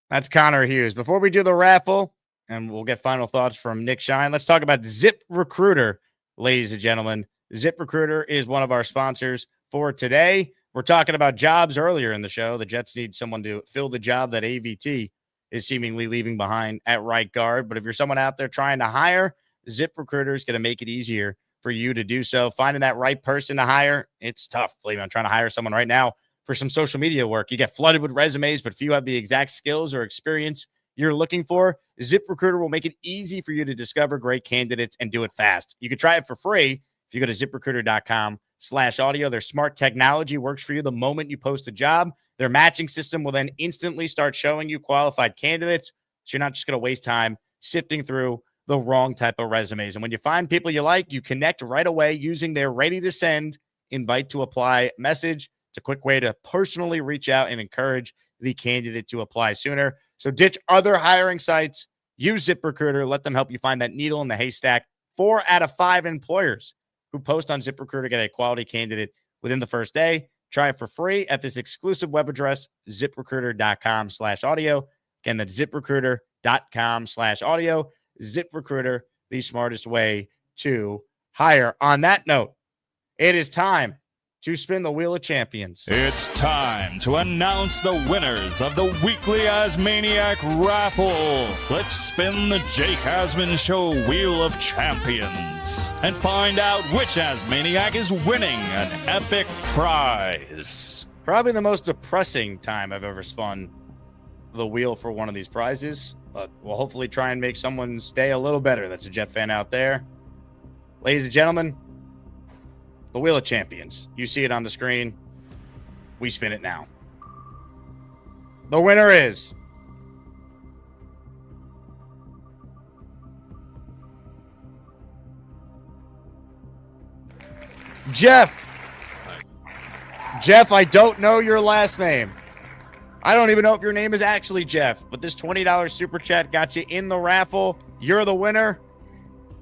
That's Connor Hughes. Before we do the raffle, and we'll get final thoughts from Nick Shine, let's talk about Zip Recruiter, ladies and gentlemen. Zip Recruiter is one of our sponsors for today. We're talking about jobs earlier in the show. The Jets need someone to fill the job that AVT is seemingly leaving behind at right guard. But if you're someone out there trying to hire, Zip Recruiter is going to make it easier for you to do so. Finding that right person to hire, it's tough. Believe me, I'm trying to hire someone right now for some social media work. You get flooded with resumes, but few have the exact skills or experience you're looking for. Zip Recruiter will make it easy for you to discover great candidates and do it fast. You can try it for free if you go to ziprecruiter.com/audio. Their smart technology works for you the moment you post a job. Their matching system will then instantly start showing you qualified candidates, so you're not just going to waste time sifting through the wrong type of resumes. And when you find people you like, you connect right away using their ready-to-send, invite-to-apply message. It's a quick way to personally reach out and encourage the candidate to apply sooner. So ditch other hiring sites. Use ZipRecruiter. Let them help you find that needle in the haystack 4 out of 5 employers who post on ZipRecruiter get a quality candidate within the first day. Try it for free at this exclusive web address, ziprecruiter.com/audio. Again, that's ziprecruiter.com/audio. ZipRecruiter, the smartest way to hire. On that note, it is time to spin the Wheel of Champions. It's time to announce the winners of the weekly Asmaniac raffle. Let's spin the Jake Asman Show Wheel of Champions and find out which Asmaniac is winning an epic prize. Probably the most depressing time I've ever spun the wheel for one of these prizes, but we'll hopefully try and make someone's day a little better. That's a Jet fan out there. Ladies and gentlemen, the Wheel of Champions. You see it on the screen. We spin it now. The winner is Jeff. Jeff, I don't know your last name. I don't even know if your name is actually Jeff, but this $20 super chat got you in the raffle. You're the winner.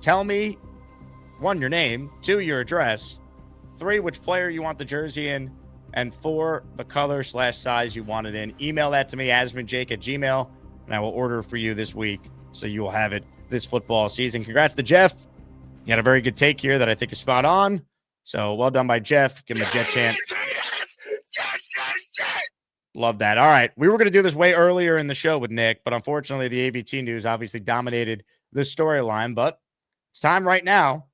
Tell me, 1, your name, 2, your address, 3, which player you want the jersey in, and 4, the color/size you want it in. Email that to me, asmanjake@gmail.com, and I will order for you this week so you will have it this football season. Congrats to Jeff. You had a very good take here that I think is spot on. So well done by Jeff. Give him a Jet chant. Love that. All right. We were going to do this way earlier in the show with Nick, but unfortunately the AVT news obviously dominated the storyline. But it's time right now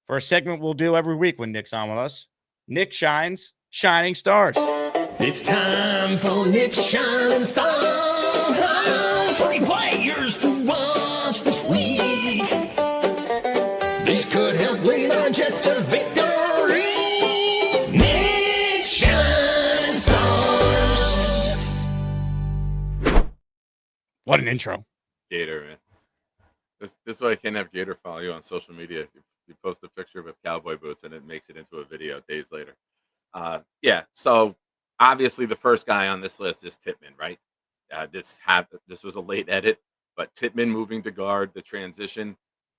for a segment we'll do every week when Nick's on with us. Nick Shine's Shining Stars. It's time for Nick Shining Stars. 3 players to watch this week. These could help lead our Jets to victory. Nick Shining Stars. What an intro. Gator, man. This is why I can't have Gator follow you on social media. You post a picture with cowboy boots and it makes it into a video days later. Yeah, so obviously the first guy on this list is Tittman, right? This was a late edit, but Tittman moving to guard, the transition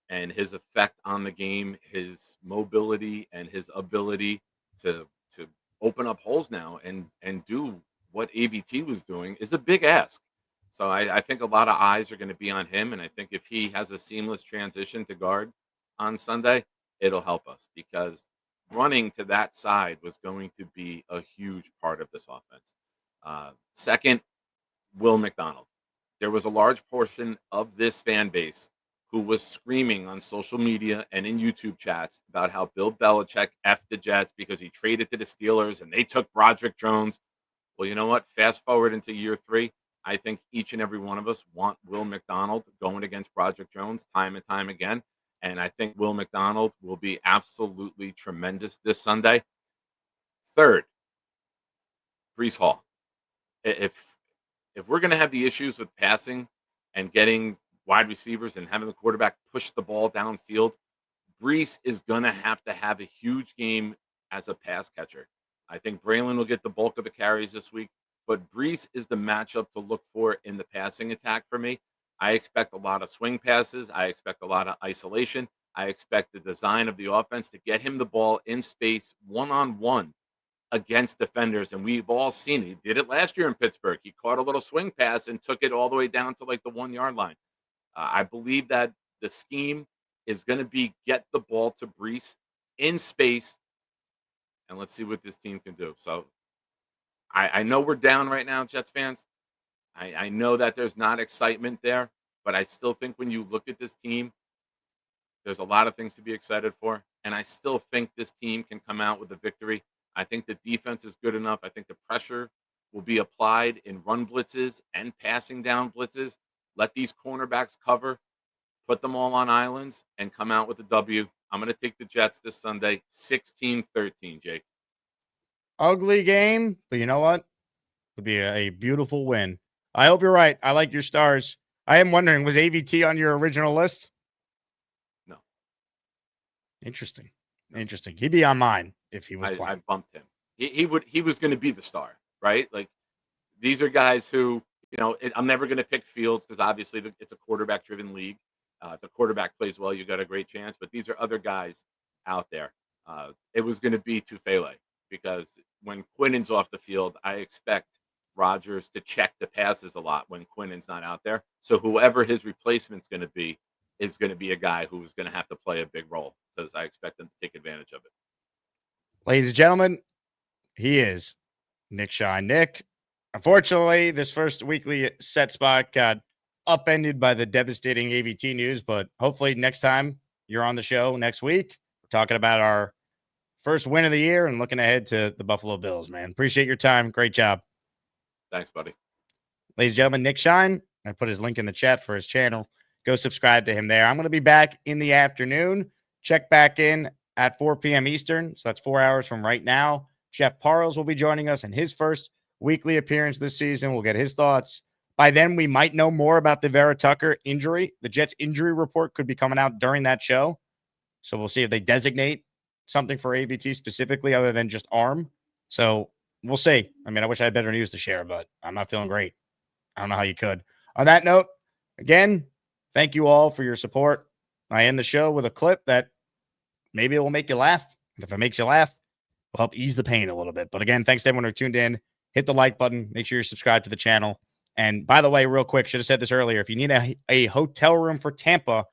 and his effect on the game, his mobility and his ability to open up holes now and do what AVT was doing is a big ask. So I think a lot of eyes are going to be on him, and I think if he has a seamless transition to guard on Sunday, it'll help us because running to that side was going to be a huge part of this offense. Second, Will McDonald. There was a large portion of this fan base who was screaming on social media and in YouTube chats about how Bill Belichick effed the Jets because he traded to the Steelers and they took Broderick Jones. Well, you know what? Fast forward into year 3. I think each and every one of us want Will McDonald going against Broderick Jones time and time again. And I think Will McDonald will be absolutely tremendous this Sunday. Third, Breece Hall. If we're going to have the issues with passing and getting wide receivers and having the quarterback push the ball downfield, Breece is going to have a huge game as a pass catcher. I think Braylon will get the bulk of the carries this week, but Breece is the matchup to look for in the passing attack for me. I expect a lot of swing passes. I expect a lot of isolation. I expect the design of the offense to get him the ball in space one-on-one against defenders. And we've all seen it. He did it last year in Pittsburgh. He caught a little swing pass and took it all the way down to like the 1-yard line. I believe that the scheme is going to be get the ball to Breece in space, and let's see what this team can do. So I know we're down right now, Jets fans. I know that there's not excitement there, but I still think when you look at this team, there's a lot of things to be excited for. And I still think this team can come out with a victory. I think the defense is good enough. I think the pressure will be applied in run blitzes and passing down blitzes. Let these cornerbacks cover, put them all on islands, and come out with a W. I'm going to take the Jets this Sunday, 16-13, Jake. Ugly game, but you know what? Would be a beautiful win. I hope you're right. I like your stars. I am wondering, was AVT on your original list? No. Interesting. He'd be on mine if he was playing. I bumped him. He was going to be the star, right? Like, these are guys who, I'm never going to pick Fields because obviously it's a quarterback-driven league. If the quarterback plays well, you got a great chance. But these are other guys out there. It was going to be Tufele, because when Quinnen's off the field, I expect Rodgers to check the passes a lot when Quinnen's not out there. So whoever his replacement's going to be is going to be a guy who's going to have to play a big role, because I expect them to take advantage of it. Ladies and gentlemen, he is Nick Shine. Nick, unfortunately, this first weekly set spot got upended by the devastating AVT news, but hopefully next time you're on the show next week, we're talking about our first win of the year and looking ahead to the Buffalo Bills, man. Appreciate your time. Great job. Thanks, buddy. Ladies and gentlemen, Nick Shine. I put his link in the chat for his channel. Go subscribe to him there. I'm going to be back in the afternoon. Check back in at 4 p.m. Eastern. So that's 4 hours from right now. Chef Parles will be joining us in his first weekly appearance this season. We'll get his thoughts. By then, we might know more about the Vera-Tucker injury. The Jets injury report could be coming out during that show. So we'll see if they designate something for AVT specifically other than just arm. So we'll see. I mean, I wish I had better news to share, but I'm not feeling great. I don't know how you could. On that note, again, thank you all for your support. I end the show with a clip that maybe it will make you laugh. And if it makes you laugh, it will help ease the pain a little bit. But again, thanks to everyone who tuned in. Hit the like button. Make sure you're subscribed to the channel. And by the way, real quick, should have said this earlier. If you need a hotel room for Tampa,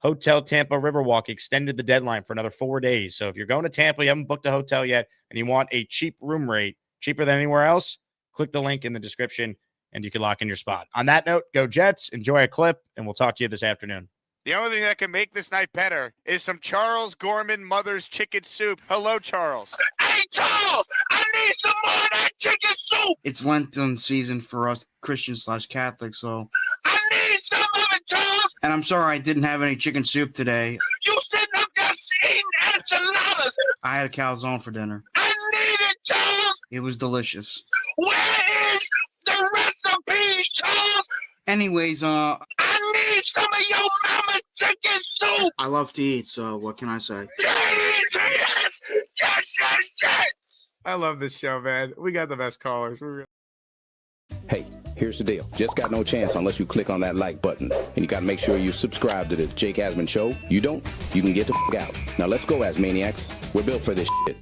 Hotel Tampa Riverwalk extended the deadline for another 4 days. So if you're going to Tampa, you haven't booked a hotel yet, and you want a cheap room rate, cheaper than anywhere else, click the link in the description, and you can lock in your spot. On that note, go Jets. Enjoy a clip, and we'll talk to you this afternoon. The only thing that can make this night better is some Charles Gorman Mother's Chicken Soup. Hello, Charles. Hey, Charles, I need some more of that chicken soup. It's Lenten season for us Christians/Catholics, so. I need some of it, Charles. And I'm sorry I didn't have any chicken soup today. You sitting up there eating enchiladas. I had a calzone for dinner. I need it, Charles. It was delicious. Where is the recipes, Charles? Anyways, I need some of your mama's chicken soup. I love to eat, so what can I say? Yes. I love this show, man. We got the best callers. Hey, here's the deal. Just got no chance unless you click on that like button. And you got to make sure you subscribe to the Jake Asman Show. You don't, you can get the f*** out. Now let's go, Asmaniacs. We're built for this shit.